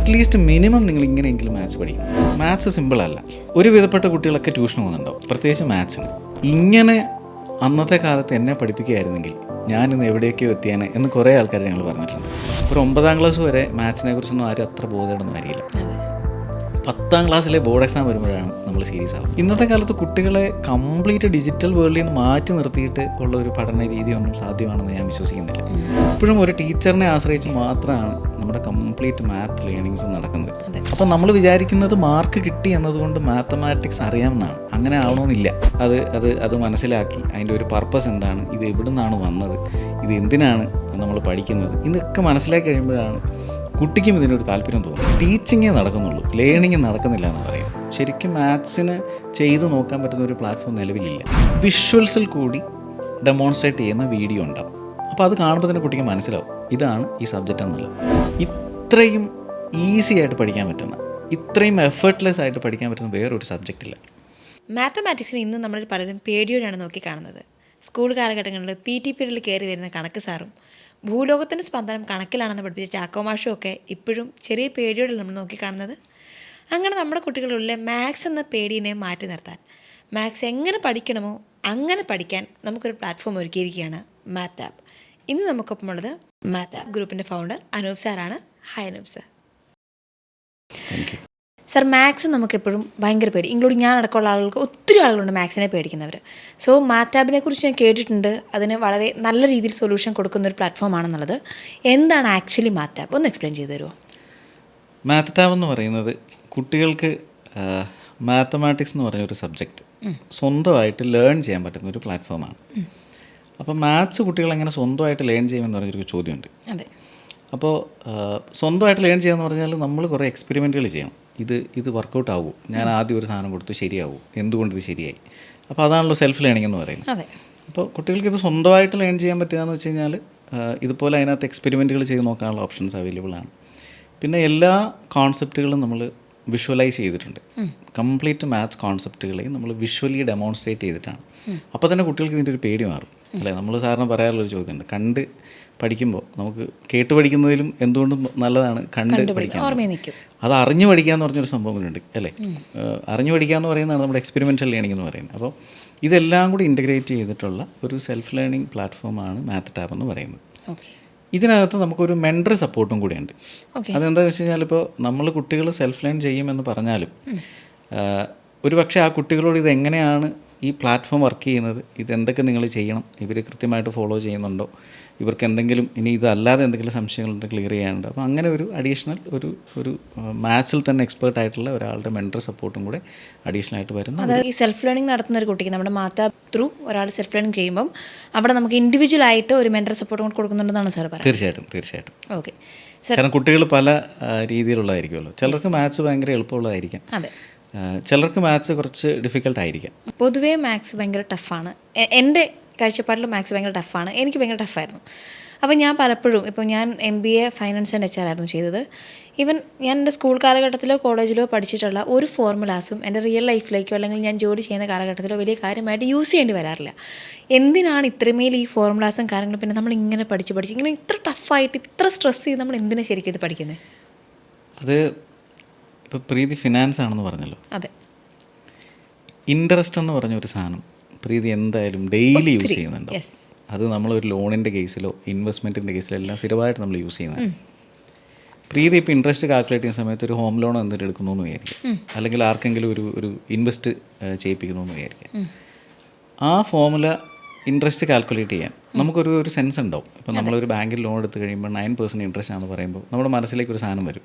At least minimum നിങ്ങൾ ഇങ്ങനെയെങ്കിലും maths പഠിക്കണം. മാത്സ് സിമ്പിളല്ല. ഒരു വിധപ്പെട്ട കുട്ടികളൊക്കെ ട്യൂഷൻ പോകുന്നുണ്ടാവും, പ്രത്യേകിച്ച് മാത്സിന്. ഇങ്ങനെ അന്നത്തെ കാലത്ത് എന്നെ പഠിപ്പിക്കുകയായിരുന്നെങ്കിൽ ഞാനിന്ന് എവിടെയൊക്കെയോ എത്തിയാനെ എന്ന് കുറേ ആൾക്കാർ ഞങ്ങൾ പറഞ്ഞിട്ടുണ്ട്. ഒരു 9ാം ക്ലാസ് വരെ മാത്സിനെ കുറിച്ചൊന്നും ആരും അത്ര ബോധമൊന്നും അറിയില്ല. 10ാം ക്ലാസ്സിലെ ബോർഡ് എക്സാം വരുമ്പോഴാണ് നമ്മൾ സീരിയസ് ആവും. ഇന്നത്തെ കാലത്ത് കുട്ടികളെ കംപ്ലീറ്റ് ഡിജിറ്റൽ വേൾഡിൽ നിന്ന് മാറ്റി നിർത്തിയിട്ട് ഉള്ള ഒരു പഠന രീതിയൊന്നും സാധ്യമാണെന്ന് ഞാൻ വിശ്വസിക്കുന്നില്ല. ഇപ്പോഴും ഒരു ടീച്ചറിനെ ആശ്രയിച്ച് മാത്രമാണ് നമ്മുടെ കംപ്ലീറ്റ് മാത്ത് ലേണിങ്സ് നടക്കുന്നത്. അപ്പം നമ്മൾ വിചാരിക്കുന്നത് മാർക്ക് കിട്ടി എന്നതുകൊണ്ട് മാത്തമാറ്റിക്സ് അറിയാമെന്നാണ്. അങ്ങനെ ആവണമെന്നില്ല. അത് മനസ്സിലാക്കി അതിൻ്റെ ഒരു പർപ്പസ് എന്താണ്, ഇത് എവിടെ നിന്നാണ് വന്നത്, ഇത് എന്തിനാണ് നമ്മൾ പഠിക്കുന്നത്, ഇതൊക്കെ മനസ്സിലാക്കി കഴിയുമ്പോഴാണ് കുട്ടിക്കും ഇതിനൊരു താല്പര്യം തോന്നും. ടീച്ചിങ്ങേ നടക്കുന്നുള്ളൂ, ലേണിങ് നടക്കുന്നില്ല എന്ന് പറയും. ശരിക്കും മാത്സിന് ചെയ്ത് നോക്കാൻ പറ്റുന്ന ഒരു പ്ലാറ്റ്ഫോം നിലവിലില്ല. വിഷ്വൽസിൽ കൂടി ഡെമോൺസ്ട്രേറ്റ് ചെയ്യുന്ന വീഡിയോ ഉണ്ടാവും. അപ്പോൾ അത് കാണുമ്പോൾ തന്നെ കുട്ടിക്ക് മനസ്സിലാവും ഇതാണ് ഈ സബ്ജക്റ്റ് എന്നുള്ളത്. ഇത്രയും ഈസി ആയിട്ട് പഠിക്കാൻ പറ്റുന്ന, ഇത്രയും എഫേർട്ട്ലെസ് ആയിട്ട് പഠിക്കാൻ പറ്റുന്ന വേറൊരു സബ്ജക്റ്റ് ഇല്ല. മാത്തമാറ്റിക്സിന് ഇന്ന് നമ്മൾ പലരും പേടിയോടെയാണ് നോക്കിക്കാണുന്നത്. സ്കൂൾ കാലഘട്ടങ്ങളിൽ PT പീരീഡിൽ കയറി വരുന്ന കണക്ക് സാറും ഭൂലോകത്തിൻ്റെ സ്പന്ദനം കണക്കിലാണെന്ന് പഠിപ്പിച്ച ചാക്കോ മാഷും ഒക്കെ ഇപ്പോഴും ചെറിയ പേടിയോടെ നമ്മൾ നോക്കിക്കാണുന്നത്. അങ്ങനെ നമ്മുടെ കുട്ടികളുള്ള മാത്സ് എന്ന പേടിയെ മാറ്റി നിർത്താൻ, മാത്സ് എങ്ങനെ പഠിക്കണമോ അങ്ങനെ പഠിക്കാൻ നമുക്കൊരു പ്ലാറ്റ്ഫോം ഒരുക്കിയിരിക്കുകയാണ് മാത്ത് ആപ്പ്. ഇന്ന് നമുക്കൊപ്പമുള്ളത് മാത്ത് ആപ്പ് ഗ്രൂപ്പിൻ്റെ ഫൗണ്ടർ അനൂപ് സാറാണ്. Hi Anoop sir. Sir, maths നമുക്കെപ്പോഴും ഭയങ്കര പേടി, ഇൻക്ലൂഡിങ് ഞാൻ അടക്കമുള്ള ആളുകൾക്ക് ഒത്തിരി ആളുകളുണ്ട് മാത്സിനെ പേടിക്കുന്നവർ. സോ മാത്ത് ആപ്പിനെ കുറിച്ച് ഞാൻ കേട്ടിട്ടുണ്ട്, അതിന് വളരെ നല്ല രീതിയിൽ സൊല്യൂഷൻ കൊടുക്കുന്ന ഒരു പ്ലാറ്റ്ഫോം ആണെന്നുള്ളത്. എന്താണ് ആക്ച്വലി മാത്ത് ആപ്പ്, ഒന്ന് എക്സ്പ്ലെയിൻ ചെയ്തു തരുമോ? മാത്ത് ആപ്പ് എന്ന് പറയുന്നത് കുട്ടികൾക്ക് മാത്തമാറ്റിക്സ് എന്ന് പറഞ്ഞൊരു സബ്ജക്റ്റ് സ്വന്തമായിട്ട് ലേൺ ചെയ്യാൻ പറ്റുന്ന ഒരു പ്ലാറ്റ്ഫോമാണ്. അപ്പോൾ മാത്സ് കുട്ടികൾ എങ്ങനെ സ്വന്തമായിട്ട് ലേൺ ചെയ്യുമെന്ന് പറഞ്ഞൊരു ചോദ്യമുണ്ട്. അതെ. അപ്പോൾ സ്വന്തമായിട്ട് ലേൺ ചെയ്യാന്ന് പറഞ്ഞാൽ നമ്മൾ കുറേ എക്സ്പെരിമെൻറ്റുകൾ ചെയ്യണം. ഇത് വർക്കൗട്ട് ആകുമോ, ഞാൻ ആദ്യം ഒരു സാധനം കൊടുത്ത് ശരിയാവും, എന്തുകൊണ്ട് ഇത് ശരിയായി. അപ്പോൾ അതാണല്ലോ സെൽഫ് ലേണിംഗ് എന്ന് പറയുന്നത്. അതെ. അപ്പോൾ കുട്ടികൾക്ക് ഇത് സ്വന്തമായിട്ട് ലേൺ ചെയ്യാൻ പറ്റുക എന്ന് വെച്ച് കഴിഞ്ഞാൽ ഇതുപോലെ അതിനകത്ത് എക്സ്പെരിമെൻറ്റുകൾ ചെയ്ത് നോക്കാനുള്ള ഓപ്ഷൻസ് അവൈലബിൾ ആണ്. പിന്നെ എല്ലാ കോൺസെപ്റ്റുകളും നമ്മൾ വിഷ്വലൈസ് ചെയ്തിട്ടുണ്ട്. കംപ്ലീറ്റ് മാത്സ് കോൺസെപ്റ്റുകളെയും നമ്മൾ വിഷ്വലി ഡെമോൺസ്ട്രേറ്റ് ചെയ്തിട്ടാണ്. അപ്പോൾ തന്നെ കുട്ടികൾക്ക് ഇതിൻ്റെ ഒരു പേടി മാറും. അല്ലേ, നമ്മൾ സാറിന് പറയാറുള്ളൊരു ചോദ്യമുണ്ട്, കണ്ട് പഠിക്കുമ്പോൾ നമുക്ക് കേട്ട് പഠിക്കുന്നതിലും എന്തുകൊണ്ടും നല്ലതാണ് കണ്ട് പഠിക്കാൻ. അത് അറിഞ്ഞു പഠിക്കുക എന്ന് പറഞ്ഞൊരു സംഭവം കൂടിയുണ്ട് അല്ലേ. അറിഞ്ഞു പഠിക്കുക എന്ന് പറയുന്നതാണ് നമ്മുടെ എക്സ്പെരിമെൻ്റൽ ലേണിംഗ് എന്ന് പറയുന്നത്. അപ്പോൾ ഇതെല്ലാം കൂടി ഇൻ്റഗ്രേറ്റ് ചെയ്തിട്ടുള്ള ഒരു സെൽഫ് ലേണിംഗ് പ്ലാറ്റ്ഫോമാണ് മാത്ത് ആപ്പ് എന്ന് പറയുന്നത്. ഇതിനകത്ത് നമുക്കൊരു മെൻറ്റർ സപ്പോർട്ടും കൂടിയുണ്ട്. അതെന്താണെന്ന് വെച്ച് കഴിഞ്ഞാൽ ഇപ്പോൾ നമ്മൾ കുട്ടികൾ സെൽഫ് ലേൺ ചെയ്യുമെന്ന് പറഞ്ഞാലും ഒരു പക്ഷേ ആ കുട്ടികളോട് ഇതെങ്ങനെയാണ് ഈ പ്ലാറ്റ്ഫോം വർക്ക് ചെയ്യുന്നത്, ഇതെന്തൊക്കെ നിങ്ങൾ ചെയ്യണം, ഇവർ കൃത്യമായിട്ട് ഫോളോ ചെയ്യുന്നുണ്ടോ, ഇവർക്ക് എന്തെങ്കിലും ഇനി ഇതല്ലാതെ എന്തെങ്കിലും സംശയങ്ങളുണ്ട് ക്ലിയർ ചെയ്യാനുണ്ട്. അപ്പോൾ അങ്ങനെ ഒരു അഡീഷണൽ ഒരു മാത്സിൽ തന്നെ എക്സ്പേർട്ട് ആയിട്ടുള്ള ഒരാളുടെ മെൻറ്റർ സപ്പോർട്ടും കൂടെ അഡീഷണൽ ആയിട്ട് വരുന്നു. അതായത് ഈ സെൽഫ് ലേണിംഗ് നടത്തുന്ന ഒരു കുട്ടിക്ക് നമ്മുടെ മാത്ത് ത്രൂ ഒരാൾ സെൽഫ് ലേണിംഗ് ചെയ്യുമ്പം അവിടെ നമുക്ക് ഇൻഡിവിജ്വൽ ആയിട്ട് ഒരു മെൻറ്റർ സപ്പോർട്ടും കൂടെ കൊടുക്കുന്നുണ്ടെന്നാണ് സാർ പറയുന്നത്. തീർച്ചയായിട്ടും. ഓക്കെ. കാരണം കുട്ടികൾ പല രീതിയിലുള്ളതായിരിക്കുമല്ലോ. ചിലർക്ക് മാത്സ് ഭയങ്കര എളുപ്പമുള്ളതായിരിക്കാം, അതെ, ചിലർക്ക് മാത്സ് കുറച്ച് ഡിഫിക്കൽട്ടായിരിക്കാം. പൊതുവേ മാത്സ് ഭയങ്കര ടഫാണ്. എൻ്റെ കാഴ്ചപ്പാടിൽ മാത്സ് ഭയങ്കര ടഫാണ്. എനിക്ക് ഭയങ്കര ടഫായിരുന്നു. അപ്പോൾ ഞാൻ പലപ്പോഴും, ഇപ്പോൾ ഞാൻ MBA ഫൈനാൻസ് ആൻഡ് HR ആയിരുന്നു ചെയ്തത്. ഈവൻ ഞാൻ എൻ്റെ സ്കൂൾ കാലഘട്ടത്തിലോ കോളേജിലോ പഠിച്ചിട്ടുള്ള ഒരു ഫോർമുലാസും എൻ്റെ റിയൽ ലൈഫിലേക്കോ അല്ലെങ്കിൽ ഞാൻ ജോലി ചെയ്യുന്ന കാലഘട്ടത്തിലോ വലിയ കാര്യമായിട്ട് യൂസ് ചെയ്യേണ്ടി വരാറില്ല. എന്തിനാണ് ഇത്രമേൽ ഈ ഫോർമുലാസും കാര്യങ്ങളും പിന്നെ നമ്മൾ ഇങ്ങനെ പഠിച്ച് ഇങ്ങനെ ഇത്ര ടഫായിട്ട് ഇത്ര സ്ട്രെസ് ചെയ്ത് നമ്മൾ എന്തിനാണ് ശരിക്കും ഇത് പഠിക്കുന്നത്? അത് ഇപ്പോൾ പ്രീതി ഫിനാൻസ് ആണെന്ന് പറഞ്ഞല്ലോ. അതെ. ഇൻട്രസ്റ്റ് എന്ന് പറഞ്ഞൊരു സാധനം പ്രീതി എന്തായാലും ഡെയിലി യൂസ് ചെയ്യുന്നുണ്ടോ? അത് നമ്മളൊരു ലോണിൻ്റെ കേസിലോ ഇൻവെസ്റ്റ്മെൻറ്റിൻ്റെ കേസിലോ എല്ലാം സ്ഥിരമായിട്ട് നമ്മൾ യൂസ് ചെയ്യുന്നത്. പ്രീതി ഇപ്പോൾ ഇൻട്രസ്റ്റ് കാൽക്കുലേറ്റ് ചെയ്യുന്ന സമയത്ത് ഒരു ഹോം ലോൺ എന്തെങ്കിലും എടുക്കുന്നു എന്ന് വിചാരിക്കും, അല്ലെങ്കിൽ ആർക്കെങ്കിലും ഒരു ഇൻവെസ്റ്റ് ചെയ്യിപ്പിക്കുന്നു എന്ന് വിചാരിക്കാം. ആ ഫോമുല ഇൻട്രസ്റ്റ് കാൽക്കുലേറ്റ് ചെയ്യാൻ നമുക്കൊരു സെൻസ് ഉണ്ടാവും. ഇപ്പോൾ നമ്മളൊരു ബാങ്കിൽ ലോൺ എടുത്ത് കഴിയുമ്പോൾ 9% ഇൻട്രസ്റ്റ് ആണെന്ന് പറയുമ്പോൾ നമ്മുടെ മനസ്സിലേക്ക് ഒരു സാധനം വരും.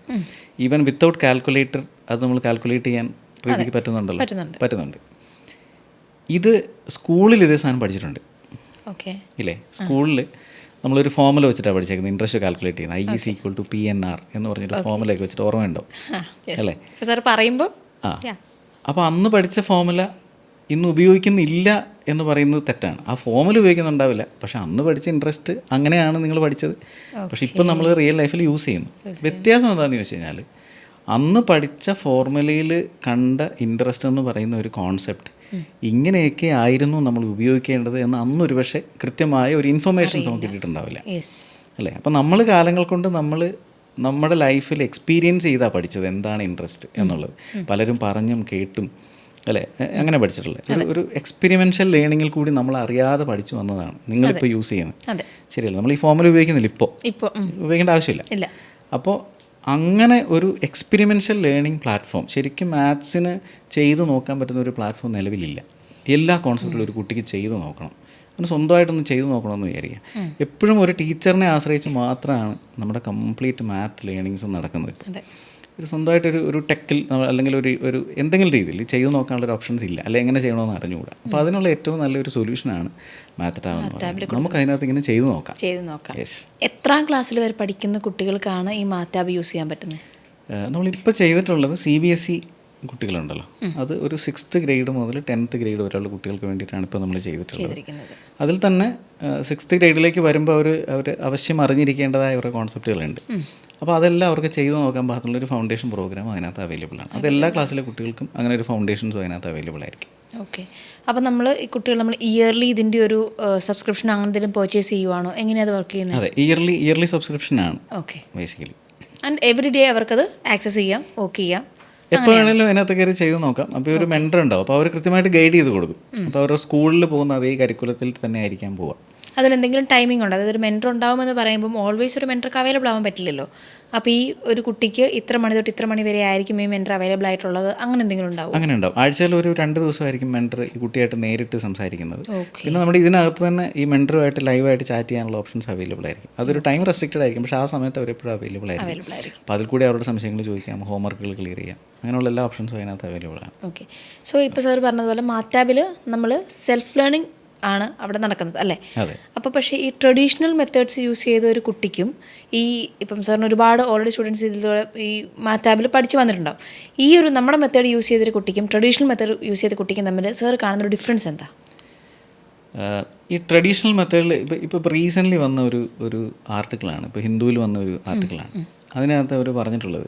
ഈവൻ വിത്തൗട്ട് കാൽക്കുലേറ്റർ അത് നമ്മൾ കാൽക്കുലേറ്റ് ചെയ്യാൻ പ്രീതിക്ക് പറ്റുന്നുണ്ട്. ഇത് സ്കൂളിൽ ഇതേ സാധനം പഠിച്ചിട്ടുണ്ട് ഇല്ലേ. സ്കൂളിൽ നമ്മളൊരു ഫോമുല വെച്ചിട്ടാണ് പഠിച്ചേക്കുന്നത് ഇൻട്രസ്റ്റ് കാൽക്കുലേറ്റ് ചെയ്യുന്നത്. IEC = PNR എന്ന് പറഞ്ഞൊരു ഫോമുലയൊക്കെ വെച്ചിട്ട് ഓർമ്മയുണ്ടാവും അല്ലേ പറയുമ്പോൾ. അപ്പോൾ അന്ന് പഠിച്ച ഫോമുല ഇന്ന് ഉപയോഗിക്കുന്നില്ല എന്ന് പറയുന്നത് തെറ്റാണ്. ആ ഫോമുല ഉപയോഗിക്കുന്നുണ്ടാവില്ല, പക്ഷെ അന്ന് പഠിച്ച ഇൻട്രസ്റ്റ് അങ്ങനെയാണ് നിങ്ങൾ പഠിച്ചത്. പക്ഷെ ഇപ്പം നമ്മൾ റിയൽ ലൈഫിൽ യൂസ് ചെയ്യുന്നു. വ്യത്യാസം എന്താണെന്ന് ചോദിച്ചു കഴിഞ്ഞാൽ അന്ന് പഠിച്ച ഫോർമുലയിൽ കണ്ട ഇൻട്രസ്റ്റ് എന്ന് പറയുന്ന ഒരു കോൺസെപ്റ്റ് ഇങ്ങനെയൊക്കെ ആയിരുന്നു നമ്മൾ ഉപയോഗിക്കേണ്ടത് എന്ന് അന്നൊരു പക്ഷേ കൃത്യമായ ഒരു ഇൻഫർമേഷൻസ് നമുക്ക് കിട്ടിയിട്ടുണ്ടാവില്ല അല്ലേ. അപ്പം നമ്മൾ കാലങ്ങൾ കൊണ്ട് നമ്മൾ നമ്മുടെ ലൈഫിൽ എക്സ്പീരിയൻസ് ചെയ്താൽ പഠിച്ചത് എന്താണ് ഇൻട്രസ്റ്റ് എന്നുള്ളത്. പലരും പറഞ്ഞും കേട്ടും അല്ലേ അങ്ങനെ പഠിച്ചിട്ടുള്ളത്. ഒരു എക്സ്പെരിമെൻഷ്യൽ ലേണിങ്ങിൽ കൂടി നമ്മൾ അറിയാതെ പഠിച്ചു വന്നതാണ് നിങ്ങളിപ്പോൾ യൂസ് ചെയ്യുന്നത്. ശരിയല്ല, നമ്മൾ ഈ ഫോമുല ഉപയോഗിക്കുന്നില്ല, ഇപ്പോൾ ഉപയോഗിക്കേണ്ട ആവശ്യമില്ല. അപ്പോൾ അങ്ങനെ ഒരു എക്സ്പെരിമെൻഷ്യൽ ലേണിംഗ് പ്ലാറ്റ്ഫോം ശരിക്കും മാത്സിന് ചെയ്തു നോക്കാൻ പറ്റുന്ന ഒരു പ്ലാറ്റ്ഫോം നിലവിലില്ല. എല്ലാ കോൺസെപ്റ്റും ഒരു കുട്ടിക്ക് ചെയ്തു നോക്കണം, അങ്ങനെ സ്വന്തമായിട്ടൊന്നും ചെയ്തു നോക്കണമെന്ന് വിചാരിക്കുക. എപ്പോഴും ഒരു ടീച്ചറിനെ ആശ്രയിച്ച് മാത്രമാണ് നമ്മുടെ കംപ്ലീറ്റ് മാത്ത് ലേണിങ്സ് നടക്കുന്നത്. ഒരു സ്വന്തമായിട്ടൊരു ടെക്കിൽ അല്ലെങ്കിൽ ഒരു എന്തെങ്കിലും രീതിയിൽ ചെയ്തു നോക്കാനുള്ളൊരു ഓപ്ഷൻസ് ഇല്ല, അല്ലെങ്കിൽ എങ്ങനെ ചെയ്യണമെന്ന് അറിഞ്ഞുകൂടാ. അപ്പോൾ അതിനുള്ള ഏറ്റവും നല്ലൊരു സൊല്യൂഷനാണ് മാത്ത് ടാബ്. നമുക്ക് അതിനകത്ത് ഇങ്ങനെ ചെയ്തു നോക്കാം. എത്രാം ക്ലാസ്സിൽ വരെ പഠിക്കുന്ന കുട്ടികൾക്കാണ് ഈ മാത്ത് ടാബ് യൂസ് ചെയ്യാൻ പറ്റുന്നത്? നമ്മളിപ്പോൾ ചെയ്തിട്ടുള്ളത് CBSE കുട്ടികളുണ്ടല്ലോ, അത് ഒരു 6th ഗ്രേഡ് മുതൽ 10th ഗ്രേഡ് വരെയുള്ള കുട്ടികൾക്ക് വേണ്ടിയിട്ടാണ് ഇപ്പോൾ നമ്മൾ ചെയ്തിട്ടുള്ളത്. അതിൽ തന്നെ 6th ഗ്രേഡിലേക്ക് വരുമ്പോൾ അവർ അവശ്യം അറിഞ്ഞിരിക്കേണ്ടതായ കുറേ കോൺസെപ്റ്റുകളുണ്ട്. അപ്പോൾ അതെല്ലാം അവർക്ക് ചെയ്തു നോക്കാൻ പാകത്തുള്ളൊരു ഫൗണ്ടേഷൻ പ്രോഗ്രാം അതിനകത്ത് അവൈലബിൾ ആണ്. അതെല്ലാ ക്ലാസ്സിലെ കുട്ടികൾക്കും അങ്ങനെ ഒരു ഫൗണ്ടേഷൻസും അതിനകത്ത് അവൈലബിൾ ആയിരിക്കും. ഓക്കെ. അപ്പോൾ നമ്മൾ ഈ കുട്ടികൾ നമ്മൾ ഇയർലി ഇതിൻ്റെ ഒരു സബ്സ്ക്രിപ്ഷൻ അങ്ങനെ എന്തെങ്കിലും പർച്ചേസ് ചെയ്യുവാണോ, എങ്ങനെയാണ് അത് വർക്ക് ചെയ്യുന്നത്? അതെ, ഇയർലി സബ്സ്ക്രിപ്ഷനാണ്. Okay. Basically and every day അവർക്കത് ആക്സസ് ചെയ്യാം, വർക്ക് ചെയ്യാം, എപ്പോൾ വേണമെങ്കിലും അതിനകത്ത് കയറി ചെയ്ത് നോക്കാം. അപ്പോൾ ഒരു മെൻറ്റർ ഉണ്ടാവും, അപ്പോൾ അവർ കൃത്യമായിട്ട് ഗൈഡ് ചെയ്ത് കൊടുക്കും. അപ്പോൾ അവരുടെ സ്കൂളിൽ പോകുന്ന അതേ കരിക്കുലത്തിൽ തന്നെ ആയിരിക്കാൻ പോവുക. അതിനെന്തെങ്കിലും ടൈമിംഗ് ഉണ്ടോ? അതായത് ഒരു മെൻറ്റർ ഉണ്ടാവുമെന്ന് പറയുമ്പോൾ ഓൾവേസ് ഒരു മെൻറ്റർക്ക് അവൈലബിൾ ആവാൻ പറ്റില്ലല്ലോ. അപ്പോൾ ഈ ഒരു കുട്ടിക്ക് ഇത്ര മണി തൊട്ട് ഇത്ര മണി വരെ ആയിരിക്കും ഈ മെൻറ്റർ അവൈലബിൾ ആയിട്ടുള്ളത്, അങ്ങനെ എന്തെങ്കിലും ഉണ്ടാവും? അങ്ങനെ ഉണ്ടാവും. ആഴ്ചയിൽ ഒരു 2 ദിവസമായിരിക്കും മെൻറ്റർ ഈ കുട്ടിയായിട്ട് നേരിട്ട് സംസാരിക്കുന്നത്. പിന്നെ നമ്മുടെ ഇതിനകത്ത് തന്നെ ഈ മെൻറ്ററുമായിട്ട് ലൈവായിട്ട് ചാറ്റ് ചെയ്യാനുള്ള ഓപ്ഷൻസ് അവൈലബിൾ ആയിരിക്കും. അതൊരു ടൈം റെസ്ട്രിക്റ്റഡ് ആയിരിക്കും, പക്ഷേ ആ സമയത്ത് അവരെപ്പോഴും അവൈലബിൾ ആയിരിക്കും. അപ്പോൾ അതിൽ കൂടി അവരുടെ സംശയങ്ങൾ ചോദിക്കാം, ഹോംവർക്കുകൾ ക്ലിയർ ചെയ്യാം, അങ്ങനെയുള്ള എല്ലാ ഓപ്ഷൻസും അതിനകത്ത് അവൈലബിൾ ആണ്. ഓക്കെ. സോ ഇപ്പോൾ സാർ പറഞ്ഞതുപോലെ മാത്ത് ടാബിൽ നമ്മൾ സെൽഫ് ലേണിംഗ് ആണ് അവിടെ നടക്കുന്നത് അല്ലേ? അപ്പോൾ പക്ഷേ ഈ ട്രഡീഷണൽ മെത്തേഡ്സ് യൂസ് ചെയ്ത ഒരു കുട്ടിക്കും ഇപ്പം സാറിന് ഒരുപാട് ഓൾറെഡി സ്റ്റുഡൻസ് ഇതിലൂടെ ഈ മാത്ത് ടാബിൽ പഠിച്ച് വന്നിട്ടുണ്ടാവും. ഈ ഒരു നമ്മുടെ മെത്തേഡ് യൂസ് ചെയ്തൊരു കുട്ടിക്കും ട്രഡീഷണൽ മെത്തേഡ് യൂസ് ചെയ്ത കുട്ടിക്കും തമ്മിൽ സാർ കാണുന്നൊരു ഡിഫറൻസ് എന്താ? ഈ ട്രഡീഷണൽ മെത്തേഡിൽ ഇപ്പോൾ റീസെൻ്റ്ലി വന്ന ഒരു ആർട്ടിക്കിളാണ്, ഇപ്പോൾ ഹിന്ദുവിൽ വന്ന ഒരു ആർട്ടിക്കിളാണ്. അതിനകത്ത് അവർ പറഞ്ഞിട്ടുള്ളത്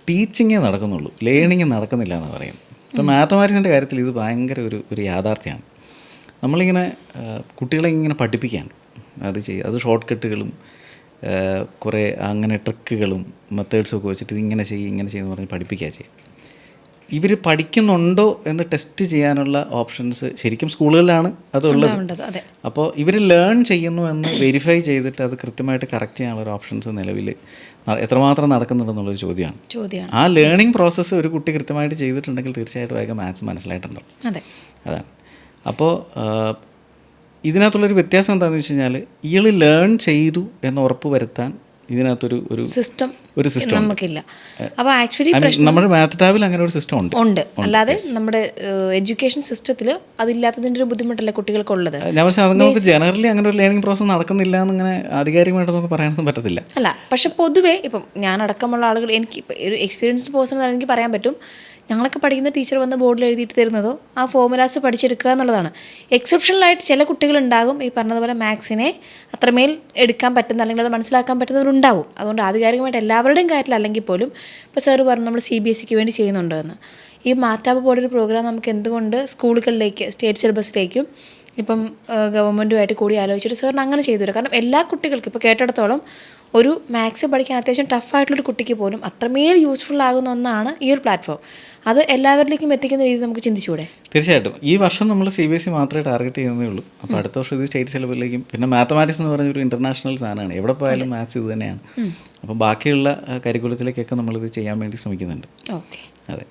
ടീച്ചിങ്ങേ നടക്കുന്നുള്ളൂ, ലേണിങ് നടക്കുന്നില്ല എന്ന് പറയും. ഇപ്പോൾ മാത്തമാറ്റിക്സിൻ്റെ കാര്യത്തിൽ ഇത് ഭയങ്കര ഒരു യാഥാർത്ഥ്യമാണ്. നമ്മളിങ്ങനെ കുട്ടികളെ ഇങ്ങനെ പഠിപ്പിക്കുകയാണ്, അത് ഷോർട്ട് കട്ടുകളും കുറേ അങ്ങനെ ട്രിക്കുകളും മെത്തേഡ്സും ഒക്കെ വെച്ചിട്ട് ഇങ്ങനെ ചെയ്യുമെന്ന് പറഞ്ഞ് പഠിപ്പിക്കുക ചെയ്യുക. ഇവർ പഠിക്കുന്നുണ്ടോ എന്ന് ടെസ്റ്റ് ചെയ്യാനുള്ള ഓപ്ഷൻസ് ശരിക്കും സ്കൂളുകളിലാണ് അതുള്ളത്. അപ്പോൾ ഇവർ ലേൺ ചെയ്യുന്നു എന്ന് വെരിഫൈ ചെയ്തിട്ട് അത് കൃത്യമായിട്ട് കറക്റ്റ് ചെയ്യാനുള്ള ഒരു ഓപ്ഷൻസ് നിലവിൽ എത്രമാത്രം നടക്കുന്നുണ്ടെന്നുള്ളൊരു ചോദ്യമാണ്. ആ ലേണിംഗ് പ്രോസസ്സ് ഒരു കുട്ടി കൃത്യമായിട്ട് ചെയ്തിട്ടുണ്ടെങ്കിൽ തീർച്ചയായിട്ടും വേഗം മാത്സ് മനസ്സിലായിട്ടുണ്ടാവും. അതാണ്. അപ്പോൾ ഇതിനകത്തുള്ളൊരു വ്യത്യാസം എന്താണെന്ന് വെച്ച് കഴിഞ്ഞാൽ ഇയാൾ ലേൺ ചെയ്തു എന്ന് ഉറപ്പ് വരുത്താൻ ഇതിനകത്തൊരു സിസ്റ്റം നമുക്കില്ല. അപ്പോൾ ആക്ച്വലി നമ്മുടെ മാത്ത് ടാബിൽ അങ്ങനെ ഒരു സിസ്റ്റം ഉണ്ട്. അല്ലാതെ നമ്മുടെ എഡ്യൂക്കേഷൻ സിസ്റ്റത്തിൽ അതില്ലാത്തതിൻ്റെ ഒരു ബുദ്ധിമുട്ടല്ലേ കുട്ടികൾക്കുള്ളത്? ഞാൻ പക്ഷേ അത് നമുക്ക് ജനറലി അങ്ങനെ ഒരു ലേണിംഗ് പ്രോസസ്സ് നടക്കുന്നില്ല എന്നിങ്ങനെ ആധികാരികമായിട്ട് നമുക്ക് പറയാനൊന്നും പറ്റത്തില്ല. അല്ല, പക്ഷെ പൊതുവേ ഇപ്പം ഞാനടക്കമുള്ള ആളുകൾ, എനിക്ക് ഒരു എക്സ്പീരിയൻസ്ഡ് പേഴ്സൺ എനിക്ക് പറയാൻ പറ്റും, ഞങ്ങളൊക്കെ പഠിക്കുന്ന ടീച്ചർ വന്ന് ബോർഡിൽ എഴുതിയിട്ട് തരുന്നതോ ആ ഫോർമുലാസ് പഠിച്ചെടുക്കുക എന്നുള്ളതാണ്. എക്സെപ്ഷണലായിട്ട് ചില കുട്ടികളുണ്ടാകും ഈ പറഞ്ഞതുപോലെ മാത്സിനെ അത്രമേൽ എടുക്കാൻ പറ്റുന്ന അല്ലെങ്കിൽ അത് മനസ്സിലാക്കാൻ പറ്റുന്നവരുണ്ടാവും. അതുകൊണ്ട് ആധികാരികമായിട്ട് എല്ലാവരുടെയും കാര്യത്തിൽ അല്ലെങ്കിൽ പോലും ഇപ്പോൾ സാറ് പറഞ്ഞു നമ്മൾ CBSEക്ക് വേണ്ടി ചെയ്യുന്നുണ്ട് എന്ന്. ഈ മാത്ത് ടാബ് പോലൊരു പ്രോഗ്രാം നമുക്ക് എന്തുകൊണ്ട് സ്കൂളുകളിലേക്ക് സ്റ്റേറ്റ് സിലബസിലേക്കും ഇപ്പം ഗവൺമെൻറ്റുമായിട്ട് കൂടി ആലോചിച്ചിട്ട് സാറിന് അങ്ങനെ ചെയ്തു തരാം. കാരണം എല്ലാ കുട്ടികൾക്കും ഇപ്പോൾ കേട്ടിടത്തോളം ഒരു മാത്സ് പഠിക്കാൻ അത്യാവശ്യം ടഫായിട്ടുള്ളൊരു കുട്ടിക്ക് പോലും അത്രമേൽ യൂസ്ഫുൾ ആകുന്ന ഒന്നാണ് ഈ ഒരു പ്ലാറ്റ്ഫോം. അത് എല്ലാവരിലേക്കും എത്തിക്കുന്ന രീതി നമുക്ക് ചിന്തിച്ചുകൂടെ? തീർച്ചയായിട്ടും. ഈ വർഷം നമ്മൾ CBSE മാത്രമേ ടാർഗറ്റ് ചെയ്യുന്നേ ഉള്ളൂ. അപ്പോൾ അടുത്ത വർഷം ഇത് സ്റ്റേറ്റ് സിലബസിലേക്കും, പിന്നെ മാത്തമാറ്റിക്സ് എന്ന് പറഞ്ഞൊരു ഇൻ്റർനാഷണൽ സാധനമാണ്, എവിടെ പോയാലും മാത്സ് ഇത് തന്നെയാണ്. അപ്പോൾ ബാക്കിയുള്ള കരിക്കുലത്തിലേക്കൊക്കെ നമ്മളിത് ചെയ്യാൻ വേണ്ടി ശ്രമിക്കുന്നുണ്ട്. ഓക്കെ. അതെ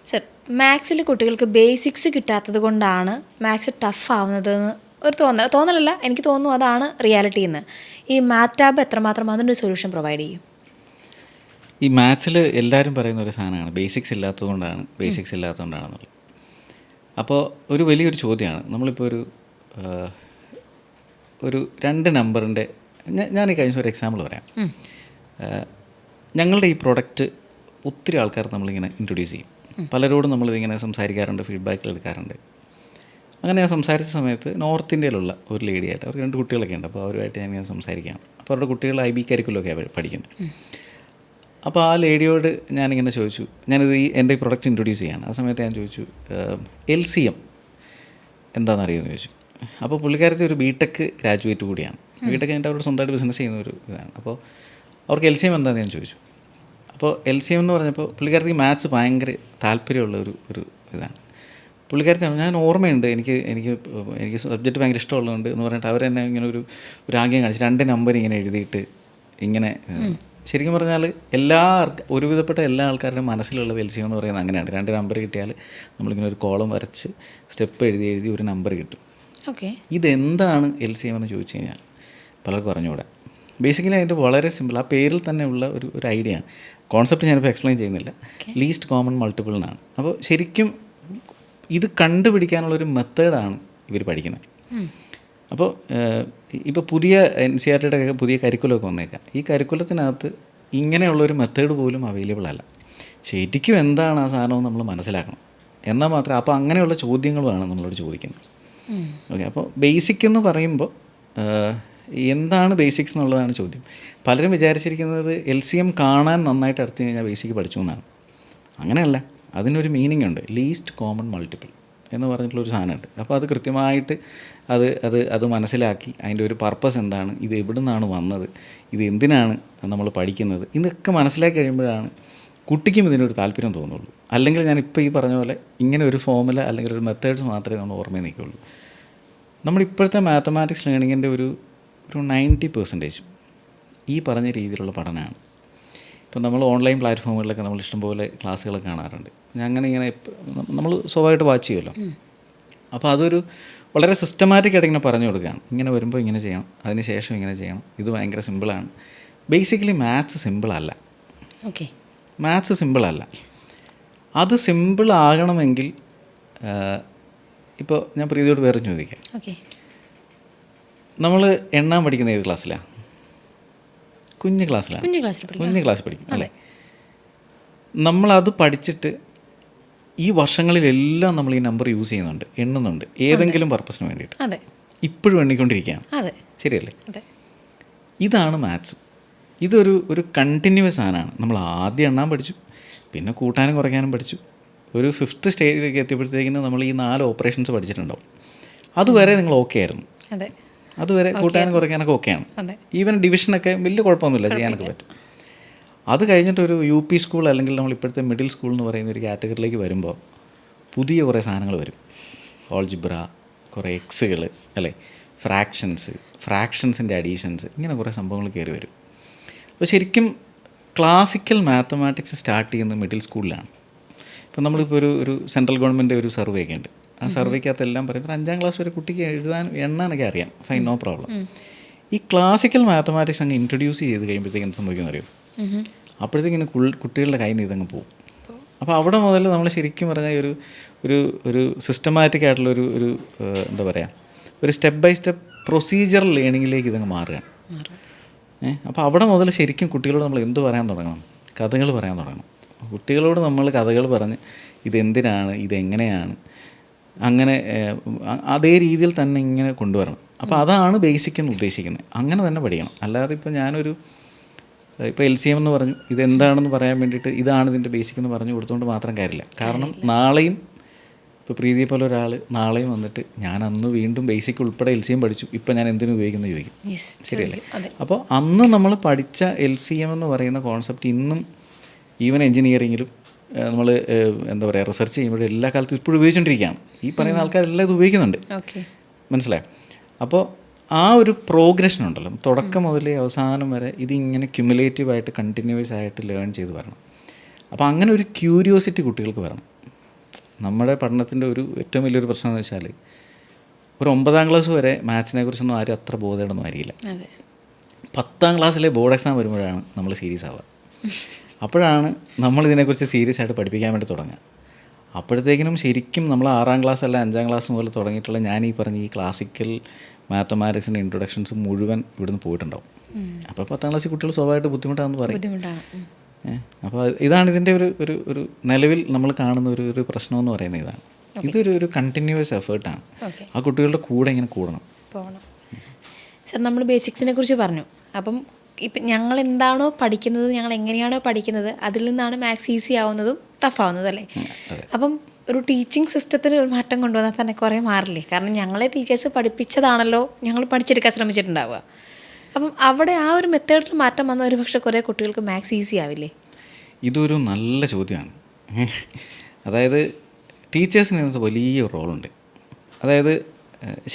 സർ, മാത്സിൽ കുട്ടികൾക്ക് ബേസിക്സ് കിട്ടാത്തത് കൊണ്ടാണ് മാത്സ് ടഫ് ആവുന്നതെന്ന് ഒരു തോന്നലല്ല, എനിക്ക് തോന്നുന്നു അതാണ് റിയാലിറ്റി എന്ന്. ഈ മാത്ത് ടാബ് എത്രമാത്രം അതിൻ്റെ സൊല്യൂഷൻ പ്രൊവൈഡ് ചെയ്യും? ഈ മാത്സിൽ എല്ലാവരും പറയുന്ന ഒരു സാധനമാണ് ബേസിക്സ് ഇല്ലാത്തതുകൊണ്ടാണെന്നുള്ളത്. അപ്പോൾ ഒരു വലിയൊരു ചോദ്യമാണ്. നമ്മളിപ്പോൾ ഒരു 2 നമ്പറിൻ്റെ ഞാൻ ഈ കഴിഞ്ഞ ഒരു എക്സാമ്പിൾ പറയാം. ഞങ്ങളുടെ ഈ പ്രൊഡക്റ്റ് ഒത്തിരി ആൾക്കാർ നമ്മളിങ്ങനെ ഇൻട്രൊഡ്യൂസ് ചെയ്യും, പലരോടും നമ്മളിതിങ്ങനെ സംസാരിക്കാറുണ്ട്, ഫീഡ്ബാക്കിൽ എടുക്കാറുണ്ട്. അങ്ങനെ ഞാൻ സംസാരിച്ച സമയത്ത് നോർത്ത് ഇന്ത്യയിലുള്ള ഒരു ലേഡിയായിട്ട്, അവർക്ക് 2 കുട്ടികളൊക്കെ ഉണ്ട്. അപ്പോൾ അവരുമായിട്ട് ഞാൻ സംസാരിക്കുകയാണ്. അപ്പോൾ അവരുടെ കുട്ടികൾ IB കരിക്കുലമൊക്കെ പഠിക്കുന്നത്. അപ്പോൾ ആ ലേഡിയോട് ഞാനിങ്ങനെ ചോദിച്ചു, ഞാനിത് എൻ്റെ ഈ പ്രൊഡക്റ്റ് ഇൻട്രൊഡ്യൂസ് ചെയ്യാണ്. ആ സമയത്ത് ഞാൻ ചോദിച്ചു LCM എന്താണെന്നറിയുമെന്ന് ചോദിച്ചു. അപ്പോൾ പുള്ളിക്കാരത്തെ ഒരു BTech ഗ്രാജുവേറ്റ് കൂടിയാണ്. BTech കഴിഞ്ഞിട്ട് അവരുടെ സ്വന്തമായിട്ട് ബിസിനസ് ചെയ്യുന്ന ഒരു ഇതാണ്. അപ്പോൾ അവർക്ക് LCM എന്താണെന്ന് ഞാൻ ചോദിച്ചു. അപ്പോൾ LCM എന്ന് പറഞ്ഞപ്പോൾ പുള്ളിക്കാരത്തേക്ക് മാത്സ് ഭയങ്കര താല്പര്യമുള്ള ഒരു ഇതാണ്. പുള്ളിക്കാരത്തി ഞാൻ ഓർമ്മയുണ്ട്, എനിക്ക് സബ്ജക്റ്റ് ഭയങ്കര ഇഷ്ടമുള്ളതുകൊണ്ട് എന്ന് പറഞ്ഞിട്ട് അവരെന്നെ ഇങ്ങനെ ഒരു ആംഗ്യം കാണിച്ച് 2 നമ്പർ ഇങ്ങനെ എഴുതിയിട്ട് ഇങ്ങനെ. ശരിക്കും പറഞ്ഞാൽ ഒരുവിധപ്പെട്ട എല്ലാ ആൾക്കാരുടെയും മനസ്സിലുള്ളത് LCM എന്ന് പറയുന്നത് അങ്ങനെയാണ്. 2 നമ്പർ കിട്ടിയാൽ നമ്മളിങ്ങനെ ഒരു കോളം വരച്ച് സ്റ്റെപ്പ് എഴുതി ഒരു നമ്പർ കിട്ടും. ഓക്കെ, ഇതെന്താണ് LCM എന്ന് ചോദിച്ചു കഴിഞ്ഞാൽ പലർക്കും അറിഞ്ഞുകൂടാ. ബേസിക്കലി അതിൻ്റെ വളരെ സിമ്പിൾ, ആ പേരിൽ തന്നെ ഉള്ള ഒരു ഐഡിയ ആണ്. കോൺസെപ്റ്റ് ഞാനിപ്പോൾ എക്സ്പ്ലെയിൻ ചെയ്യുന്നില്ല. ലീസ്റ്റ് കോമൺ മൾട്ടിപ്പിൾ എന്നാണ്. അപ്പോൾ ശരിക്കും ഇത് കണ്ടുപിടിക്കാനുള്ളൊരു മെത്തേഡാണ് ഇവർ പഠിക്കുന്നത്. അപ്പോൾ ഇപ്പോൾ പുതിയ NCERTയുടെ ഒക്കെ പുതിയ കരിക്കുലമൊക്കെ വന്നേക്കാം. ഈ കരിക്കുലത്തിനകത്ത് ഇങ്ങനെയുള്ളൊരു മെത്തേഡ് പോലും അവൈലബിൾ അല്ല. ശരിക്കും എന്താണ് ആ സാധനം നമ്മൾ മനസ്സിലാക്കണം. എന്നാൽ മാത്രമേ അപ്പോൾ അങ്ങനെയുള്ള ചോദ്യങ്ങളുമാണ് നമ്മളോട് ചോദിക്കുന്നത്. ഓക്കെ, അപ്പോൾ ബേസിക് എന്ന് പറയുമ്പോൾ എന്താണ് ബേസിക്സ് എന്നുള്ളതാണ് ചോദ്യം. പലരും വിചാരിച്ചിരിക്കുന്നത് LCM കാണാൻ നന്നായിട്ട് അടുത്ത് കഴിഞ്ഞാൽ ബേസിക് പഠിച്ചു എന്നാണ്. അങ്ങനെയല്ല, അതിനൊരു മീനിങ് ഉണ്ട്. ലീസ്റ്റ് കോമൺ മൾട്ടിപ്പിൾ എന്ന് പറഞ്ഞിട്ടുള്ളൊരു സാധനമുണ്ട്. അപ്പോൾ അത് കൃത്യമായിട്ട് അത് മനസ്സിലാക്കി അതിൻ്റെ ഒരു പർപ്പസ് എന്താണ്, ഇത് എവിടെ നിന്നാണ് വന്നത്, ഇത് എന്തിനാണ് നമ്മൾ പഠിക്കുന്നത്, ഇതൊക്കെ മനസ്സിലാക്കി കഴിയുമ്പോഴാണ് കുട്ടിക്കും ഇതിനൊരു താല്പര്യം തോന്നുള്ളൂ. അല്ലെങ്കിൽ ഞാനിപ്പോൾ ഈ പറഞ്ഞ പോലെ ഇങ്ങനെ ഒരു ഫോമുല അല്ലെങ്കിൽ ഒരു മെത്തേഡ്സ് മാത്രമേ നമ്മൾ ഓർമ്മയിൽ നിൽക്കുകയുള്ളൂ. നമ്മളിപ്പോഴത്തെ മാത്തമാറ്റിക്സ് ലേണിങ്ങിൻ്റെ ഒരു 90% ഈ പറഞ്ഞ രീതിയിലുള്ള പഠനമാണ്. ഇപ്പം നമ്മൾ ഓൺലൈൻ പ്ലാറ്റ്ഫോമുകളിലൊക്കെ നമ്മൾ ഇഷ്ടംപോലെ ക്ലാസ്സുകളൊക്കെ കാണാറുണ്ട്. ഇങ്ങനെ നമ്മൾ സ്വാഭാവികമായിട്ട് വാച്ച് ചെയ്യുമല്ലോ. അപ്പോൾ അതൊരു വളരെ സിസ്റ്റമാറ്റിക് ആയിട്ട് ഇങ്ങനെ പറഞ്ഞു കൊടുക്കുകയാണ്. ഇങ്ങനെ വരുമ്പോൾ ഇങ്ങനെ ചെയ്യണം, അതിന് ശേഷം ഇങ്ങനെ ചെയ്യണം, ഇത് ഭയങ്കര സിമ്പിളാണ്. ബേസിക്കലി മാത്സ് സിമ്പിളല്ല. ഓക്കെ, മാത്സ് സിമ്പിളല്ല. അത് സിമ്പിൾ ആകണമെങ്കിൽ ഇപ്പോൾ ഞാൻ പ്രീതിയോട് വേറെ ചോദിക്കാം. ഓക്കെ, നമ്മൾ എണ്ണാൻ പഠിക്കുന്ന ഏത് ക്ലാസ്സിലാണ്? കുഞ്ഞ് ക്ലാസ്സിലാണ്. കുഞ്ഞ് ക്ലാസ്സിൽ പഠിക്കും അല്ലേ? നമ്മളത് പഠിച്ചിട്ട് ഈ വർഷങ്ങളിലെല്ലാം നമ്മൾ ഈ നമ്പർ യൂസ് ചെയ്യുന്നുണ്ട്, എണ്ണുന്നുണ്ട്, ഏതെങ്കിലും പർപ്പസിന് വേണ്ടിയിട്ട്. ഇപ്പോഴും എണ്ണിക്കൊണ്ടിരിക്കുകയാണ്, ശരിയല്ലേ? ഇതാണ് മാത്സ്. ഇതൊരു കണ്ടിന്യൂസ് സാധനമാണ്. നമ്മൾ ആദ്യം എണ്ണാൻ പഠിച്ചു, പിന്നെ കൂട്ടാനും കുറയ്ക്കാനും പഠിച്ചു. ഒരു 5th സ്റ്റേജിലേക്ക് എത്തിയപ്പോഴത്തേക്കിന് നമ്മൾ ഈ 4 ഓപ്പറേഷൻസ് പഠിച്ചിട്ടുണ്ടാവും. അതുവരെ നിങ്ങൾ ഓക്കെ ആയിരുന്നു. അതുവരെ കൂട്ടാനും കുറയ്ക്കാനൊക്കെ ഓക്കെയാണ്. ഈവൻ ഡിവിഷനൊക്കെ വലിയ കുഴപ്പമൊന്നുമില്ല, ചെയ്യാനൊക്കെ പറ്റും. അത് കഴിഞ്ഞിട്ടൊരു UP സ്കൂൾ അല്ലെങ്കിൽ നമ്മൾ ഇപ്പോഴത്തെ മിഡിൽ സ്കൂൾ എന്ന് പറയുന്ന ഒരു കാറ്റഗറിയിലേക്ക് വരുമ്പോൾ പുതിയ കുറേ സാധനങ്ങൾ വരും. ഓൾജിബ്ര, കുറേ എക്സുകൾ അല്ലേ, ഫ്രാക്ഷൻസിൻ്റെ അഡീഷൻസ്, ഇങ്ങനെ കുറേ സംഭവങ്ങൾ കയറി വരും. അപ്പോൾ ശരിക്കും ക്ലാസിക്കൽ മാത്തമാറ്റിക്സ് സ്റ്റാർട്ട് ചെയ്യുന്നത് മിഡിൽ സ്കൂളിലാണ്. ഇപ്പോൾ നമ്മളിപ്പോൾ ഒരു സെൻട്രൽ ഗവൺമെൻറ് ഒരു സർവേ ഒക്കെ ഉണ്ട്. ആ സർവേക്കകത്ത് എല്ലാം പറയുന്നത് 5ാം ക്ലാസ് വരെ കുട്ടിക്ക് എണ്ണാനൊക്കെ അറിയാം, ഫൈൻ, നോ പ്രോബ്ലം. ഈ ക്ലാസിക്കൽ മാത്തമാറ്റിക്സ് അങ്ങ് ഇൻട്രൊഡ്യൂസ് ചെയ്ത് കഴിയുമ്പോഴത്തേക്കും എന്ത് സംഭവിക്കുമെന്ന് അറിയും? അപ്പോഴത്തേക്കിങ്ങനെ കുട്ടികളുടെ കയ്യിൽ നിന്ന് ഇതങ്ങ് പോകും. അപ്പോൾ അവിടെ മുതൽ നമ്മൾ ശരിക്കും പറഞ്ഞാൽ ഒരു സിസ്റ്റമാറ്റിക് ആയിട്ടുള്ള ഒരു എന്താ പറയുക, ഒരു സ്റ്റെപ്പ് ബൈ സ്റ്റെപ്പ് പ്രൊസീജിയർ ലേണിങ്ങിലേക്ക് ഇതങ്ങ് മാറുകയാണ്. അപ്പോൾ അവിടെ മുതൽ ശരിക്കും കുട്ടികളോട് നമ്മൾ എന്ത് പറയാൻ തുടങ്ങണം? കഥകൾ പറയാൻ തുടങ്ങണം. കുട്ടികളോട് നമ്മൾ കഥകൾ പറഞ്ഞ് ഇതെന്തിനാണ്, ഇതെങ്ങനെയാണ്, അങ്ങനെ അതേ രീതിയിൽ തന്നെ ഇങ്ങനെ കൊണ്ടുവരണം. അപ്പോൾ അതാണ് ബേസിക് എന്ന് ഉദ്ദേശിക്കുന്നത്. അങ്ങനെ തന്നെ പഠിക്കണം. അല്ലാതെ ഇപ്പോൾ ഇപ്പോൾ LCM എന്ന് പറഞ്ഞു, ഇതെന്താണെന്ന് പറയാൻ വേണ്ടിയിട്ട് ഇതാണ് ഇതിൻ്റെ ബേസിക് എന്ന് പറഞ്ഞു കൊടുത്തുകൊണ്ട് മാത്രം കാര്യമില്ല. കാരണം നാളെയും ഇപ്പോൾ പ്രീതിയെ പോലെ ഒരാൾ നാളെയും വന്നിട്ട് ഞാൻ അന്ന് വീണ്ടും ബേസിക് ഉൾപ്പെടെ LCM പഠിച്ചു, ഇപ്പം ഞാൻ എന്തിനു ഉപയോഗിക്കുന്നു ചോദിക്കും, ശരിയല്ലേ? അപ്പോൾ അന്ന് നമ്മൾ പഠിച്ച LCM എന്ന് പറയുന്ന കോൺസെപ്റ്റ് ഇന്നും ഈവൻ എൻജിനീയറിങ്ങിലും നമ്മൾ എന്താ പറയുക, റിസർച്ച് ചെയ്യുമ്പോഴും എല്ലാ കാലത്തും ഇപ്പോഴും ഉപയോഗിച്ചുകൊണ്ടിരിക്കുകയാണ്. ഈ പറയുന്ന ആൾക്കാരെല്ലാം ഇത് ഉപയോഗിക്കുന്നുണ്ട്, മനസ്സിലായോ? അപ്പോൾ ആ ഒരു പ്രോഗ്രഷൻ ഉണ്ടല്ലോ, തുടക്കം മുതൽ അവസാനം വരെ ഇതിങ്ങനെ ക്യുമുലേറ്റീവായിട്ട് കണ്ടിന്യൂസ് ആയിട്ട് ലേൺ ചെയ്ത് വരണം. അപ്പോൾ അങ്ങനെ ഒരു ക്യൂരിയോസിറ്റി കുട്ടികൾക്ക് വരണം. നമ്മുടെ പഠനത്തിൻ്റെ ഏറ്റവും വലിയൊരു പ്രശ്നം എന്ന് വെച്ചാൽ ഒരു 9ാം ക്ലാസ് വരെ മാത്സിനെ കുറിച്ചൊന്നും ആരും അത്ര ബോധേടൊന്നും ആയിരിക്കില്ല. 10ാം ക്ലാസ്സിലെ ബോർഡ് എക്സാം വരുമ്പോഴാണ് നമ്മൾ സീരിയസ് ആവുക. അപ്പോഴാണ് നമ്മളിതിനെക്കുറിച്ച് സീരിയസ് ആയിട്ട് പഠിപ്പിക്കാൻ വേണ്ടി തുടങ്ങുക. അപ്പോഴത്തേക്കിനും ശരിക്കും നമ്മൾ 6ാം ക്ലാസ് അല്ല 5ാം ക്ലാസ് മുതൽ തുടങ്ങിയിട്ടുള്ള ഞാൻ ഈ പറഞ്ഞ ഈ ക്ലാസിക്കൽ മാത്തമാറ്റിക്സിൻ്റെ ഇൻട്രൊഡക്ഷൻസ് മുഴുവൻ ഇവിടുന്ന് പോയിട്ടുണ്ടാവും. അപ്പോൾ 10ാം ക്ലാസ്സിൽ കുട്ടികൾ സ്വാഭാവികമായിട്ട് ബുദ്ധിമുട്ടാണെന്ന് പറയും. അപ്പോൾ ഇതാണ് ഇതിൻ്റെ ഒരു നിലവിൽ നമ്മൾ കാണുന്ന ഒരു പ്രശ്നം എന്ന് പറയുന്നത് ഇതാണ്. ഇതൊരു കണ്ടിന്യൂസ് എഫേർട്ടാണ്. ആ കുട്ടികളുടെ കൂടെ ഇങ്ങനെ പോകണം. സാർ, നമ്മൾ ബേസിക്സിനെ കുറിച്ച് പറഞ്ഞു. അപ്പം ഇപ്പം ഞങ്ങൾ എന്താണോ പഠിക്കുന്നത്, ഞങ്ങൾ എങ്ങനെയാണോ പഠിക്കുന്നത്, അതിൽ നിന്നാണ് മാത്സ് ഈസി ആവുന്നതും ടഫ് ആവുന്നതും അല്ലേ? അപ്പം ഒരു ടീച്ചിങ് സിസ്റ്റത്തിൽ ഒരു മാറ്റം കൊണ്ടുവന്നാൽ തന്നെ കുറേ മാറില്ലേ? കാരണം ഞങ്ങളെ ടീച്ചേഴ്സ് പഠിപ്പിച്ചതാണല്ലോ ഞങ്ങൾ പഠിച്ചെടുക്കാൻ ശ്രമിച്ചിട്ടുണ്ടാവുക. അപ്പം അവിടെ ആ ഒരു മെത്തേഡിൽ മാറ്റം വന്ന ഒരു പക്ഷേ കുറേ കുട്ടികൾക്ക് മാത്സ് ഈസി ആവില്ലേ? ഇതൊരു നല്ല ചോദ്യമാണ്. അതായത് ടീച്ചേഴ്സിന് ഇതിനകത്ത് വലിയ റോളുണ്ട്. അതായത്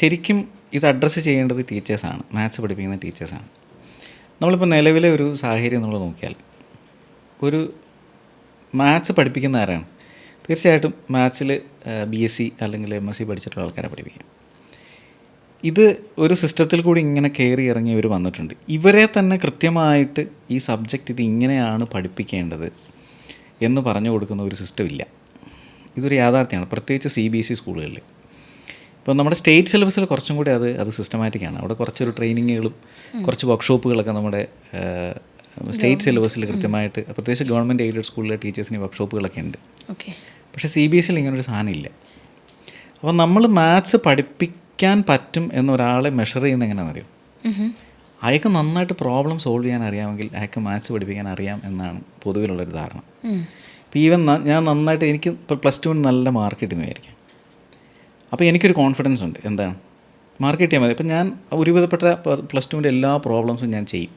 ശരിക്കും ഇത് അഡ്രസ്സ് ചെയ്യേണ്ടത് ടീച്ചേഴ്സാണ്, മാത്സ് പഠിപ്പിക്കുന്ന ടീച്ചേഴ്സാണ്. നമ്മളിപ്പോൾ നിലവിലെ ഒരു സാഹചര്യം നമ്മൾ നോക്കിയാൽ ഒരു മാത്സ് പഠിപ്പിക്കുന്ന ആരാണ്? തീർച്ചയായിട്ടും മാത്സിൽ BSc അല്ലെങ്കിൽ MSc പഠിച്ചിട്ടുള്ള ആൾക്കാരെ പഠിപ്പിക്കാം. ഇത് ഒരു സിസ്റ്റത്തിൽ കൂടി ഇങ്ങനെ കയറി ഇറങ്ങി ഇവർ വന്നിട്ടുണ്ട്. ഇവരെ തന്നെ കൃത്യമായിട്ട് ഈ സബ്ജക്റ്റ് ഇത് ഇങ്ങനെയാണ് പഠിപ്പിക്കേണ്ടത് എന്ന് പറഞ്ഞു കൊടുക്കുന്ന ഒരു സിസ്റ്റം ഇല്ല. ഇതൊരു യാഥാർത്ഥ്യമാണ്, പ്രത്യേകിച്ച് CBSE സ്കൂളുകളിൽ. ഇപ്പോൾ നമ്മുടെ സ്റ്റേറ്റ് സിലബസിൽ കുറച്ചും കൂടി അത് സിസ്റ്റമാറ്റിക്കാണ്. അവിടെ കുറച്ചൊരു ട്രെയിനിങ്ങുകളും കുറച്ച് വർക്ക്ഷോപ്പുകളൊക്കെ നമ്മുടെ സ്റ്റേറ്റ് സിലബസിൽ കൃത്യമായിട്ട്, പ്രത്യേകിച്ച് ഗവൺമെൻറ് എയ്ഡഡ് സ്കൂളിലെ ടീച്ചേഴ്സിന് വർക്ക്ഷോപ്പുകളൊക്കെ ഉണ്ട്. പക്ഷേ CBSE ഇങ്ങനൊരു സാധനം ഇല്ല. അപ്പോൾ നമ്മൾ മാത്സ് പഠിപ്പിക്കാൻ പറ്റും എന്നൊരാളെ മെഷർ ചെയ്യുന്നത് എങ്ങനെയാണെന്ന് അറിയാം. അയാൾക്ക് നന്നായിട്ട് പ്രോബ്ലം സോൾവ് ചെയ്യാൻ അറിയാമെങ്കിൽ അയാൾക്ക് മാത്സ് പഠിപ്പിക്കാൻ അറിയാം എന്നാണ് പൊതുവിലുള്ളൊരു ധാരണ. ഇപ്പോൾ ഈവൻ ഞാൻ നന്നായിട്ട്, എനിക്ക് ഇപ്പോൾ +2 നല്ല മാർക്ക് കിട്ടുന്ന വിചാരിക്കാം. അപ്പോൾ എനിക്കൊരു കോൺഫിഡൻസ് ഉണ്ട്, എന്താണ് മാർക്ക് കിട്ടിയാൽ മതി. അപ്പോൾ ഞാൻ ഒരുവിധപ്പെട്ട +2 എല്ലാ പ്രോബ്ലംസും ഞാൻ ചെയ്യും.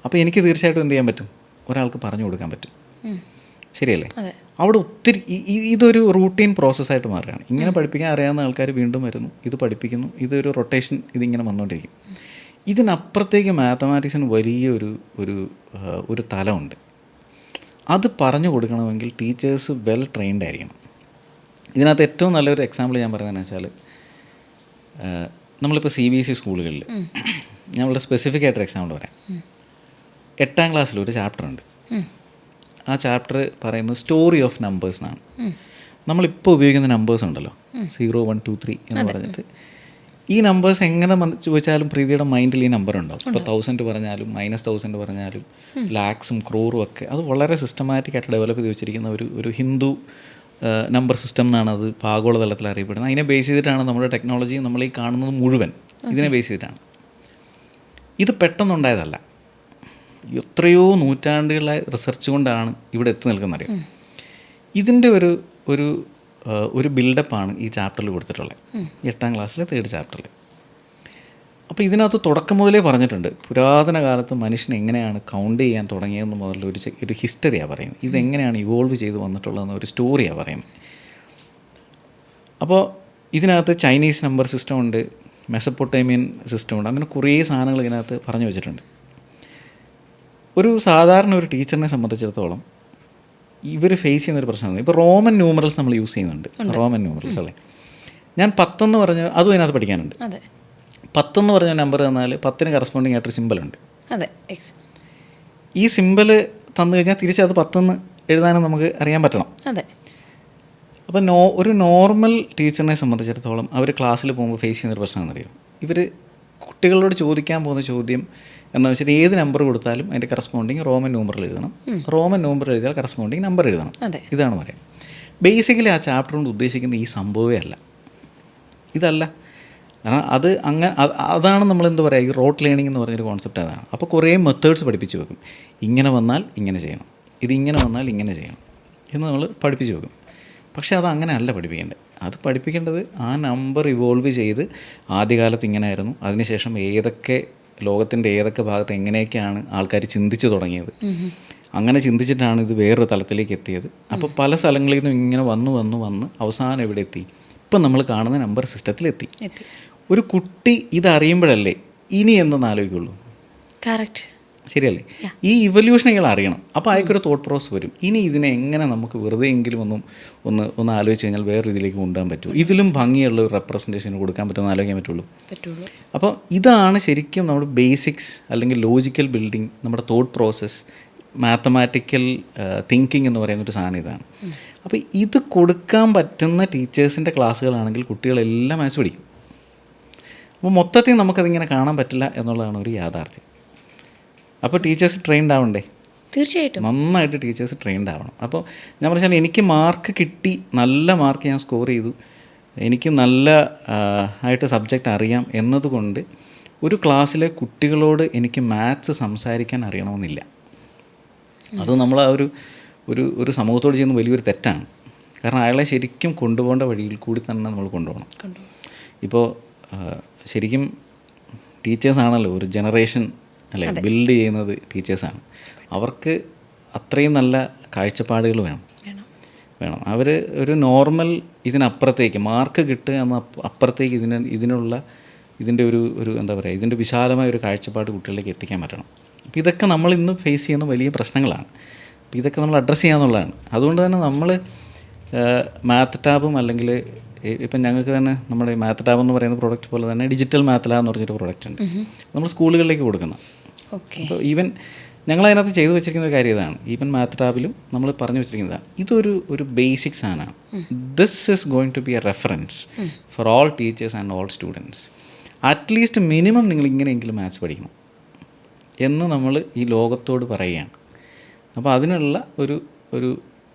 അപ്പോൾ എനിക്ക് തീർച്ചയായിട്ടും എന്ത് ചെയ്യാൻ പറ്റും? ഒരാൾക്ക് പറഞ്ഞു കൊടുക്കാൻ പറ്റും. ശരിയല്ലേ? അവിടെ ഒത്തിരി ഇതൊരു റൂട്ടീൻ പ്രോസസ്സായിട്ട് മാറുകയാണ്. ഇങ്ങനെ പഠിപ്പിക്കാൻ അറിയാവുന്ന ആൾക്കാർ വീണ്ടും വരുന്നു, ഇത് പഠിപ്പിക്കുന്നു, ഇതൊരു റൊട്ടേഷൻ, ഇതിങ്ങനെ വന്നുകൊണ്ടിരിക്കും. ഇതിനപ്പുറത്തേക്ക് മാത്തമാറ്റിക്സിന് വലിയൊരു ഒരു തലമുണ്ട്. അത് പറഞ്ഞു കൊടുക്കണമെങ്കിൽ ടീച്ചേഴ്സ് വെൽ ട്രെയിൻഡ് ആയിരിക്കണം. ഇതിനകത്ത് ഏറ്റവും നല്ലൊരു എക്സാമ്പിൾ ഞാൻ പറയുന്നതെന്ന് വെച്ചാൽ, നമ്മളിപ്പോൾ CBSE സ്കൂളുകളിൽ ഞാൻ വളരെ സ്പെസിഫിക് ആയിട്ടൊരു എക്സാമ്പിൾ പറയാം. 8ാം ക്ലാസ്സിൽ ഒരു ചാപ്റ്റർ ഉണ്ട്. ആ ചാപ്റ്റർ പറയുന്നത് സ്റ്റോറി ഓഫ് നമ്പേഴ്സ് എന്നാണ്. നമ്മളിപ്പോൾ ഉപയോഗിക്കുന്ന നമ്പേഴ്സ് ഉണ്ടല്ലോ, 0, 1, 2, 3 എന്ന് പറഞ്ഞിട്ട്, ഈ നമ്പേഴ്സ് എങ്ങനെ ചോദിച്ചാലും പ്രീതിയുടെ മൈൻഡിൽ ഈ നമ്പർ ഉണ്ടാവും. ഇപ്പോൾ 1000 പറഞ്ഞാലും -1000 പറഞ്ഞാലും ലാക്സും ക്രോറും ഒക്കെ, അത് വളരെ സിസ്റ്റമാറ്റിക് ആയിട്ട് ഡെവലപ്പ് ചെയ്ത് വെച്ചിരിക്കുന്ന ഒരു ഹിന്ദു നമ്പർ സിസ്റ്റം എന്നാണ് അത് ആഗോളതലത്തിൽ അറിയപ്പെടുന്നത്. അതിനെ ബേസ് ചെയ്തിട്ടാണ് നമ്മുടെ ടെക്നോളജി നമ്മൾ ഈ കാണുന്നത് മുഴുവൻ ഇതിനെ ബേസ് ചെയ്തിട്ടാണ്. ഇത് പെട്ടെന്നുണ്ടായതല്ല, എത്രയോ നൂറ്റാണ്ടുകളെ റിസർച്ച് കൊണ്ടാണ് ഇവിടെ എത്തി നിൽക്കുന്നറിയാം. ഇതിൻ്റെ ഒരു ബിൽഡപ്പാണ് ഈ ചാപ്റ്ററിൽ കൊടുത്തിട്ടുള്ളത്, 8ാം ക്ലാസ്സിലെ 3rd ചാപ്റ്ററിൽ. അപ്പോൾ ഇതിനകത്ത് തുടക്കം മുതലേ പറഞ്ഞിട്ടുണ്ട്, പുരാതന കാലത്ത് മനുഷ്യൻ എങ്ങനെയാണ് കൗണ്ട് ചെയ്യാൻ തുടങ്ങിയതെന്ന് മുതലുള്ള ഒരു ഹിസ്റ്ററിയാണ് പറയുന്നത്. ഇതെങ്ങനെയാണ് ഇവോൾവ് ചെയ്ത് വന്നിട്ടുള്ളതെന്ന് ഒരു സ്റ്റോറിയാണ് പറയുന്നത്. അപ്പോൾ ഇതിനകത്ത് ചൈനീസ് നമ്പർ സിസ്റ്റം ഉണ്ട്, മെസപ്പൊട്ടേമിയൻ സിസ്റ്റം ഉണ്ട്, അങ്ങനെ കുറേ സാധനങ്ങൾ ഇതിനകത്ത് പറഞ്ഞു വെച്ചിട്ടുണ്ട്. ഒരു സാധാരണ ഒരു ടീച്ചറിനെ സംബന്ധിച്ചിടത്തോളം ഇവർ ഫേസ് ചെയ്യുന്നൊരു പ്രശ്നമാണ്. ഇപ്പോൾ റോമൻ ന്യൂമറൽസ് നമ്മൾ യൂസ് ചെയ്യുന്നുണ്ട്, റോമൻ ന്യൂമറൽസ് അല്ലേ. ഞാൻ 10 എന്ന് പറഞ്ഞ അതും അതിനകത്ത് പഠിക്കാനുണ്ട്. 10 എന്ന് പറഞ്ഞ നമ്പർ തന്നാൽ 10ന് കറസ്പോണ്ടിങ് ആയിട്ടൊരു സിമ്പിളുണ്ട്. ഈ സിമ്പിൾ തന്നു കഴിഞ്ഞാൽ തിരിച്ചത് 10 എഴുതാനും നമുക്ക് അറിയാൻ പറ്റണം. അപ്പോൾ ഒരു നോർമൽ ടീച്ചറിനെ സംബന്ധിച്ചിടത്തോളം അവർ ക്ലാസ്സിൽ പോകുമ്പോൾ ഫേസ് ചെയ്യുന്നൊരു പ്രശ്നം എന്നറിയോ, ഇവർ കുട്ടികളോട് ചോദിക്കാൻ പോകുന്ന ചോദ്യം എന്ന് വെച്ചാൽ ഏത് നമ്പർ കൊടുത്താലും അതിൻ്റെ കറസ്പോണ്ടിങ് റോമൻ നമ്പറിൽ എഴുതണം, റോമൻ നമ്പർ എഴുതിയാൽ കറസ്പോണ്ടിങ് നമ്പർ എഴുതണം. ഇതാണ് പറയാം. ബേസിക്കലി ആ ചാപ്റ്റർ കൊണ്ട് ഉദ്ദേശിക്കുന്ന ഈ സംഭവമേ അല്ല, ഇതല്ല. കാരണം അതാണ് നമ്മളെന്താ പറയുക, ഈ റോട്ട് ലേണിംഗ് എന്ന് പറഞ്ഞൊരു കോൺസെപ്റ്റ് അതാണ്. അപ്പോൾ കുറേ മെത്തേഡ്സ് പഠിപ്പിച്ച് വെക്കും. ഇങ്ങനെ വന്നാൽ ഇങ്ങനെ ചെയ്യണം, ഇതിങ്ങനെ വന്നാൽ ഇങ്ങനെ ചെയ്യണം എന്ന് നമ്മൾ പഠിപ്പിച്ച് വെക്കും. പക്ഷേ അത് അങ്ങനെ അല്ല പഠിപ്പിക്കേണ്ടത്. അത് പഠിപ്പിക്കേണ്ടത് ആ നമ്പർ ഇവോൾവ് ചെയ്ത് ആദ്യകാലത്ത് ഇങ്ങനെയായിരുന്നു, അതിനുശേഷം ലോകത്തിൻ്റെ ഏതൊക്കെ ഭാഗത്ത് എങ്ങനെയൊക്കെയാണ് ആൾക്കാർ ചിന്തിച്ച് തുടങ്ങിയത്, അങ്ങനെ ചിന്തിച്ചിട്ടാണ് ഇത് വേറൊരു തലത്തിലേക്ക് എത്തിയത്. അപ്പോൾ പല സ്ഥലങ്ങളിൽ നിന്നും ഇങ്ങനെ വന്ന് അവസാനം എവിടെ എത്തി? ഇപ്പം നമ്മൾ കാണുന്ന നമ്പർ സിസ്റ്റത്തിലെത്തി. ഒരു കുട്ടി ഇതറിയുമ്പോഴല്ലേ ഇനി എന്തെന്ന് ആലോചിക്കുള്ളൂ. കറക്റ്റ്, ശരിയല്ലേ? ഈ ഇവല്യൂഷൻ ഇയാൾ അറിയണം. അപ്പോൾ അയാൾക്കൊരു തോട്ട് പ്രോസസ് വരും. ഇനി ഇതിനെ എങ്ങനെ നമുക്ക് വെറുതെ എങ്കിലും ഒന്ന് ആലോചിച്ച് കഴിഞ്ഞാൽ വേറൊരു ഇതിലേക്ക് കൊണ്ടുപോകാൻ പറ്റുമോ, ഇതിലും ഭംഗിയുള്ള ഒരു റെപ്രസെൻറ്റേഷൻ കൊടുക്കാൻ പറ്റുമെന്ന് ആലോചിക്കാൻ പറ്റുള്ളൂ. അപ്പോൾ ഇതാണ് ശരിക്കും നമ്മുടെ ബേസിക്സ് അല്ലെങ്കിൽ ലോജിക്കൽ ബിൽഡിംഗ്, നമ്മുടെ തോട്ട് പ്രോസസ്സ്, മാത്തമാറ്റിക്കൽ തിങ്കിങ് എന്ന് പറയുന്നൊരു സാധനം ഇതാണ്. അപ്പോൾ ഇത് കൊടുക്കാൻ പറ്റുന്ന ടീച്ചേഴ്സിൻ്റെ ക്ലാസ്സുകളാണെങ്കിൽ കുട്ടികളെല്ലാം മാത്സ് പഠിക്കും. അപ്പോൾ മൊത്തത്തിൽ നമുക്കതിങ്ങനെ കാണാൻ പറ്റില്ല എന്നുള്ളതാണ് ഒരു യാഥാർത്ഥ്യം. അപ്പോൾ ടീച്ചേഴ്സ് ട്രെയിൻഡ് ആവണ്ടേ? തീർച്ചയായിട്ടും നന്നായിട്ട് ടീച്ചേഴ്സ് ട്രെയിൻഡ് ആവണം. അപ്പോൾ ഞാൻ പറഞ്ഞാൽ എനിക്ക് മാർക്ക് കിട്ടി, നല്ല മാർക്ക് ഞാൻ സ്കോർ ചെയ്തു, എനിക്ക് നല്ല ആയിട്ട് സബ്ജക്റ്റ് അറിയാം എന്നതുകൊണ്ട് ഒരു ക്ലാസ്സിലെ കുട്ടികളോട് എനിക്ക് മാത്സ് സംസാരിക്കാൻ അറിയണമെന്നില്ല. അത് നമ്മൾ ആ ഒരു സമൂഹത്തോട് ചെയ്യുന്ന വലിയൊരു തെറ്റാണ്. കാരണം അയാളെ ശരിക്കും കൊണ്ടുപോകേണ്ട വഴിയിൽ കൂടി തന്നെ നമ്മൾ കൊണ്ടുപോകണം. ഇപ്പോൾ ശരിക്കും ടീച്ചേഴ്സാണല്ലോ ഒരു ജനറേഷൻ അല്ലേ, ബിൽഡ് ചെയ്യുന്നത് ടീച്ചേഴ്സാണ്. അവർക്ക് അത്രയും നല്ല കാഴ്ചപ്പാടുകൾ വേണം. അവർ ഒരു നോർമൽ ഇതിനപ്പുറത്തേക്ക് മാർക്ക് കിട്ടുക എന്ന അപ്പുറത്തേക്ക് ഇതിൻ്റെ ഒരു എന്താ പറയുക, ഇതിൻ്റെ വിശാലമായ ഒരു കാഴ്ചപ്പാട് കുട്ടികളിലേക്ക് എത്തിക്കാൻ പറ്റണം. അപ്പോൾ ഇതൊക്കെ നമ്മൾ ഇന്ന് ഫേസ് ചെയ്യുന്ന വലിയ പ്രശ്നങ്ങളാണ്. അപ്പോൾ ഇതൊക്കെ നമ്മൾ അഡ്രസ്സ് ചെയ്യാന്നുള്ളതാണ്. അതുകൊണ്ട് തന്നെ നമ്മൾ മാത്ത് ടാബും അല്ലെങ്കിൽ ഇപ്പം ഞങ്ങൾക്ക് തന്നെ നമ്മുടെ മാത്ത് ടാബ് എന്ന് പറയുന്ന പ്രോഡക്റ്റ് പോലെ തന്നെ ഡിജിറ്റൽ മാത്ത് ലാബ് എന്ന് പറഞ്ഞൊരു പ്രോഡക്റ്റ് ഉണ്ട് നമ്മൾ സ്കൂളുകളിലേക്ക് കൊടുക്കുന്ന. അപ്പോൾ ഈവൻ ഞങ്ങളതിനകത്ത് ചെയ്തു വെച്ചിരിക്കുന്ന കാര്യം ഇതാണ്. ഈവൻ മാത്ത് ടാബിലും നമ്മൾ പറഞ്ഞു വെച്ചിരിക്കുന്നതാണ്, ഒരു ബേസിക് സാധനമാണ്. This is going to be a reference for all teachers and all students. At least minimum നിങ്ങൾ ഇങ്ങനെയെങ്കിലും മാത്സ് പഠിക്കണം എന്ന് നമ്മൾ ഈ ലോകത്തോട് പറയുകയാണ്. അപ്പോൾ അതിനുള്ള ഒരു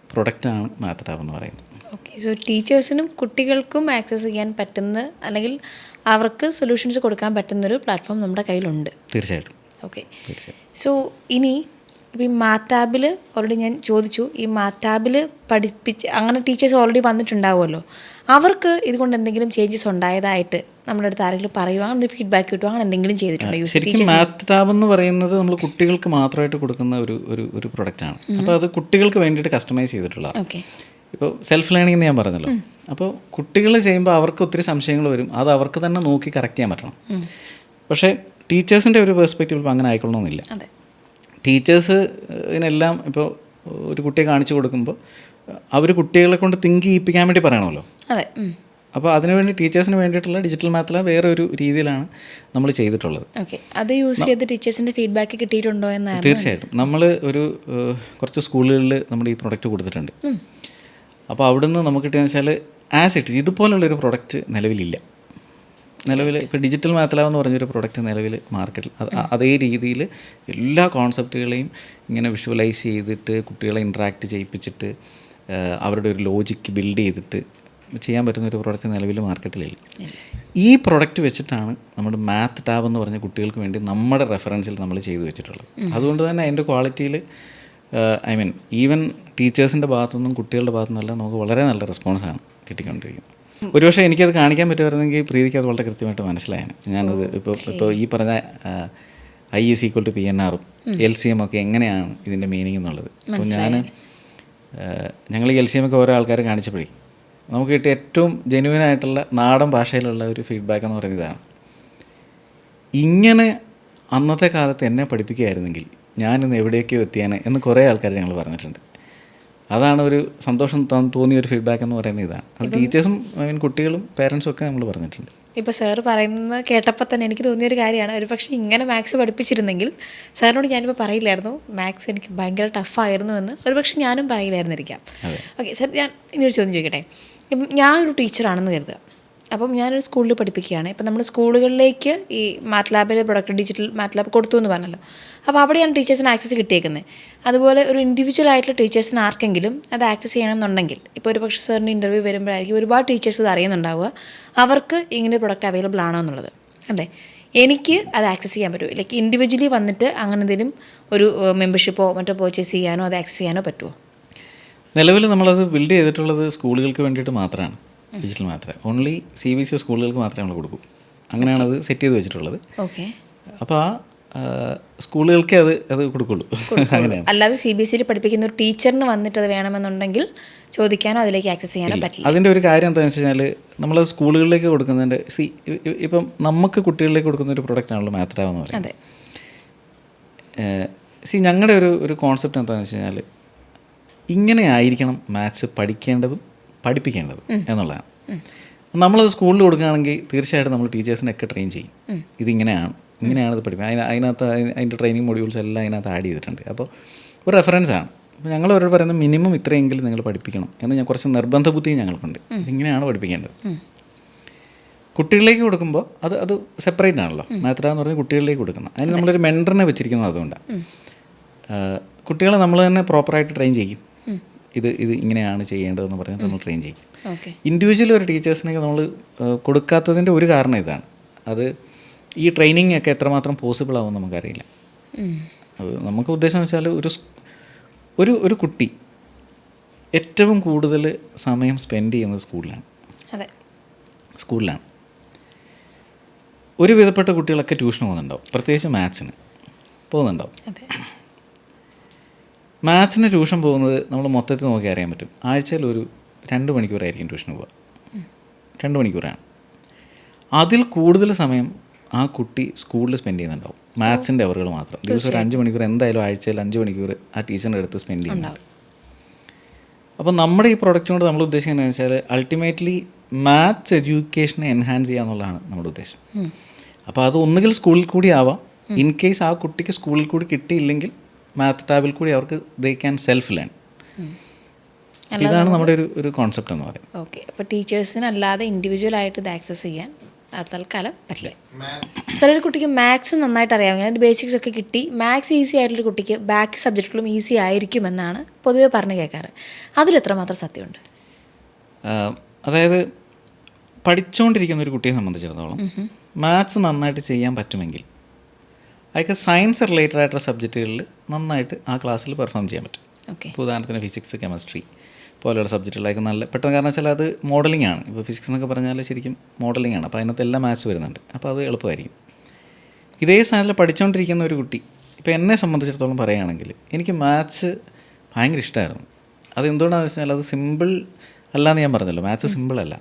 പ്രൊഡക്റ്റാണ് മാത്ത് ടാബ് എന്ന് പറയുന്നത്. ഓക്കെ, സോ ടീച്ചേഴ്സിനും കുട്ടികൾക്കും ആക്സസ് ചെയ്യാൻ പറ്റുന്ന അല്ലെങ്കിൽ അവർക്ക് സൊല്യൂഷൻസ് കൊടുക്കാൻ പറ്റുന്നൊരു പ്ലാറ്റ്ഫോം നമ്മുടെ കയ്യിലുണ്ട്. തീർച്ചയായിട്ടും. ഓക്കെ, സോ ഇനി ഇപ്പോൾ ഈ മാത്ത് ടാബിൽ ഓൾറെഡി ഞാൻ ചോദിച്ചു, ഈ മാത്ത് ടാബിൽ പഠിപ്പിച്ച് അങ്ങനെ ടീച്ചേഴ്സ് ഓൾറെഡി വന്നിട്ടുണ്ടാവുമല്ലോ, അവർക്ക് ഇതുകൊണ്ട് എന്തെങ്കിലും ചേഞ്ചസ് ഉണ്ടായതായിട്ട് നമ്മുടെ അടുത്ത് ആരെങ്കിലും പറയുവാണെങ്കിൽ ഫീഡ്ബാക്ക് കിട്ടുവാണെങ്കിൽ എന്തെങ്കിലും ചെയ്തിട്ടുണ്ടോ? ശരിക്കും മാത്ത് ടാബ് എന്ന് പറയുന്നത് നമ്മൾ കുട്ടികൾക്ക് മാത്രമായിട്ട് കൊടുക്കുന്ന ഒരു പ്രൊഡക്റ്റാണ്. അപ്പോൾ അത് കുട്ടികൾക്ക് വേണ്ടിയിട്ട് കസ്റ്റമൈസ് ചെയ്തിട്ടുള്ളതാണ്. ഓക്കെ, ഇപ്പോൾ സെൽഫ് ലേണിംഗ് എന്ന് ഞാൻ പറഞ്ഞല്ലോ. അപ്പോൾ കുട്ടികൾ ചെയ്യുമ്പോൾ അവർക്ക് ഒത്തിരി സംശയങ്ങൾ വരും, അത് അവർക്ക് തന്നെ നോക്കി കറക്റ്റ് ചെയ്യാൻ പറ്റണം. പക്ഷേ ടീച്ചേഴ്സിൻ്റെ ഒരു പെർസ്പെക്റ്റീവിൽ അങ്ങനെ ആയിക്കൊള്ളണമെന്നില്ല. ടീച്ചേഴ്സ് ഇതിനെല്ലാം ഇപ്പോൾ ഒരു കുട്ടിയെ കാണിച്ചു കൊടുക്കുമ്പോൾ അവർ കുട്ടികളെ കൊണ്ട് തിങ്ക് ചെയ്യിപ്പിക്കാൻ വേണ്ടി പറയണമല്ലോ. അതെ. അപ്പോൾ അതിനുവേണ്ടി ടീച്ചേഴ്സിന് വേണ്ടിയിട്ടുള്ള ഡിജിറ്റൽ മാത്തിൽ വേറെ ഒരു രീതിയിലാണ് നമ്മൾ ചെയ്തിട്ടുള്ളത്. ഓക്കെ, അത് യൂസ് ചെയ്ത് ടീച്ചേഴ്സിൻ്റെ ഫീഡ്ബാക്ക് കിട്ടിയിട്ടുണ്ടോ എന്ന്? തീർച്ചയായിട്ടും. നമ്മൾ കുറച്ച് സ്കൂളുകളിൽ നമ്മുടെ ഈ പ്രൊഡക്റ്റ് കൊടുത്തിട്ടുണ്ട്. അപ്പോൾ അവിടുന്ന് നമുക്ക് കിട്ടിയെന്ന് വെച്ചാൽ ആസ് ഇറ്റ് ഇതുപോലുള്ളൊരു പ്രൊഡക്റ്റ് നിലവിലില്ല. ഇപ്പോൾ ഡിജിറ്റൽ മാത്ത് ലാബ് എന്ന് പറഞ്ഞൊരു പ്രൊഡക്റ്റ് നിലവിൽ മാർക്കറ്റിൽ അതേ രീതിയിൽ എല്ലാ കോൺസെപ്റ്റുകളെയും ഇങ്ങനെ വിഷ്വലൈസ് ചെയ്തിട്ട് കുട്ടികളെ ഇൻട്രാക്ട് ചെയ്യിപ്പിച്ചിട്ട് അവരുടെ ഒരു ലോജിക്ക് ബിൽഡ് ചെയ്തിട്ട് ചെയ്യാൻ പറ്റുന്നൊരു പ്രോഡക്റ്റ് നിലവിൽ മാർക്കറ്റിലില്ല. ഈ പ്രൊഡക്റ്റ് വെച്ചിട്ടാണ് നമ്മുടെ മാത്ത് ടാബ് എന്ന് പറഞ്ഞ കുട്ടികൾക്ക് വേണ്ടി നമ്മുടെ റെഫറൻസിൽ നമ്മൾ ചെയ്തു വെച്ചിട്ടുള്ളത്. അതുകൊണ്ട് തന്നെ അതിൻ്റെ ക്വാളിറ്റിയിൽ ഈവൻ ടീച്ചേഴ്സിൻ്റെ ഭാഗത്തുനിന്നും കുട്ടികളുടെ ഭാഗത്തുനിന്നെല്ലാം നമുക്ക് വളരെ നല്ല റെസ്പോൺസാണ് കിട്ടിക്കൊണ്ടിരിക്കുന്നത്. ഒരുപക്ഷെ എനിക്കത് കാണിക്കാൻ പറ്റുമായിരുന്നെങ്കിൽ പ്രീതിക്ക് അത് വളരെ കൃത്യമായിട്ട് മനസ്സിലായാണ്. ഞാനത് ഇപ്പോൾ ഈ പറഞ്ഞ I=PNR LCM ഒക്കെ എങ്ങനെയാണ് ഇതിൻ്റെ മീനിങ് എന്നുള്ളത്. അപ്പോൾ ഞങ്ങൾ ഈ LCM ഒക്കെ ഓരോ ആൾക്കാർ കാണിച്ചപ്പോഴേ നമുക്ക് കിട്ടിയ ഏറ്റവും ജെന്യുവനായിട്ടുള്ള നാടൻ ഭാഷയിലുള്ള ഒരു ഫീഡ്ബാക്ക് എന്ന് പറയുന്നത് ഇതാണ്: ഇങ്ങനെ അന്നത്തെ കാലത്ത് എന്നെ പഠിപ്പിക്കുകയായിരുന്നെങ്കിൽ ഞാനിന്ന് എവിടേക്കോ എത്തിയാനെ എന്ന് കുറേ ആൾക്കാർ ഞങ്ങൾ പറഞ്ഞിട്ടുണ്ട്. അതാണ് ഒരു സന്തോഷം തോന്നിയ ഒരു ഫീഡ്ബാക്ക് എന്ന് പറയുന്നത് ഇതാണ്. അത് ടീച്ചേഴ്സും കുട്ടികളും പേരൻസും ഒക്കെ നമ്മൾ പറഞ്ഞിട്ടുണ്ട്. ഇപ്പോൾ സാറ് പറയുന്നത് കേട്ടപ്പോൾ തന്നെ എനിക്ക് തോന്നിയൊരു കാര്യമാണ്, ഒരു പക്ഷേ ഇങ്ങനെ മാത്സ് പഠിപ്പിച്ചിരുന്നെങ്കിൽ സാറിനോട് ഞാനിപ്പോൾ പറയില്ലായിരുന്നു മാത്സ് എനിക്ക് ഭയങ്കര ടഫായിരുന്നു എന്ന്, ഒരു പക്ഷേ ഞാനും പറയില്ലായിരുന്നിരിക്കാം. ഓക്കെ സാർ, ഞാൻ ഇനിയൊരു ചോദ്യം ചോദിക്കട്ടെ. ഇപ്പം ഞാനൊരു ടീച്ചറാണെന്ന് കരുതുക. അപ്പം ഞാനൊരു സ്കൂളിൽ പഠിപ്പിക്കുകയാണ്. ഇപ്പം നമ്മൾ സ്കൂളുകളിലേക്ക് ഈ മാത്ത് ലാബിലെ പ്രൊഡക്റ്റ് ഡിജിറ്റൽ മാത്ത് ലാബ് കൊടുത്തു എന്ന് പറഞ്ഞല്ലോ. അപ്പോൾ അവിടെയാണ് ടീച്ചേഴ്സിന് ആക്സസ് കിട്ടിയേക്കുന്നത്. അതുപോലെ ഒരു ഇൻഡിവിജ്വൽ ആയിട്ടുള്ള ടീച്ചേഴ്സിന് ആർക്കെങ്കിലും അത് ആക്സസ് ചെയ്യണമെന്നുണ്ടെങ്കിൽ, ഇപ്പോൾ ഒരു പക്ഷേ സാറിന് ഇൻ്റർവ്യൂ വരുമ്പോഴായിരിക്കും ഒരുപാട് ടീച്ചേഴ്സ് ഇത് അറിയുന്നുണ്ടാവുക, അവർക്ക് ഇങ്ങനെ പ്രൊഡക്റ്റ് അവൈലബിൾ ആണോ എന്നുള്ളത്. അല്ലേ, എനിക്ക് അത് ആക്സസ് ചെയ്യാൻ പറ്റുമോ? ലൈക്ക് ഇൻഡിവിജ്വലി വന്നിട്ട് അങ്ങനെ എന്തെങ്കിലും ഒരു മെമ്പർഷിപ്പോ മറ്റോ പർച്ചേസ് ചെയ്യാനോ അത് ആക്സസ് ചെയ്യാനോ പറ്റുമോ? നിലവിൽ നമ്മളത് ബിൽഡ് ചെയ്തിട്ടുള്ളത് സ്കൂളുകൾക്ക് വേണ്ടിയിട്ട് മാത്രമാണ്. ഡിജിറ്റൽ മാത്രമേ ഓൺലി CBSE സ്കൂളുകൾക്ക് മാത്രമേ നമ്മൾ കൊടുക്കൂ. അങ്ങനെയാണ് അത് സെറ്റ് ചെയ്ത് വെച്ചിട്ടുള്ളത്. ഓക്കെ, അപ്പോൾ സ്കൂളുകൾക്കേ അത് കൊടുക്കുള്ളൂ. അങ്ങനെയാണ്. അല്ലാതെ CBSE പഠിപ്പിക്കുന്ന ഒരു ടീച്ചറിന് വന്നിട്ട് അത് വേണമെന്നുണ്ടെങ്കിൽ ചോദിക്കാനോ അതിലേക്ക് ആക്സസ് ചെയ്യാനോ പറ്റില്ല. അതിൻ്റെ ഒരു കാര്യം എന്താണെന്ന് വെച്ച് കഴിഞ്ഞാൽ നമ്മൾ സ്കൂളുകളിലേക്ക് കൊടുക്കുന്നതിൻ്റെ ഇപ്പം നമുക്ക് കുട്ടികളിലേക്ക് കൊടുക്കുന്ന ഒരു പ്രൊഡക്റ്റാണല്ലോ മാത്ത് ടാബ് എന്ന് പറയുന്നത്. ഞങ്ങളുടെ ഒരു കോൺസെപ്റ്റ് എന്താണെന്ന് വെച്ച് കഴിഞ്ഞാൽ ഇങ്ങനെ ആയിരിക്കണം മാത്സ് പഠിക്കേണ്ടതും പഠിപ്പിക്കേണ്ടതും എന്നുള്ളതാണ്. നമ്മളത് സ്കൂളിൽ കൊടുക്കുകയാണെങ്കിൽ തീർച്ചയായിട്ടും നമ്മൾ ടീച്ചേഴ്സിനൊക്കെ ട്രെയിൻ ചെയ്യും. ഇങ്ങനെയാണ് ഇത് പഠിപ്പിക്കുക. അതിൻ്റെ ട്രെയിനിങ് മൊഡ്യൂൾസ് എല്ലാം അതിനകത്ത് ആഡ് ചെയ്തിട്ടുണ്ട്. അപ്പോൾ ഒരു റെഫറൻസാണ്. അപ്പോൾ ഞങ്ങൾ അവരോട് പറയുന്നത് മിനിമം ഇത്രയെങ്കിലും നിങ്ങൾ പഠിപ്പിക്കണം എന്ന് ഞാൻ കുറച്ച് നിർബന്ധ ബുദ്ധിയും ഞങ്ങൾക്കുണ്ട്. ഇങ്ങനെയാണ് പഠിപ്പിക്കേണ്ടത്. കുട്ടികളിലേക്ക് കൊടുക്കുമ്പോൾ അത് സെപ്പറേറ്റ് ആണല്ലോ. മാത്ത് ടാബ് എന്ന് പറഞ്ഞാൽ കുട്ടികളിലേക്ക് കൊടുക്കുന്നത്. അതിന് നമ്മളൊരു മെൻറ്ററിനെ വെച്ചിരിക്കുന്നത് അതുകൊണ്ടാണ്. കുട്ടികളെ നമ്മൾ തന്നെ പ്രോപ്പറായിട്ട് ട്രെയിൻ ചെയ്യും. ഇത് ഇങ്ങനെയാണ് ചെയ്യേണ്ടതെന്ന് പറഞ്ഞിട്ട് നമ്മൾ ട്രെയിൻ ചെയ്യും. ഇൻഡിവിജ്വലി ഒരു ടീച്ചേഴ്സിനൊക്കെ നമ്മൾ കൊടുക്കാത്തതിൻ്റെ ഒരു കാരണം ഇതാണ്. അത് ഈ ട്രെയിനിങ് ഒക്കെ എത്രമാത്രം പോസിബിൾ ആവുമെന്ന് നമുക്കറിയില്ല. നമുക്ക് ഉദ്ദേശം വെച്ചാൽ ഒരു കുട്ടി ഏറ്റവും കൂടുതൽ സമയം സ്പെൻഡ് ചെയ്യുന്നത് സ്കൂളിലാണ്. ഒരു വിധപ്പെട്ട കുട്ടികളൊക്കെ ട്യൂഷൻ പോകുന്നുണ്ടാവും, പ്രത്യേകിച്ച് മാത്സിന്. പോകുന്നുണ്ടാവും. അതെ. മാത്സിന് ട്യൂഷൻ പോകുന്നത് നമ്മൾ മൊത്തത്തിൽ നോക്കി അറിയാൻ പറ്റും. ആഴ്ചയിൽ ഒരു 2 മണിക്കൂറായിരിക്കും ട്യൂഷന് പോവുക. 2 മണിക്കൂറാണ്. അതിൽ കൂടുതൽ സമയം ആ കുട്ടി സ്കൂളിൽ സ്പെൻഡ് ചെയ്യുന്നുണ്ടാവും. മാത്സിൻ്റെ അവറുകൾ മാത്രം. ദിവസം ഒരു 5 മണിക്കൂർ എന്തായാലും ആഴ്ചയിൽ 5 മണിക്കൂർ ആ ടീച്ചറിൻ്റെ അടുത്ത് സ്പെൻഡ് ചെയ്യുന്നുണ്ടാവും. അപ്പോൾ നമ്മുടെ ഈ പ്രൊഡക്റ്റ് കൊണ്ട് നമ്മൾ ഉദ്ദേശിക്കുന്നത് എന്താണെന്ന് വെച്ചാൽ അൾട്ടിമേറ്റ്ലി മാത്സ് എഡ്യൂക്കേഷനെ എൻഹാൻസ് ചെയ്യുക എന്നുള്ളതാണ് നമ്മുടെ ഉദ്ദേശം. അപ്പോൾ അത് ഒന്നുകിൽ സ്കൂളിൽ കൂടി ആവാം. ഇൻ കേസ് ആ കുട്ടിക്ക് സ്കൂളിൽ കൂടി കിട്ടിയില്ലെങ്കിൽ മാത്ത് ടാബിൽ കൂടി അവർക്ക് ദേ ക്യാൻ സെൽഫ് ലേൺ. ഇതാണ് നമ്മുടെ ഒരു കോൺസെപ്റ്റ് എന്ന് പറയുന്നത്. ഓക്കെ. അപ്പോൾ ടീച്ചേഴ്സിന് അല്ലാതെ ഇൻഡിവിജ്വലായിട്ട് ഇത് ആക്സസ് ചെയ്യാൻ തൽക്കാലം പറ്റില്ല. സാർ, ഒരു കുട്ടിക്ക് മാത്സ് നന്നായിട്ട് അറിയാമെങ്കിൽ അതിൻ്റെ ബേസിക്സ് ഒക്കെ കിട്ടി മാത്സ് ഈസി ആയിട്ടുള്ള കുട്ടിക്ക് ബാക്കി സബ്ജക്റ്റുകളും ഈസി ആയിരിക്കുമെന്നാണ് പൊതുവെ പറഞ്ഞു കേൾക്കാറ്. അതിലെത്രമാത്രം സത്യമുണ്ട്? അതായത് പഠിച്ചുകൊണ്ടിരിക്കുന്ന ഒരു കുട്ടിയെ സംബന്ധിച്ചിടത്തോളം മാത്സ് നന്നായിട്ട് ചെയ്യാൻ പറ്റുമെങ്കിൽ അയാൾക്ക് സയൻസ് റിലേറ്റഡ് ആയിട്ടുള്ള സബ്ജക്റ്റുകളിൽ നന്നായിട്ട് ആ ക്ലാസ്സിൽ പെർഫോം ചെയ്യാൻ പറ്റും. ഇപ്പോൾ ഉദാഹരണത്തിന് ഫിസിക്സ്, കെമിസ്ട്രി പോലെയുള്ള സബ്ജക്റ്റുകളൊക്കെ നല്ല പെട്ടെന്ന്, കാരണം വെച്ചാൽ അത് മോഡലിംഗ് ആണ്. ഇപ്പോൾ ഫിസിക്സ് എന്നൊക്കെ പറഞ്ഞാൽ ശരിക്കും മോഡലിംഗ് ആണ്. അപ്പോൾ അതിനകത്ത് എല്ലാം മാത്സ് വരുന്നുണ്ട്. അപ്പോൾ അത് എളുപ്പമായിരിക്കും. ഇതേ സാധനത്തിൽ പഠിച്ചുകൊണ്ടിരിക്കുന്ന ഒരു കുട്ടി, ഇപ്പോൾ എന്നെ സംബന്ധിച്ചിടത്തോളം പറയുകയാണെങ്കിൽ എനിക്ക് മാത്സ് ഭയങ്കര ഇഷ്ടമായിരുന്നു. അത് എന്തുകൊണ്ടാണെന്ന് വെച്ചാൽ അത് സിമ്പിൾ അല്ലാന്ന് ഞാൻ പറഞ്ഞല്ലോ, മാത്സ് സിമ്പിളല്ല.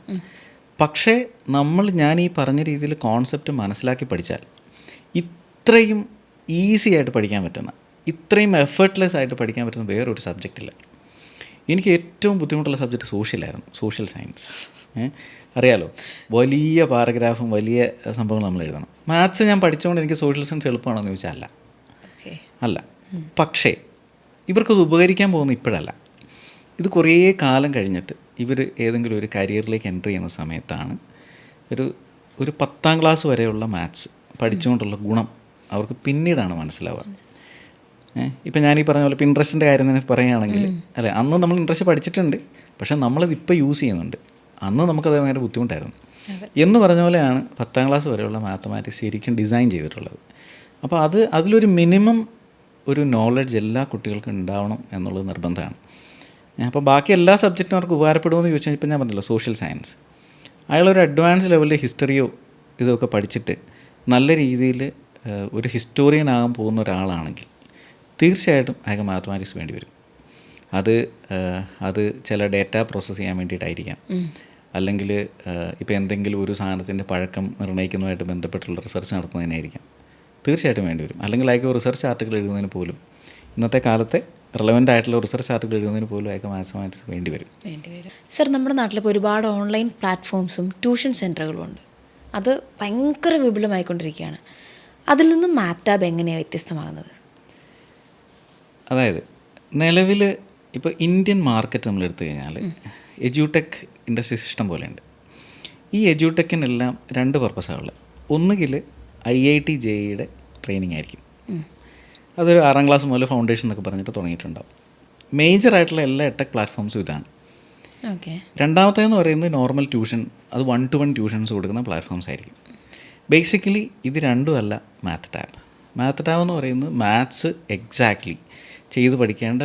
പക്ഷേ ഞാൻ ഈ പറഞ്ഞ രീതിയിൽ കോൺസെപ്റ്റ് മനസ്സിലാക്കി പഠിച്ചാൽ ഇത്രയും ഈസി ആയിട്ട് പഠിക്കാൻ പറ്റുന്ന, ഇത്രയും എഫേർട്ട്ലെസ് ആയിട്ട് പഠിക്കാൻ പറ്റുന്ന വേറൊരു സബ്ജക്റ്റില്ല. എനിക്ക് ഏറ്റവും ബുദ്ധിമുട്ടുള്ള സബ്ജക്റ്റ് സോഷ്യലായിരുന്നു, സോഷ്യൽ സയൻസ്. അറിയാലോ, വലിയ പാരഗ്രാഫും വലിയ സംഭവങ്ങൾ നമ്മൾ എഴുതണം. മാത്സ് ഞാൻ പഠിച്ചുകൊണ്ട് എനിക്ക് സോഷ്യൽ സയൻസ് എളുപ്പമാണോ എന്ന് ചോദിച്ചാൽ അല്ല. പക്ഷേ ഇവർക്കത് ഉപകരിക്കാൻ പോകുന്ന ഇപ്പോഴല്ല. ഇത് കുറേ കാലം കഴിഞ്ഞിട്ട് ഇവർ ഏതെങ്കിലും ഒരു കരിയറിലേക്ക് എൻ്റർ ചെയ്യുന്ന സമയത്താണ് ഒരു 10ാം ക്ലാസ് വരെയുള്ള മാത്സ് പഠിച്ചുകൊണ്ടുള്ള ഗുണം അവർക്ക് പിന്നീടാണ് മനസ്സിലാവുക. ഇപ്പം ഞാനീ പറഞ്ഞ പോലെ ഇൻട്രസ്റ്റിൻ്റെ കാര്യം തന്നെ പറയുകയാണെങ്കിൽ, അല്ലേ, അന്ന് നമ്മൾ ഇൻട്രസ്റ്റ് പഠിച്ചിട്ടുണ്ട്, പക്ഷേ നമ്മളത് ഇപ്പോൾ യൂസ് ചെയ്യുന്നുണ്ട്. അന്ന് നമുക്കത് ഭയങ്കര ബുദ്ധിമുട്ടായിരുന്നു എന്ന് പറഞ്ഞ പോലെയാണ് 10ാം ക്ലാസ് വരെയുള്ള മാത്തമാറ്റിക്സ് ശരിക്കും ഡിസൈൻ ചെയ്തിട്ടുള്ളത്. അപ്പോൾ അതിലൊരു മിനിമം ഒരു നോളജ് എല്ലാ കുട്ടികൾക്കും ഉണ്ടാവണം എന്നുള്ളത് നിർബന്ധമാണ്. അപ്പോൾ ബാക്കി എല്ലാ സബ്ജക്റ്റും അവർക്ക് ഉപകാരപ്പെടുമെന്ന് ചോദിച്ചാൽ ഇപ്പം ഞാൻ പറഞ്ഞല്ലോ, സോഷ്യൽ സയൻസ് അയാളൊരു അഡ്വാൻസ് ലെവലിൽ ഹിസ്റ്ററിയോ ഇതൊക്കെ പഠിച്ചിട്ട് നല്ല രീതിയിൽ ഒരു ഹിസ്റ്റോറിയൻ ആകാൻ പോകുന്ന ഒരാളാണെങ്കിൽ തീർച്ചയായിട്ടും അയാൾക്ക് മാത്തമാറ്റിക്സ് വേണ്ടി വരും. അത് ചില ഡേറ്റ പ്രോസസ്സ് ചെയ്യാൻ വേണ്ടിയിട്ടായിരിക്കാം, അല്ലെങ്കിൽ ഇപ്പോൾ എന്തെങ്കിലും ഒരു സാധനത്തിൻ്റെ പഴക്കം നിർണ്ണയിക്കുന്നതുമായിട്ട് ബന്ധപ്പെട്ടുള്ള റിസർച്ച് നടത്തുന്നതിനായിരിക്കാം. തീർച്ചയായിട്ടും വേണ്ടി വരും. അല്ലെങ്കിൽ അയാൾക്ക് റിസർച്ച് ആർട്ടിക്കിൾ എഴുതുന്നതിന് പോലും, ഇന്നത്തെ കാലത്തെ റിലവൻ്റ് ആയിട്ടുള്ള റിസർച്ച് ആർട്ടിക്കിൾ എഴുതുന്നതിന് പോലും അയാൾക്ക് മാത്തമാറ്റിക്സ് വേണ്ടി വരും. സർ, നമ്മുടെ നാട്ടിലിപ്പോൾ ഒരുപാട് ഓൺലൈൻ പ്ലാറ്റ്ഫോംസും ട്യൂഷൻ സെൻറ്ററുകളും ഉണ്ട്. അത് ഭയങ്കര വിപുലമായിക്കൊണ്ടിരിക്കുകയാണ്. അതിൽ നിന്നും മാത്ത് ടാബ് എങ്ങനെയാണ് വ്യത്യസ്തമാകുന്നത്? അതായത് നിലവിൽ ഇപ്പോൾ ഇന്ത്യൻ മാർക്കറ്റ് നമ്മൾ എടുത്തു കഴിഞ്ഞാൽ എഡ്യൂടെക് ഇൻഡസ്ട്രീസ് ഇഷ്ടം പോലെയുണ്ട്. ഈ എഡ്യൂടെക്കിനെല്ലാം 2 പർപ്പസാണ് ഉള്ളത്. ഒന്നുകിൽ IIT JEEയുടെ ട്രെയിനിങ് ആയിരിക്കും. അതൊരു 6ാം ക്ലാസ് മുതൽ ഫൗണ്ടേഷൻ എന്നൊക്കെ പറഞ്ഞിട്ട് തുടങ്ങിയിട്ടുണ്ടാവും. മേജറായിട്ടുള്ള എല്ലാ എഡ്ടെക് പ്ലാറ്റ്ഫോംസും ഇതാണ്. രണ്ടാമത്തേന്ന് പറയുന്നത് നോർമൽ ട്യൂഷൻ, അത് 1-to-1 ട്യൂഷൻസ് കൊടുക്കുന്ന പ്ലാറ്റ്ഫോംസ് ആയിരിക്കും. ബേസിക്കലി ഇത് രണ്ടും അല്ല മാത്ത് ടാബ്. മാത്ത് ടാബ് എന്ന് പറയുന്നത് മാത്സ് എക്സാക്ട്ലി ചെയ്ത് പഠിക്കേണ്ട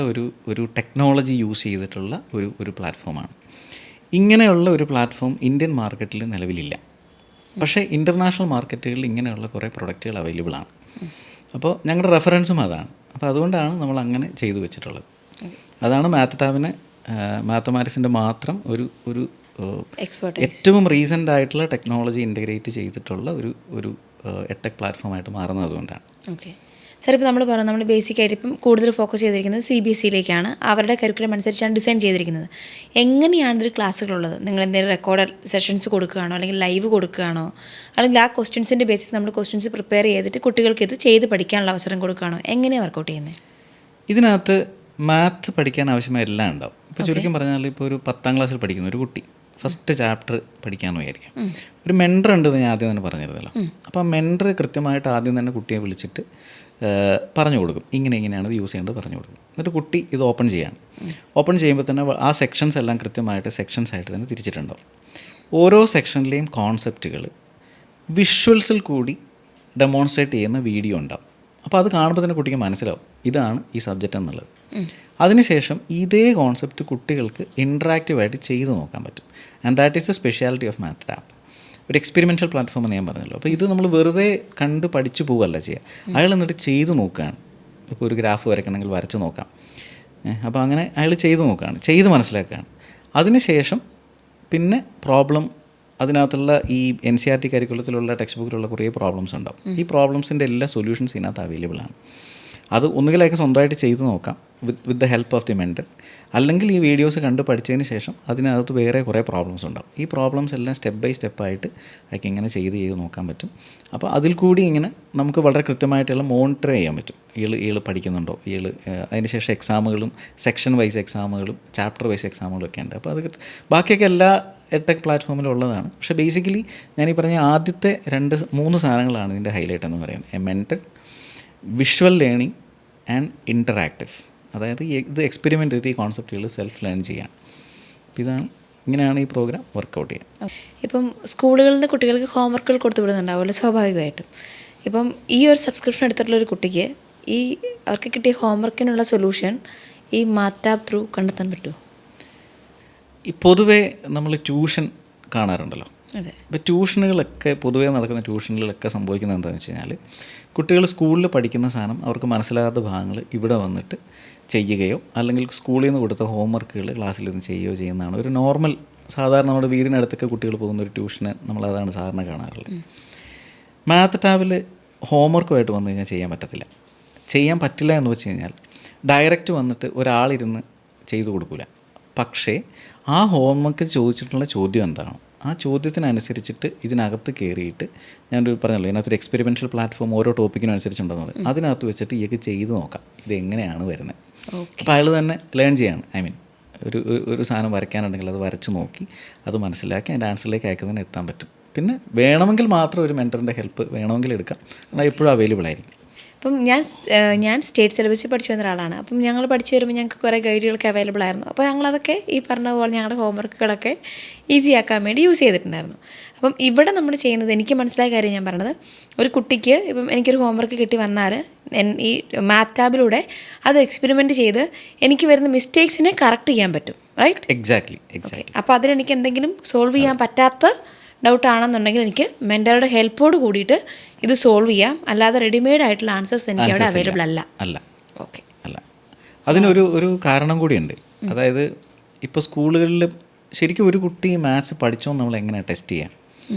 ഒരു ടെക്നോളജി യൂസ് ചെയ്തിട്ടുള്ള ഒരു പ്ലാറ്റ്ഫോമാണ്. ഇങ്ങനെയുള്ള ഒരു പ്ലാറ്റ്ഫോം ഇന്ത്യൻ മാർക്കറ്റിൽ നിലവിലില്ല. പക്ഷേ ഇൻ്റർനാഷണൽ മാർക്കറ്റുകളിൽ ഇങ്ങനെയുള്ള കുറേ പ്രൊഡക്റ്റുകൾ അവൈലബിൾ ആണ്. അപ്പോൾ ഞങ്ങളുടെ റെഫറൻസും അതാണ്. അപ്പോൾ അതുകൊണ്ടാണ് നമ്മൾ അങ്ങനെ ചെയ്തു വെച്ചിട്ടുള്ളത്. അതാണ് മാത്ത് ടാബിന് മാത്തമാറ്റിക്സിൻ്റെ മാത്രം ഒരു ഏറ്റവും റീസെൻ്റ് ആയിട്ടുള്ള ടെക്നോളജി ഇൻ്റഗ്രേറ്റ് ചെയ്തിട്ടുള്ള ഒരു എഡ്ടെക് പ്ലാറ്റ്ഫോമായിട്ട് മാറുന്നത് അതുകൊണ്ടാണ്. ഓക്കെ സാർ, ഇപ്പോൾ നമ്മൾ ബേസിക്കായിട്ട് ഇപ്പം കൂടുതൽ ഫോക്കസ് ചെയ്തിരിക്കുന്നത് CBSEയിലേക്കാണ്. അവരുടെ കരിക്കുലം അനുസരിച്ചാണ് ഡിസൈൻ ചെയ്തിരിക്കുന്നത്. എങ്ങനെയാണ് ഇതിൽ ക്ലാസ്സുകളുള്ളത്? നിങ്ങൾ എന്തെങ്കിലും റെക്കോർഡ് സെഷൻസ് കൊടുക്കുകയാണോ, അല്ലെങ്കിൽ ലൈവ് കൊടുക്കുകയാണോ, അല്ലെങ്കിൽ ആ ക്വസ്റ്റ്യൻസിൻ്റെ ബേസിസ് നമ്മൾ ക്വസ്റ്റ്യൻസ് പ്രിപ്പയർ ചെയ്തിട്ട് കുട്ടികൾക്ക് ഇത് ചെയ്ത് പഠിക്കാനുള്ള അവസരം കൊടുക്കുകയാണോ? എങ്ങനെയാണ് വർക്കൗട്ട് ചെയ്യുന്നത്? ഇതിനകത്ത് മാത്ത് പഠിക്കാൻ ആവശ്യമായ എല്ലാം ഉണ്ടാവും. ഇപ്പോൾ ചുരുക്കം പറഞ്ഞാൽ ഇപ്പോൾ ഒരു 10ാം ക്ലാസ്സിൽ പഠിക്കുന്ന ഒരു കുട്ടി ഫസ്റ്റ് ചാപ്റ്റർ പഠിക്കാമെന്ന് വിചാരിക്കാം. ഒരു മെൻറ്റർ ഉണ്ടെന്ന് ഞാൻ ആദ്യം തന്നെ പറഞ്ഞിരുന്നല്ലോ. അപ്പോൾ ആ മെൻറ്റർ കൃത്യമായിട്ട് ആദ്യം തന്നെ കുട്ടിയെ വിളിച്ചിട്ട് പറഞ്ഞു കൊടുക്കും, ഇങ്ങനെയാണ് ഇത് യൂസ് ചെയ്യേണ്ടത് പറഞ്ഞു കൊടുക്കും. എന്നിട്ട് കുട്ടി ഇത് ഓപ്പൺ ചെയ്യാണ്. ഓപ്പൺ ചെയ്യുമ്പോൾ തന്നെ ആ സെക്ഷൻസ് എല്ലാം കൃത്യമായിട്ട് സെക്ഷൻസ് ആയിട്ട് തന്നെ തിരിച്ചിട്ടുണ്ടാവും. ഓരോ സെക്ഷനിലെയും കോൺസെപ്റ്റുകൾ വിഷ്വൽസിൽ കൂടി ഡെമോൺസ്ട്രേറ്റ് ചെയ്യുന്ന വീഡിയോ ഉണ്ടാവും. അപ്പോൾ അത് കാണുമ്പോൾ തന്നെ കുട്ടിക്ക് മനസ്സിലാവും ഇതാണ് ഈ സബ്ജക്റ്റ് എന്നുള്ളത്. അതിനുശേഷം ഇതേ കോൺസെപ്റ്റ് കുട്ടികൾക്ക് ഇൻട്രാക്റ്റീവായിട്ട് ചെയ്ത് നോക്കാൻ പറ്റും. And that is the speciality of math tab. ഒരു എക്സ്പെരിമെൻ്റൽ പ്ലാറ്റ്ഫോം എന്ന് ഞാൻ പറഞ്ഞല്ലോ. അപ്പോൾ ഇത് നമ്മൾ വെറുതെ കണ്ട് പഠിച്ചു പോവുകയല്ല ചെയ്യുക. അയാൾ എന്നിട്ട് ചെയ്ത് നോക്കുകയാണ്. ഇപ്പോൾ ഒരു ഗ്രാഫ് വരയ്ക്കണമെങ്കിൽ വരച്ച് നോക്കാം. അപ്പോൾ അങ്ങനെ അയാൾ ചെയ്ത് നോക്കുകയാണ്, ചെയ്ത് മനസ്സിലാക്കുകയാണ്. അതിനുശേഷം പിന്നെ പ്രോബ്ലം അതിനകത്തുള്ള ഈ NCERT കരിക്കുലത്തിലുള്ള ടെക്സ്റ്റ് ബുക്കിലുള്ള കുറേ പ്രോബ്ലംസ് ഉണ്ടാവും. ഈ പ്രോബ്ലംസിൻ്റെ എല്ലാ സൊല്യൂഷൻസ് ഇതിനകത്ത് അവൈലബിൾ ആണ്. അത് ഒന്നുകിലേക്ക് സ്വന്തമായിട്ട് ചെയ്ത് നോക്കാം with the help of the mentor, അല്ലെങ്കിൽ ഈ വീഡിയോസ് കണ്ട് പഠിച്ചതിന് ശേഷം അതിനകത്ത് വേറെ കുറേ പ്രോബ്ലംസ് ഉണ്ടാവും. ഈ പ്രോബ്ലംസ് എല്ലാം സ്റ്റെപ്പ് ബൈ സ്റ്റെപ്പായിട്ട് അതൊക്കെ ഇങ്ങനെ ചെയ്ത് നോക്കാൻ പറ്റും. അപ്പോൾ അതിൽ കൂടി ഇങ്ങനെ നമുക്ക് വളരെ കൃത്യമായിട്ടുള്ള മോണിറ്റർ ചെയ്യാൻ പറ്റും. ഇയാൾ പഠിക്കുന്നുണ്ടോ, അതിന് ശേഷം എക്സാമുകളും സെക്ഷൻ വൈസ് എക്സാമുകളും ചാപ്റ്റർ വൈസ് എക്സാമുകളും ഒക്കെ ഉണ്ട്. അപ്പോൾ അത് ബാക്കിയൊക്കെ എല്ലാ എഡ്ടെക് പ്ലാറ്റ്ഫോമിലും ഉള്ളതാണ്. പക്ഷേ ബേസിക്കലി ഞാനീ പറഞ്ഞ ആദ്യത്തെ 2-3 സാധനങ്ങളാണ് ഇതിൻ്റെ ഹൈലൈറ്റ് എന്ന് പറയുന്നത്. A mentor, visual learning and interactive. അതായത് ഇത് എക്സ്പെരിമെൻ്ററി കോൺസെപ്റ്റുകൾ സെൽഫ് ലേൺ ചെയ്യാൻ. ഇങ്ങനെയാണ് ഈ പ്രോഗ്രാം വർക്കൗട്ട് ചെയ്യുക. ഇപ്പം സ്കൂളുകളിൽ നിന്ന് കുട്ടികൾക്ക് ഹോംവർക്കുകൾ കൊടുത്തു വിടുന്നുണ്ടാവുമല്ലോ സ്വാഭാവികമായിട്ടും. ഇപ്പം ഈ ഒരു സബ്സ്ക്രിപ്ഷൻ എടുത്തിട്ടുള്ള ഒരു കുട്ടിക്ക് അവർക്ക് കിട്ടിയ ഹോംവർക്കിനുള്ള സൊല്യൂഷൻ ഈ മാറ്റാബ് ത്രൂ കണ്ടെത്താൻ പറ്റുമോ? ഈ പൊതുവേ നമ്മൾ ട്യൂഷൻ കാണാറുണ്ടല്ലോ. അതെ. ഇപ്പോൾ ട്യൂഷനുകളൊക്കെ പൊതുവേ നടക്കുന്ന ട്യൂഷനുകളൊക്കെ സംഭവിക്കുന്നത് എന്താണെന്ന് വെച്ച് കഴിഞ്ഞാൽ, കുട്ടികൾ സ്കൂളിൽ പഠിക്കുന്ന സാധനം അവർക്ക് മനസ്സിലാകാത്ത ഭാഗങ്ങൾ ഇവിടെ വന്നിട്ട് ചെയ്യുകയോ അല്ലെങ്കിൽ സ്കൂളിൽ നിന്ന് കൊടുത്ത ഹോംവർക്കുകൾ ക്ലാസ്സിലിരുന്ന് ചെയ്യുകയോ ചെയ്യുന്നതാണ് ഒരു നോർമൽ, സാധാരണ നമ്മുടെ വീടിനടുത്തൊക്കെ കുട്ടികൾ പോകുന്ന ഒരു ട്യൂഷന് നമ്മളതാണ് സാധാരണ കാണാറുള്ളത്. മാത്ത് ടാബിൽ ഹോംവർക്കുമായിട്ട് വന്നു കഴിഞ്ഞാൽ ചെയ്യാൻ പറ്റില്ല എന്ന് വെച്ച് കഴിഞ്ഞാൽ ഡയറക്റ്റ് വന്നിട്ട് ഒരാളിരുന്ന് ചെയ്തു കൊടുക്കില്ല. പക്ഷേ ആ ഹോംവർക്ക് ചോദിച്ചിട്ടുള്ള ചോദ്യം എന്താണോ ആ ചോദ്യത്തിനനുസരിച്ചിട്ട് ഇതിനകത്ത് കയറിയിട്ട്, ഞാനൊരു പറഞ്ഞല്ലോ ഇതിനകത്തൊരു എക്സ്പെരിമെൻ്റൽ പ്ലാറ്റ്ഫോം ഓരോ ടോപ്പിക്കിനും അനുസരിച്ചുണ്ടെന്നത്, അതിനകത്ത് വെച്ചിട്ട് ഇയാൾക്ക് ചെയ്ത് നോക്കാം ഇതെങ്ങനെയാണ് വരുന്നത്. അപ്പോൾ അയാൾ തന്നെ ലേൺ ചെയ്യാണ്. ഒരു സാധനം വരയ്ക്കാനുണ്ടെങ്കിൽ അത് വരച്ച് നോക്കി അത് മനസ്സിലാക്കി അതിൻ്റെ ആൻസറിലേക്ക് അയക്കുന്നതിന് എത്താൻ പറ്റും. പിന്നെ വേണമെങ്കിൽ മാത്രം ഒരു മെൻറ്ററിൻ്റെ ഹെൽപ്പ് വേണമെങ്കിൽ എടുക്കാം, കാരണം എപ്പോഴും അവൈലബിൾ ആയിരിക്കും. അപ്പം ഞാൻ സ്റ്റേറ്റ് സിലബസിൽ പഠിച്ചു വന്ന ഒരാളാണ്. അപ്പം ഞങ്ങൾ പഠിച്ചു വരുമ്പോൾ ഞങ്ങൾക്ക് കുറേ ഗൈഡുകളൊക്കെ അവൈലബിൾ ആയിരുന്നു. അപ്പോൾ ഞങ്ങളതൊക്കെ ഈ പറഞ്ഞ പോലെ ഞങ്ങളുടെ ഹോംവർക്കുകളൊക്കെ ഈസി ആക്കാൻ വേണ്ടി യൂസ് ചെയ്തിട്ടുണ്ടായിരുന്നു. അപ്പം ഇവിടെ നമ്മൾ ചെയ്യുന്നത്, എനിക്ക് മനസ്സിലായ കാര്യം ഞാൻ പറഞ്ഞത്, ഒരു കുട്ടിക്ക് ഇപ്പം എനിക്കൊരു ഹോംവർക്ക് കിട്ടി വന്നാൽ ഈ മാത്ത് ടാബിലൂടെ അത് എക്സ്പെരിമെൻറ്റ് ചെയ്ത് എനിക്ക് വരുന്ന മിസ്റ്റേക്സിനെ കറക്റ്റ് ചെയ്യാൻ പറ്റും. റൈറ്റ്? എക്സാക്ട്ലി. അപ്പോൾ അതിലെനിക്ക് എന്തെങ്കിലും സോൾവ് ചെയ്യാൻ പറ്റാത്ത ഡൗട്ടാണെന്നുണ്ടെങ്കിൽ എനിക്ക് മെൻറ്ററുടെ ഹെൽപ്പോട് കൂടിയിട്ട് ഇത് സോൾവ് ചെയ്യാം. അല്ലാതെ റെഡിമെയ്ഡ് ആയിട്ടുള്ള ആൻസേഴ്സ് എനിക്ക് അവിടെ അവൈലബിൾ അല്ല. ഓക്കെ. അതിനൊരു കാരണം കൂടിയുണ്ട്. അതായത് ഇപ്പോൾ സ്കൂളുകളിൽ ശരിക്കും ഒരു കുട്ടി മാത്സ് പഠിച്ചോ നമ്മൾ എങ്ങനെയാണ് ടെസ്റ്റ് ചെയ്യാം?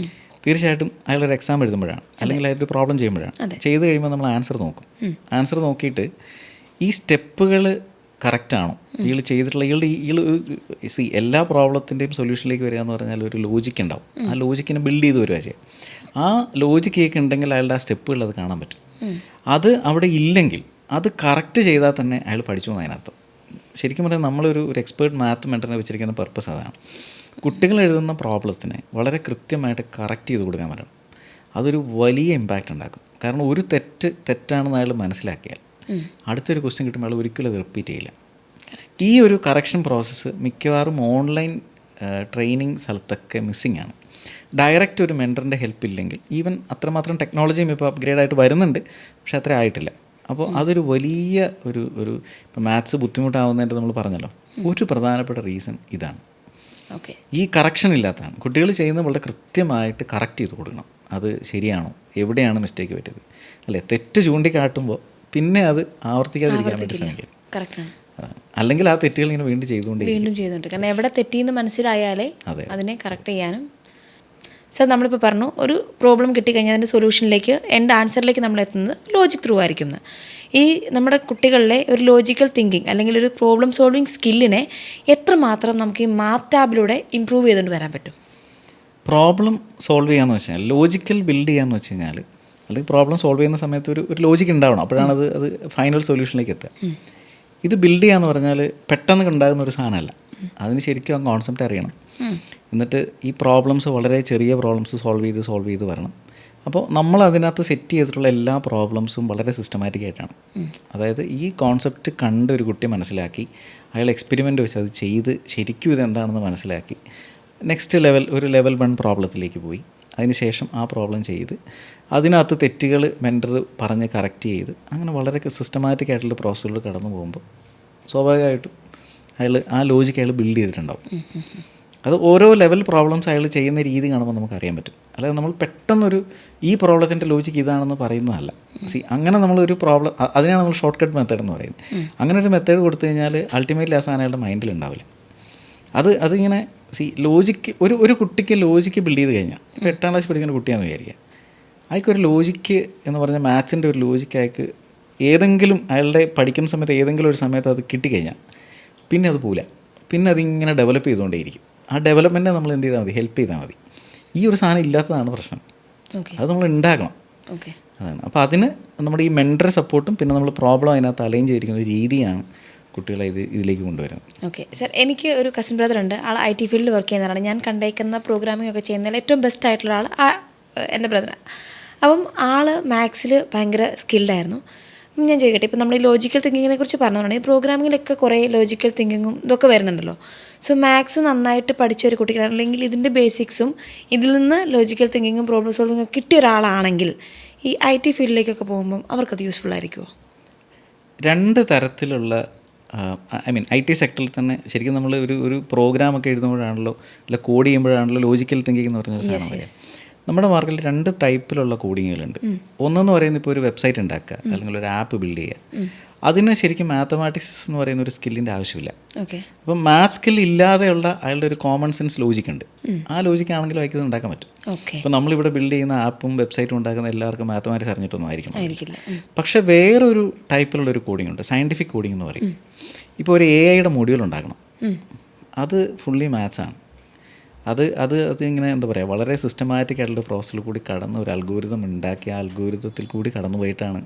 തീർച്ചയായിട്ടും അയാളൊരു എക്സാം എഴുതുമ്പോഴാണ്, അല്ലെങ്കിൽ അയാളൊരു പ്രോബ്ലം ചെയ്യുമ്പോഴാണ്. ചെയ്ത് കഴിയുമ്പോൾ നമ്മൾ ആൻസർ നോക്കും. ആൻസർ നോക്കിയിട്ട് ഈ സ്റ്റെപ്പുകൾ കറക്റ്റാണോ, ചെയ്തിട്ടുള്ള എല്ലാ പ്രോബ്ലത്തിൻ്റെയും സൊല്യൂഷനിലേക്ക് വരിക എന്ന് പറഞ്ഞാൽ ഒരു ലോജിക്ക് ഉണ്ടാവും. ആ ലോജിക്കിനെ ബിൽഡ് ചെയ്ത് വരിക ചെയ്യുക. ആ ലോജിക്കൊക്കെ ഉണ്ടെങ്കിൽ അയാളുടെ ആ സ്റ്റെപ്പുകൾ അത് കാണാൻ പറ്റും. അത് അവിടെ ഇല്ലെങ്കിൽ അത് കറക്റ്റ് ചെയ്താൽ തന്നെ അയാൾ പഠിച്ചു എന്ന് അതിനർത്ഥം. ശരിക്കും പറഞ്ഞാൽ നമ്മളൊരു എക്സ്പേർട്ട് മാത്ത് മെൻറ്ററിനെ വെച്ചിരിക്കുന്ന പർപ്പസ് അതാണ്. കുട്ടികൾ എഴുതുന്ന പ്രോബ്ലത്തിനെ വളരെ കൃത്യമായിട്ട് കറക്റ്റ് ചെയ്ത് കൊടുക്കാൻ പറ്റണം. അതൊരു വലിയ ഇമ്പാക്റ്റ് ഉണ്ടാക്കും. കാരണം ഒരു തെറ്റാണെന്ന് അയാൾ മനസ്സിലാക്കിയാൽ അടുത്തൊരു ക്വസ്റ്റ്യൻ കിട്ടുമ്പോൾ അയാൾ ഒരിക്കലും അത് റിപ്പീറ്റ് ചെയ്യില്ല. ഈ ഒരു കറക്ഷൻ പ്രോസസ്സ് മിക്കവാറും ഓൺലൈൻ ട്രെയിനിങ് സ്ഥലത്തൊക്കെ മിസ്സിംഗ് ആണ്. ഡയറക്റ്റ് ഒരു മെൻറ്ററിൻ്റെ ഹെൽപ്പ് ഇല്ലെങ്കിൽ, ഈവൻ അത്രമാത്രം ടെക്നോളജിയും ഇപ്പോൾ അപ്ഗ്രേഡായിട്ട് വരുന്നുണ്ട്, പക്ഷെ അത്ര ആയിട്ടില്ല. അപ്പോൾ അതൊരു വലിയ ഒരു ഇപ്പോൾ മാത്സ് ബുദ്ധിമുട്ടാവുന്നതിൻ്റെ നമ്മൾ പറഞ്ഞല്ലോ, ഒരു പ്രധാനപ്പെട്ട റീസൺ ഇതാണ്. ഈ കറക്ഷൻ ഇല്ലാത്തതാണ്. കുട്ടികൾ ചെയ്യുന്നത് വളരെ കൃത്യമായിട്ട് കറക്റ്റ് ചെയ്ത് കൊടുക്കണം. അത് ശരിയാണോ, എവിടെയാണ് മിസ്റ്റേക്ക് പറ്റിയത്, അല്ലേ? തെറ്റ് ചൂണ്ടിക്കാട്ടുമ്പോൾ പിന്നെ അത് ആവർത്തിക്കാതിരിക്കാൻ വേണ്ടി ശ്രമിക്കും. അല്ലെങ്കിൽ ആ തെറ്റുകൾ ഇങ്ങനെ വീണ്ടും ചെയ്തുകൊണ്ട് കാരണം എവിടെ തെറ്റിയെന്ന് മനസ്സിലായാലേ അതിനെ കറക്റ്റ് ചെയ്യാനും. സർ, നമ്മളിപ്പോൾ പറഞ്ഞു ഒരു പ്രോബ്ലം കിട്ടിക്കഴിഞ്ഞാൽ അതിൻ്റെ സൊല്യൂഷനിലേക്ക് ആൻസറിലേക്ക് നമ്മൾ എത്തുന്നത് ലോജിക് ത്രൂ ആയിരിക്കും. ഈ നമ്മുടെ കുട്ടികളിലെ ഒരു ലോജിക്കൽ തിങ്കിങ് അല്ലെങ്കിൽ ഒരു പ്രോബ്ലം സോൾവിങ് സ്കില്ലിനെ എത്രമാത്രം നമുക്ക് ഈ മാത്ത് ടാബിലൂടെ ഇമ്പ്രൂവ് ചെയ്തുകൊണ്ട് വരാൻ പറ്റും? പ്രോബ്ലം സോൾവ് ചെയ്യാന്ന് വെച്ചാൽ, ലോജിക്കൽ ബിൽഡ് ചെയ്യാന്ന് വെച്ച് കഴിഞ്ഞാൽ, അല്ലെങ്കിൽ പ്രോബ്ലം സോൾവ് ചെയ്യുന്ന സമയത്ത് ഒരു ലോജിക്ക് ഉണ്ടാവണം. അപ്പോഴാണ് അത് ഫൈനൽ സൊല്യൂഷനിലേക്ക് എത്തുക. ഇത് ബിൽഡ് ചെയ്യാന്ന് പറഞ്ഞാൽ പെട്ടെന്ന് ഉണ്ടാകുന്ന ഒരു സാധനമല്ല. അതിന് ശരിക്കും ആ കോൺസെപ്റ്റ് അറിയണം. എന്നിട്ട് ഈ പ്രോബ്ലംസ് വളരെ ചെറിയ പ്രോബ്ലംസ് സോൾവ് ചെയ്ത് വരണം. അപ്പോൾ നമ്മൾ അതിനകത്ത് സെറ്റ് ചെയ്തിട്ടുള്ള എല്ലാ പ്രോബ്ലംസും വളരെ സിസ്റ്റമാറ്റിക് ആയിട്ടാണ്. അതായത് ഈ കോൺസെപ്റ്റ് കണ്ട് ഒരു കുട്ടി മനസ്സിലാക്കി, അയാൾ എക്സ്പെരിമെൻ്റ് വെച്ച് അത് ചെയ്ത് ശരിക്കും ഇതെന്താണെന്ന് മനസ്സിലാക്കി നെക്സ്റ്റ് ഒരു ലെവൽ 1 പ്രോബ്ലത്തിലേക്ക് പോയി. അതിനുശേഷം ആ പ്രോബ്ലം ചെയ്ത് അതിനകത്ത് തെറ്റുകൾ മെൻറ്റർ പറഞ്ഞ് കറക്റ്റ് ചെയ്ത് അങ്ങനെ വളരെ സിസ്റ്റമാറ്റിക് ആയിട്ടുള്ള പ്രോസസ്സുകൾ കടന്നു പോകുമ്പോൾ സ്വാഭാവികമായിട്ടും ആ ലോജിക്ക് അയാൾ ബിൽഡ് ചെയ്തിട്ടുണ്ടാവും. അത് ഓരോ ലെവൽ പ്രോബ്ലംസ് അയാൾ ചെയ്യുന്ന രീതി കാണുമ്പോൾ നമുക്ക് അറിയാൻ പറ്റും. അല്ലാതെ നമ്മൾ പെട്ടെന്നൊരു ഈ പ്രോബ്ലത്തിൻ്റെ ലോജിക്ക് ഇതാണെന്ന് പറയുന്നതല്ല. അങ്ങനെ നമ്മളൊരു പ്രോബ്ലം, അതിനാണ് നമ്മൾ ഷോർട്ട് കട്ട് മെത്തേഡ് എന്ന് പറയുന്നത്. അങ്ങനെ ഒരു മെത്തേഡ് കൊടുത്തു കഴിഞ്ഞാൽ അൾട്ടിമേറ്റ്ലി ആ സാധനം അയാളുടെ മൈൻഡിൽ ഉണ്ടാവില്ല. അതിങ്ങനെ ലോജിക്ക് ഒരു കുട്ടിക്ക് ലോജിക്ക് ബിൽഡ് ചെയ്ത് കഴിഞ്ഞാൽ, ഇപ്പോൾ 8ാം ക്ലാസ് പഠിക്കുന്ന കുട്ടിയാണെന്ന് വിചാരിക്കുക, അയാൾക്കൊരു ലോജിക്ക് എന്ന് പറഞ്ഞാൽ മാത്സിൻ്റെ ഒരു ലോജിക്ക് അയാൾക്ക് ഏതെങ്കിലും അയാളുടെ പഠിക്കുന്ന സമയത്ത് ഏതെങ്കിലും ഒരു സമയത്ത് അത് കിട്ടിക്കഴിഞ്ഞാൽ പിന്നെ അത് പോവില്ല. പിന്നെ അതിങ്ങനെ ഡെവലപ്പ് ചെയ്തുകൊണ്ടേയിരിക്കും. ആ ഡെവലപ്മെൻറ്റിനെ നമ്മൾ എന്ത് ചെയ്താൽ മതി, ഹെൽപ്പ് ചെയ്താൽ മതി. ഈ ഒരു സാധനം ഇല്ലാത്തതാണ് പ്രശ്നം. അത് നമ്മൾ ഉണ്ടാക്കണം. അതാണ്. അപ്പോൾ അതിന് നമ്മുടെ ഈ മെൻറ്റർ സപ്പോർട്ടും പിന്നെ നമ്മൾ പ്രോബ്ലം അതിനകത്ത് അലൈൻ ചെയ്തിരിക്കുന്ന ഒരു രീതിയാണ് കുട്ടികളെ ഇതിലേക്ക് കൊണ്ടുവരുന്നത്. ഓക്കെ സാർ, എനിക്ക് ഒരു കസിൻ ബ്രദർ ഉണ്ട്. ആൾ IT ഫീൽഡിൽ വർക്ക് ചെയ്യുന്നതാണ്. ഞാൻ കണ്ടേക്കുന്ന പ്രോഗ്രാമിംഗ് ഒക്കെ ചെയ്യുന്നതിൽ ഏറ്റവും ബെസ്റ്റ് ആയിട്ടുള്ള ആൾ എൻ്റെ ബ്രദറാണ്. അപ്പം ആൾ മാത്സിൽ ഭയങ്കര സ്കിൽഡായിരുന്നു. ഞാൻ ചോദിക്കട്ടെ, ഇപ്പോൾ നമ്മൾ ഈ ലോജിക്കൽ തിങ്കിങ്ങിനെ കുറിച്ച് പറഞ്ഞതാണ്. ഈ പ്രോഗ്രാമിങ്ങിലൊക്കെ കുറേ ലോജിക്കൽ തിങ്കിങ്ങും ഇതൊക്കെ വരുന്നുണ്ടല്ലോ. സോ മാത്സ് നന്നായിട്ട് പഠിച്ച ഒരു കുട്ടിക്ക്, അല്ലെങ്കിൽ ഇതിൻ്റെ ബേസിക്സും ഇതിൽ നിന്ന് ലോജിക്കൽ തിങ്കിങ്ങും പ്രോബ്ലം സോൾവിങ്ങും കിട്ടിയ ഒരാളാണെങ്കിൽ ഈ IT ഫീൽഡിലേക്കൊക്കെ പോകുമ്പം അവർക്കത് യൂസ്ഫുൾ ആയിരിക്കുമോ? 2 തരത്തിലുള്ള IT സെക്ടറിൽ തന്നെ ശരിക്കും നമ്മൾ ഒരു പ്രോഗ്രാമൊക്കെ എഴുതുമ്പോഴാണല്ലോ, അല്ല കോഡ് ചെയ്യുമ്പോഴാണല്ലോ ലോജിക്കൽ തിങ്കിങ് എന്ന് പറഞ്ഞൊരു സാധനം പറയാം. നമ്മുടെ മാർക്കറ്റിൽ 2 ടൈപ്പിലുള്ള കോഡിങ്ങുകളുണ്ട്. ഒന്നെന്ന് പറയുന്നത് ഇപ്പോൾ ഒരു വെബ്സൈറ്റ് ഉണ്ടാക്കുക അല്ലെങ്കിൽ ഒരു ആപ്പ് ബിൽഡ് ചെയ്യുക. അതിന് ശരിക്കും മാത്തമാറ്റിക്സ് എന്ന് പറയുന്ന ഒരു സ്കില്ലിൻ്റെ ആവശ്യമില്ല. അപ്പം മാത്സ് സ്കിൽ ഇല്ലാതെയുള്ള അയാളുടെ ഒരു കോമൺ സെൻസ് ലോജിക്കുണ്ട്. ആ ലോജിക്കാണെങ്കിലും അയക്കുന്നത് ഉണ്ടാക്കാൻ പറ്റും. ഇപ്പോൾ നമ്മളിവിടെ ബിൽഡ് ചെയ്യുന്ന ആപ്പും വെബ്സൈറ്റും ഉണ്ടാക്കുന്ന എല്ലാവർക്കും മാത്തമാറ്റിക്സ് അറിഞ്ഞിട്ടൊന്നും ആയിരിക്കില്ല. പക്ഷേ വേറൊരു ടൈപ്പിലുള്ള ഒരു കോഡിംഗ് ഉണ്ട്, സയൻറ്റിഫിക് കോഡിംഗ് എന്ന് പറയും. ഇപ്പോൾ ഒരു AI മൊഡ്യൂൾ ഉണ്ടാക്കണം, അത് ഫുള്ളി മാത്സാണ്. അത് ഇങ്ങനെ എന്താ പറയുക, വളരെ സിസ്റ്റമാറ്റിക് ആയിട്ടുള്ള പ്രോസസ്സിൽ കൂടി കടന്ന് ഒരു അൽഗോരിതം ഉണ്ടാക്കി ആ അൽഗോരിതത്തിൽ കൂടി കടന്നു പോയിട്ടാണ്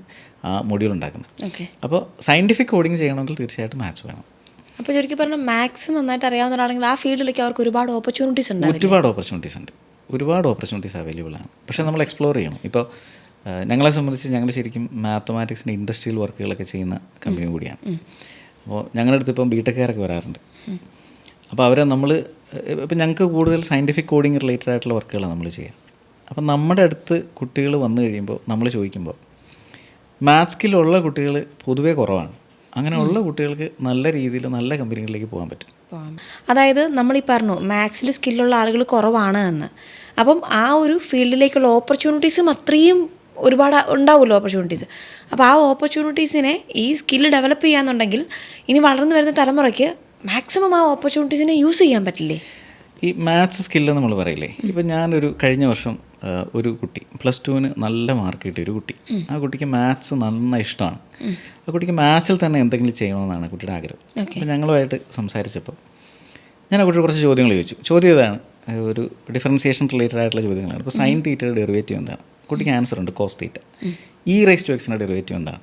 ആ മൊഡ്യൂൾ ഉണ്ടാക്കുന്നത്. അപ്പോൾ സയൻറ്റിഫിക് കോഡിങ് ചെയ്യണമെങ്കിൽ തീർച്ചയായിട്ടും മാത്സ് വേണം. അപ്പോൾ ചുരുക്കി പറഞ്ഞാൽ മാത്സ് നന്നായിട്ട് അറിയാവുന്ന ഒരാളെങ്കിൽ ആ ഫീൽഡിലേക്ക് അവർക്ക് ഒരുപാട് ഓപ്പർച്യൂണിറ്റീസ് ഉണ്ട്. ഒരുപാട് ഓപ്പർച്യൂണിറ്റീസ് അവൈലബിൾ ആണ്. പക്ഷേ നമ്മൾ എക്സ്പ്ലോർ ചെയ്യണം. ഇപ്പോൾ ഞങ്ങളെ സംബന്ധിച്ച് ഞങ്ങൾ ശരിക്കും മാത്തമാറ്റിക്സിൻ്റെ ഇൻഡസ്ട്രിയൽ വർക്കുകളൊക്കെ ചെയ്യുന്ന കമ്പനി കൂടിയാണ്. അപ്പോൾ ഞങ്ങളുടെ അടുത്ത് ഇപ്പം ബിടെക്കാരൊക്കെ വരാറുണ്ട്. അപ്പോൾ അവരെ ഇപ്പം ഞങ്ങൾക്ക് കൂടുതൽ സയൻറ്റിഫിക് കോഡിങ് റിലേറ്റഡ് ആയിട്ടുള്ള വർക്കുകളാണ് നമ്മൾ ചെയ്യുക. അപ്പം നമ്മുടെ അടുത്ത് കുട്ടികൾ വന്നു കഴിയുമ്പോൾ നമ്മൾ ചോദിക്കുമ്പോൾ മാത്സ് സ്കില്ലുള്ള കുട്ടികൾ പൊതുവേ കുറവാണ്. അങ്ങനെയുള്ള കുട്ടികൾക്ക് നല്ല രീതിയിൽ നല്ല കമ്പനികളിലേക്ക് പോകാൻ പറ്റും. അതായത് നമ്മളീ പറഞ്ഞു മാത്സിൽ സ്കില്ലുള്ള ആളുകൾ കുറവാണ് എന്ന്. അപ്പം ആ ഒരു ഫീൽഡിലേക്കുള്ള ഓപ്പർച്യൂണിറ്റീസും അത്രയും ഒരുപാട് ഉണ്ടാവുമല്ലോ ഓപ്പർച്യൂണിറ്റീസ്. അപ്പോൾ ആ ഓപ്പർച്യൂണിറ്റീസിനെ ഈ സ്കില്ല് ഡെവലപ്പ് ചെയ്യാന്നുണ്ടെങ്കിൽ ഇനി വളർന്നു വരുന്ന തലമുറയ്ക്ക് മാക്സിമം ആ ഓപ്പർച്യൂണിറ്റീസിനെ യൂസ് ചെയ്യാൻ പറ്റില്ലേ? ഈ മാത്സ് സ്കില്ല് നമ്മൾ പറയില്ലേ, ഇപ്പം ഞാനൊരു കഴിഞ്ഞ വർഷം ഒരു കുട്ടി +2 നല്ല മാർക്ക് കിട്ടിയ ഒരു കുട്ടി, ആ കുട്ടിക്ക് മാത്സ് നന്നായി ഇഷ്ടമാണ്. ആ കുട്ടിക്ക് മാത്സിൽ തന്നെ എന്തെങ്കിലും ചെയ്യണമെന്നാണ് കുട്ടിയുടെ ആഗ്രഹം. അപ്പോൾ ഞങ്ങളുമായിട്ട് സംസാരിച്ചപ്പോൾ ഞാൻ ആ കുട്ടിയോട് കുറച്ച് ചോദ്യങ്ങൾ ചോദിച്ചു. ചോദ്യം ഇതാണ്, ഒരു ഡിഫറൻസിയേഷൻ റിലേറ്റഡ് ആയിട്ടുള്ള ചോദ്യങ്ങളാണ്. ഇപ്പോൾ sin തീറ്റയുടെ ഡെറിവേറ്റീവ് എന്താണ്? കുട്ടിക്ക് ആൻസർ ഉണ്ട് cos തീറ്റ. e⁻x ഡെറിവേറ്റീവ് എന്താണ്?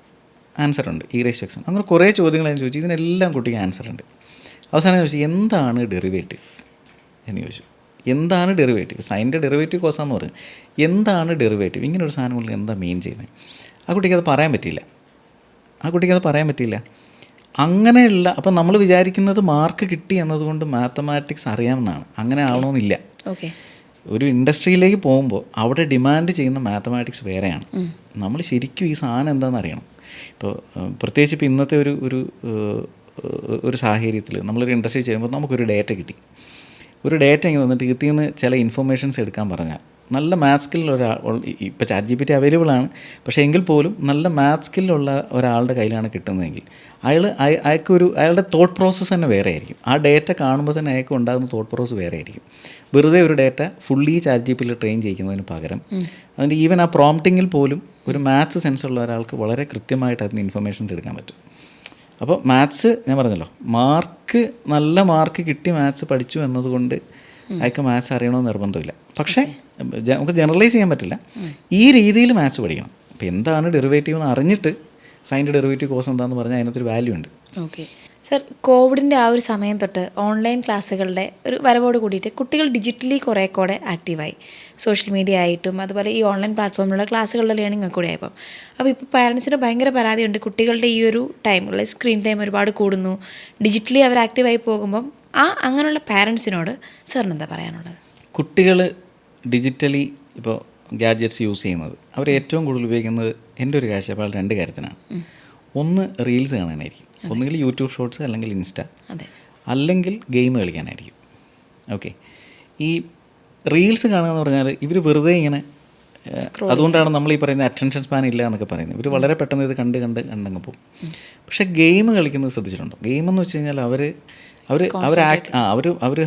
ആൻസർ ഉണ്ട് e⁻x. അങ്ങനെ കുറേ ചോദ്യങ്ങൾ ഞാൻ ചോദിച്ചു. ഇതിനെല്ലാം കുട്ടിക്ക് ആൻസർ ഉണ്ട്. അവസാനം ചോദിച്ചു, എന്താണ് ഡെറിവേറ്റീവ് എന്ന് ചോദിച്ചു. എന്താണ് ഡെറിവേറ്റീവ്? സൈൻ്റെ ഡെറിവേറ്റീവ് കോസാന്ന് പറഞ്ഞു. എന്താണ് ഡെറിവേറ്റീവ്? ഇങ്ങനെ ഒരു സാധനം കൊണ്ട് എന്താ മീൻ ചെയ്യുന്നത്? ആ കുട്ടിക്ക് അത് പറയാൻ പറ്റിയില്ല. അങ്ങനെയുള്ള അപ്പം നമ്മൾ വിചാരിക്കുന്നത് മാർക്ക് കിട്ടി എന്നതുകൊണ്ട് മാത്തമാറ്റിക്സ് അറിയാമെന്നാണ്. അങ്ങനെ ആവണമെന്നില്ല. ഒരു ഇൻഡസ്ട്രിയിലേക്ക് പോകുമ്പോൾ അവിടെ ഡിമാൻഡ് ചെയ്യുന്ന മാത്തമാറ്റിക്സ് വേറെയാണ്. നമ്മൾ ശരിക്കും ഈ സാധനം എന്താണെന്ന് അറിയണം. ഇപ്പോൾ പ്രത്യേകിച്ച് ഇപ്പോൾ ഇന്നത്തെ ഒരു സാഹചര്യത്തിൽ നമ്മളൊരു ഇൻഡസ്ട്രി ചെയ്യുമ്പോൾ നമുക്കൊരു ഡേറ്റ കിട്ടി. ഒരു ഡേറ്റ ഇങ്ങനെ വന്നിട്ട് ഇതിൽ നിന്ന് ചില ഇൻഫർമേഷൻസ് എടുക്കാൻ പറഞ്ഞാൽ നല്ല മാത്സ് സ്കില്ലുള്ള ഇപ്പോൾ ChatGPT അവൈലബിൾ ആണ്, പക്ഷേ എങ്കിൽ പോലും നല്ല മാത്സ് സ്കില്ലുള്ള ഒരാളുടെ കയ്യിലാണ് കിട്ടുന്നതെങ്കിൽ അയാളുടെ തോട്ട് പ്രോസസ്സ് തന്നെ വേറെ ആയിരിക്കും. ആ ഡേറ്റ കാണുമ്പോൾ തന്നെ അയാൾക്ക് ഉണ്ടാകുന്ന തോട്ട് പ്രോസസ്സ് വേറെ ആയിരിക്കും. വെറുതെ ഒരു ഡേറ്റ ഫുള്ളി ChatGPTയിൽ ട്രെയിൻ ചെയ്യിക്കുന്നതിന് പകരം അതിൻ്റെ ഈവൻ ആ പ്രോംപ്റ്റിങ്ങിൽ പോലും ഒരു മാത്സ് സെൻസുള്ള ഒരാൾക്ക് വളരെ കൃത്യമായിട്ട് അതിന് ഇൻഫർമേഷൻസ് എടുക്കാൻ പറ്റും. അപ്പോൾ മാത്സ് ഞാൻ പറഞ്ഞല്ലോ, നല്ല മാർക്ക് കിട്ടി മാത്സ് പഠിച്ചു എന്നതുകൊണ്ട് അയാൾക്ക് മാത്സ് അറിയണമെന്ന് നിർബന്ധമില്ല. പക്ഷേ നമുക്ക് ജനറലൈസ് ചെയ്യാൻ പറ്റില്ല. ഈ രീതിയിൽ മാത്സ് പഠിക്കണം. അപ്പോൾ എന്താണ് ഡെറിവേറ്റീവ് എന്ന് അറിഞ്ഞിട്ട് സൈൻ്റെ ഡെറിവേറ്റീവ് കോഴ്സ് എന്താണെന്ന് പറഞ്ഞാൽ അതിനകത്തൊരു വാല്യൂ ഉണ്ട്. ഓക്കെ സർ, കോവിഡിൻ്റെ ആ ഒരു സമയം തൊട്ട് ഓൺലൈൻ ക്ലാസ്സുകളുടെ ഒരു വരവോട് കൂടിയിട്ട് കുട്ടികൾ ഡിജിറ്റലി കുറേ കൂടെ ആക്റ്റീവായി. സോഷ്യൽ മീഡിയ ആയിട്ടും അതുപോലെ ഈ ഓൺലൈൻ പ്ലാറ്റ്ഫോമിലുള്ള ക്ലാസ്സുകളുടെ ലേണിംഗ് ഒക്കെ കൂടെ ആയപ്പോൾ ഇപ്പോൾ പാരൻസിന് ഭയങ്കര പരാതിയുണ്ട്. കുട്ടികളുടെ ഈ ഒരു ടൈം സ്ക്രീൻ ടൈം ഒരുപാട് കൂടുന്നു. ഡിജിറ്റലി അവർ ആക്റ്റീവായി പോകുമ്പം അങ്ങനെയുള്ള പാരൻസിനോട് സാറിന് എന്താ പറയാനുള്ളത്? കുട്ടികൾ ഡിജിറ്റലി ഇപ്പോൾ ഗാഡ്ജറ്റ്സ് യൂസ് ചെയ്യുന്നത് അവർ ഏറ്റവും കൂടുതൽ ഉപയോഗിക്കുന്നത് എൻ്റെ ഒരു കാഴ്ചപ്പാട് 2 കാര്യത്തിനാണ്. ഒന്ന് റീൽസ് കാണാനായിരിക്കും, ഒന്നുകിൽ യൂട്യൂബ് ഷോർട്സ് അല്ലെങ്കിൽ ഇൻസ്റ്റ, അല്ലെങ്കിൽ ഗെയിം കളിക്കാനായിരിക്കും. ഓക്കെ. ഈ റീൽസ് കാണുക എന്ന് പറഞ്ഞാൽ ഇവർ വെറുതെ ഇങ്ങനെ അതുകൊണ്ടാണ് നമ്മൾ ഈ പറയുന്ന അറ്റൻഷൻ സ്പാൻ ഇല്ല എന്നൊക്കെ പറയുന്നത്. ഇവർ വളരെ പെട്ടെന്ന് ഇത് കണ്ടങ്ങ് പോകും. പക്ഷേ ഗെയിം കളിക്കുന്നത് ശ്രദ്ധിച്ചിട്ടുണ്ടോ? ഗെയിം എന്ന് വെച്ച് കഴിഞ്ഞാൽ അവർ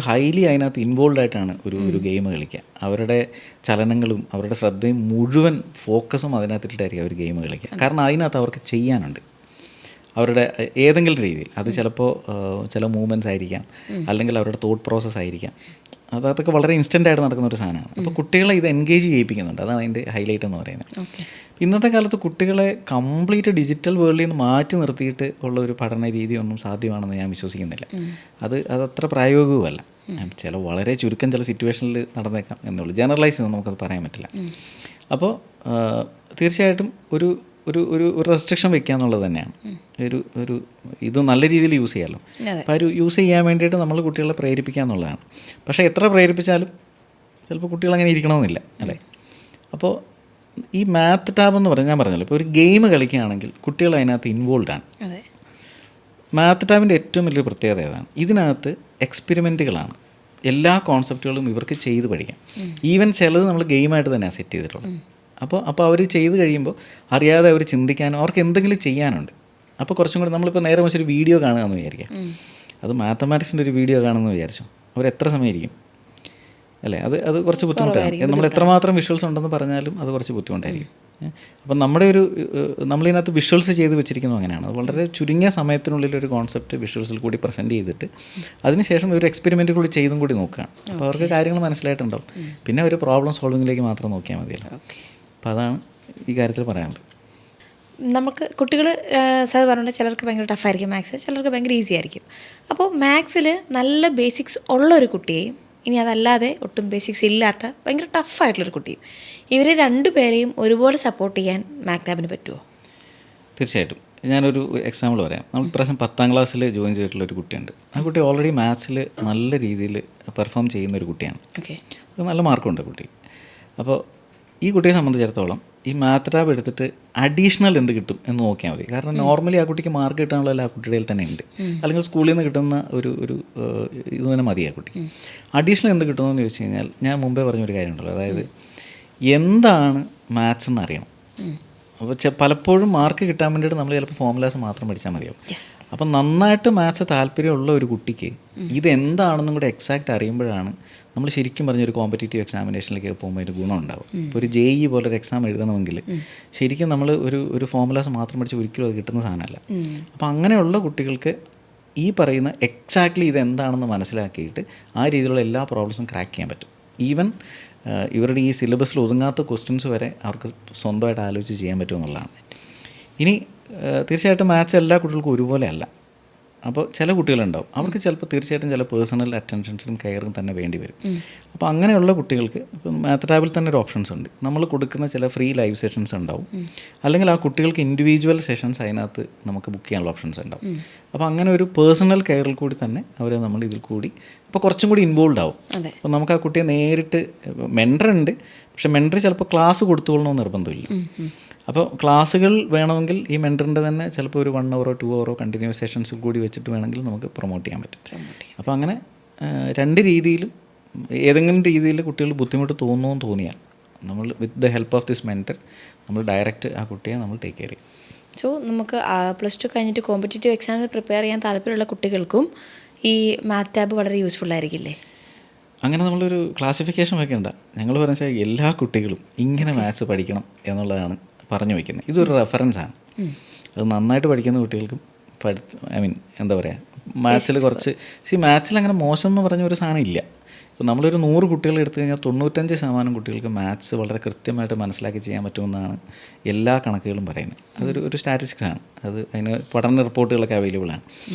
ഹൈലി അതിനകത്ത് ഇൻവോൾവ് ആയിട്ടാണ് ഒരു ഗെയിം കളിക്കുക. അവരുടെ ചലനങ്ങളും അവരുടെ ശ്രദ്ധയും മുഴുവൻ ഫോക്കസും അതിനകത്തിട്ടായിരിക്കും അവർ ഗെയിം കളിക്കുക. കാരണം അതിനകത്ത് അവർക്ക് ചെയ്യാനുണ്ട് അവരുടെ ഏതെങ്കിലും രീതിയിൽ. അത് ചിലപ്പോൾ ചില മൂവ്മെൻറ്റ്സ് ആയിരിക്കാം, അല്ലെങ്കിൽ അവരുടെ തോട്ട് പ്രോസസ്സ് ആയിരിക്കാം. അതൊക്കെ വളരെ ഇൻസ്റ്റൻ്റായിട്ട് നടക്കുന്ന ഒരു സാധനമാണ്. അപ്പോൾ കുട്ടികളെ ഇത് എൻഗേജ് ചെയ്യിപ്പിക്കുന്നുണ്ട്. അതാണ് അതിൻ്റെ ഹൈലൈറ്റ് എന്ന് പറയുന്നത്. ഇന്നത്തെ കാലത്ത് കുട്ടികളെ കംപ്ലീറ്റ് ഡിജിറ്റൽ വേൾഡിൽ നിന്ന് മാറ്റി നിർത്തിയിട്ട് ഉള്ള ഒരു പഠന രീതി ഒന്നും സാധ്യമാണെന്ന് ഞാൻ വിശ്വസിക്കുന്നില്ല. അതത്ര പ്രായോഗികമല്ല. വളരെ ചുരുക്കം ചില സിറ്റുവേഷനിൽ നടന്നേക്കാം എന്നുള്ളൂ. ജനറലൈസ് ഒന്നും നമുക്കത് പറയാൻ പറ്റില്ല. അപ്പോൾ തീർച്ചയായിട്ടും ഒരു റെസ്ട്രിക്ഷൻ വെക്കുക എന്നുള്ളത് തന്നെയാണ്. ഇത് നല്ല രീതിയിൽ യൂസ് ചെയ്യാമല്ലോ. അപ്പോൾ യൂസ് ചെയ്യാൻ വേണ്ടിയിട്ട് നമ്മൾ കുട്ടികളെ പ്രേരിപ്പിക്കുക എന്നുള്ളതാണ്. പക്ഷേ എത്ര പ്രേരിപ്പിച്ചാലും ചിലപ്പോൾ കുട്ടികൾ അങ്ങനെ ഇരിക്കണമെന്നില്ല, അല്ലേ? അപ്പോൾ ഈ മാത്ത് ടാബ് എന്ന് പറഞ്ഞാൽ ഞാൻ പറഞ്ഞല്ലോ, ഇപ്പോൾ ഒരു ഗെയിം കളിക്കുകയാണെങ്കിൽ കുട്ടികൾ അതിനകത്ത് ഇൻവോൾവ് ആണ്. മാത്ത് ടാബിൻ്റെ ഏറ്റവും വലിയൊരു പ്രത്യേകത ഏതാണ്? ഇതിനകത്ത് എക്സ്പെരിമെൻറ്റുകളാണ്. എല്ലാ കോൺസെപ്റ്റുകളും ഇവർക്ക് ചെയ്ത് പഠിക്കാം. ഈവൻ ചിലത് നമ്മൾ ഗെയിമായിട്ട് തന്നെയാണ് സെറ്റ് ചെയ്തിട്ടുള്ളത്. അപ്പോൾ അവർ ചെയ്ത് കഴിയുമ്പോൾ അറിയാതെ അവർ ചിന്തിക്കാനോ അവർക്ക് എന്തെങ്കിലും ചെയ്യാനുണ്ട്. അപ്പോൾ കുറച്ചും കൂടി നമ്മളിപ്പോൾ നേരെ വെച്ചൊരു വീഡിയോ കാണുകയെന്ന് വിചാരിക്കാം. അത് മാത്തമാറ്റിക്സിൻ്റെ ഒരു വീഡിയോ കാണുമെന്ന് വിചാരിച്ചു, അവർ എത്ര സമയം ഇരിക്കും, അല്ലേ? അത് കുറച്ച് ബുദ്ധിമുട്ടാണ്. നമ്മൾ എത്രമാത്രം വിഷ്വൽസ് ഉണ്ടെന്ന് പറഞ്ഞാലും അത് കുറച്ച് ബുദ്ധിമുട്ടായിരിക്കും. അപ്പം നമ്മളിതിനകത്ത് വിഷ്വൽസ് ചെയ്ത് വെച്ചിരിക്കുന്നത് അങ്ങനെയാണ്. അത് വളരെ ചുരുങ്ങിയ സമയത്തിനുള്ളിൽ ഒരു കോൺസെപ്റ്റ് വിഷ്വൽസിൽ കൂടി പ്രസൻറ്റ് ചെയ്തിട്ട് അതിനുശേഷം ഒരു എക്സ്പെരിമെൻറ്റ് കൂടി ചെയ്തും കൂടി നോക്കുകയാണ്. അപ്പോൾ അവർക്ക് കാര്യങ്ങൾ മനസ്സിലായിട്ടുണ്ടാവും. പിന്നെ ഒരു പ്രോബ്ലം സോൾവിങ്ങിലേക്ക് മാത്രം നോക്കിയാൽ മതിയല്ലോ. അപ്പോൾ അതാണ് ഈ കാര്യത്തിൽ പറയാനുള്ളത്. നമുക്ക് കുട്ടികൾ സാർ പറഞ്ഞിട്ട് ചിലർക്ക് ഭയങ്കര ടഫായിരിക്കും മാത്സ്, ചിലർക്ക് ഭയങ്കര ഈസി ആയിരിക്കും. അപ്പോൾ മാത്സിൽ നല്ല ബേസിക്സ് ഉള്ള ഒരു കുട്ടിയെയും ഇനി അതല്ലാതെ ഒട്ടും ബേസിക്സ് ഇല്ലാത്ത ഭയങ്കര ടഫായിട്ടുള്ളൊരു കുട്ടിയും, ഇവർ രണ്ടുപേരെയും ഒരുപോലെ സപ്പോർട്ട് ചെയ്യാൻ മാത്ത് ലാബിന് പറ്റുമോ? തീർച്ചയായിട്ടും. ഞാനൊരു എക്സാമ്പിൾ പറയാം. നമ്മൾ ഇപ്രാവശ്യം 10ാം ക്ലാസ്സിൽ ജോയിൻ ചെയ്തിട്ടുള്ളൊരു കുട്ടിയുണ്ട്. ആ കുട്ടി ഓൾറെഡി മാത്സിൽ നല്ല രീതിയിൽ പെർഫോം ചെയ്യുന്നൊരു കുട്ടിയാണ്. ഓക്കെ. നല്ല മാർക്കുണ്ട് കുട്ടി. അപ്പോൾ ഈ കുട്ടിയെ സംബന്ധിച്ചിടത്തോളം ഈ മാത്ത് ടാബ് എടുത്തിട്ട് അഡീഷണൽ എന്ത് കിട്ടും എന്ന് നോക്കിയാൽ മതി. കാരണം നോർമലി ആ കുട്ടിക്ക് മാർക്ക് കിട്ടാനുള്ള ആ കുട്ടിയുടെ കയ്യിൽ തന്നെ ഉണ്ട്, അല്ലെങ്കിൽ സ്കൂളിൽ നിന്ന് കിട്ടുന്ന ഒരു ഇത് തന്നെ മതി ആ കുട്ടി. അഡീഷണൽ എന്ത് കിട്ടുമെന്ന് ചോദിച്ചു കഴിഞ്ഞാൽ ഞാൻ മുമ്പേ പറഞ്ഞൊരു കാര്യമുണ്ടല്ലോ, അതായത് എന്താണ് മാത്സ് എന്ന് അറിയണം. അപ്പോൾ പലപ്പോഴും മാർക്ക് കിട്ടാൻ വേണ്ടിയിട്ട് നമ്മൾ ചിലപ്പോൾ ഫോർമുലാസ് മാത്രം പഠിച്ചാൽ മതിയാവും. അപ്പം നന്നായിട്ട് മാത്സ് താല്പര്യമുള്ള ഒരു കുട്ടിക്ക് ഇതെന്താണെന്നും കൂടെ എക്സാക്റ്റ് അറിയുമ്പോഴാണ് നമ്മൾ ശരിക്കും പറഞ്ഞൊരു കോമ്പറ്റേറ്റീവ് എക്സാമിനേഷനിലേക്ക് പോകുമ്പോൾ ഒരു ഗുണം ഉണ്ടാവും. ഇപ്പോൾ ഒരു JEE പോലൊരു എക്സാം എഴുതണമെങ്കിൽ ശരിക്കും നമ്മൾ ഒരു ഫോർമുലാസ് മാത്രം പഠിച്ച് ഒരിക്കലും അത് കിട്ടുന്ന സാധനമല്ല. അപ്പോൾ അങ്ങനെയുള്ള കുട്ടികൾക്ക് ഈ പറയുന്ന എക്സാക്ട്ലി ഇതെന്താണെന്ന് മനസ്സിലാക്കിയിട്ട് ആ രീതിയിലുള്ള എല്ലാ പ്രോബ്ലംസും ക്രാക്ക് ചെയ്യാൻ പറ്റും. ഈവൻ ഇവരുടെ ഈ സിലബസിൽ ഒതുങ്ങാത്ത ക്വസ്റ്റ്യൻസ് വരെ അവർക്ക് സ്വന്തമായിട്ട് ആലോചിച്ച് ചെയ്യാൻ പറ്റുമെന്നുള്ളതാണ്. ഇനി തീർച്ചയായിട്ടും മാത്സ് എല്ലാ കുട്ടികൾക്കും ഒരുപോലെ അല്ല. അപ്പോൾ ചില കുട്ടികളുണ്ടാവും, അവർക്ക് ചിലപ്പോൾ തീർച്ചയായിട്ടും ചില പേഴ്സണൽ അറ്റൻഷൻസും കെയറും തന്നെ വേണ്ടി വരും. അപ്പോൾ അങ്ങനെയുള്ള കുട്ടികൾക്ക് ഇപ്പം മാത്ത് ടാബിൽ തന്നെ ഒരു ഓപ്ഷൻസ് ഉണ്ട്. നമ്മൾ കൊടുക്കുന്ന ചില ഫ്രീ ലൈവ് സെഷൻസ് ഉണ്ടാവും, അല്ലെങ്കിൽ ആ കുട്ടികൾക്ക് ഇൻഡിവിജ്വൽ സെഷൻസ് അതിനകത്ത് നമുക്ക് ബുക്ക് ചെയ്യാനുള്ള ഓപ്ഷൻസ് ഉണ്ടാവും. അപ്പോൾ അങ്ങനെ ഒരു പേഴ്സണൽ കെയറിൽ കൂടി തന്നെ അവരെ നമ്മൾ ഇതിൽ കൂടി അപ്പോൾ കുറച്ചും കൂടി ഇൻവോൾവ് ആവും. അപ്പോൾ നമുക്ക് ആ കുട്ടിയെ നേരിട്ട് മെൻറ്റർ ഉണ്ട്, പക്ഷേ മെൻറ്റർ ചിലപ്പോൾ ക്ലാസ് കൊടുത്തുകൊള്ളണമെന്ന് നിർബന്ധമില്ല. അപ്പോൾ ക്ലാസ്സുകൾ വേണമെങ്കിൽ ഈ മെൻറ്ററിൻ്റെ തന്നെ ചിലപ്പോൾ ഒരു 1 hour 2 hour കണ്ടിന്യൂസ് സെഷൻസ് കൂടി വെച്ചിട്ട് വേണമെങ്കിൽ നമുക്ക് പ്രൊമോട്ട് ചെയ്യാൻ പറ്റും. അപ്പോൾ അങ്ങനെ രണ്ട് രീതിയിലും ഏതെങ്കിലും രീതിയിൽ കുട്ടികൾ ബുദ്ധിമുട്ട് തോന്നുമെന്ന് തോന്നിയാൽ നമ്മൾ with the help of this mentor നമ്മൾ ഡയറക്റ്റ് ആ കുട്ടിയെ നമ്മൾ ടേക്ക് കെയർ ചെയ്യും. സോ നമുക്ക് +2 കഴിഞ്ഞിട്ട് കോമ്പറ്റേറ്റീവ് എക്സാമിന് പ്രിപ്പയർ ചെയ്യാൻ താല്പര്യമുള്ള കുട്ടികൾക്കും ഈ മാത്ത് ടാബ് വളരെ യൂസ്ഫുൾ ആയിരിക്കില്ലേ? അങ്ങനെ നമ്മളൊരു ക്ലാസിഫിക്കേഷൻ വെക്കേണ്ട. ഞങ്ങൾ പറഞ്ഞാൽ എല്ലാ കുട്ടികളും ഇങ്ങനെ മാത്സ് പഠിക്കണം എന്നുള്ളതാണ് പറഞ്ഞു വയ്ക്കുന്നത്. ഇതൊരു റെഫറൻസാണ്. അത് നന്നായിട്ട് പഠിക്കുന്ന കുട്ടികൾക്കും എന്താ പറയുക, മാത്സിൽ കുറച്ച് മാത്സിൽ അങ്ങനെ മോശം എന്ന് പറഞ്ഞ ഒരു സാധനം ഇല്ല. ഇപ്പോൾ നമ്മളൊരു 100 കുട്ടികളെ എടുത്തു കഴിഞ്ഞാൽ 95% കുട്ടികൾക്ക് മാത്സ് വളരെ കൃത്യമായിട്ട് മനസ്സിലാക്കി ചെയ്യാൻ പറ്റുമെന്നാണ് എല്ലാ കണക്കുകളും പറയുന്നത്. അതൊരു സ്റ്റാറ്റിസ്റ്റിക്സ് ആണ്. അതിന് പഠന റിപ്പോർട്ടുകളൊക്കെ അവൈലബിൾ ആണ്.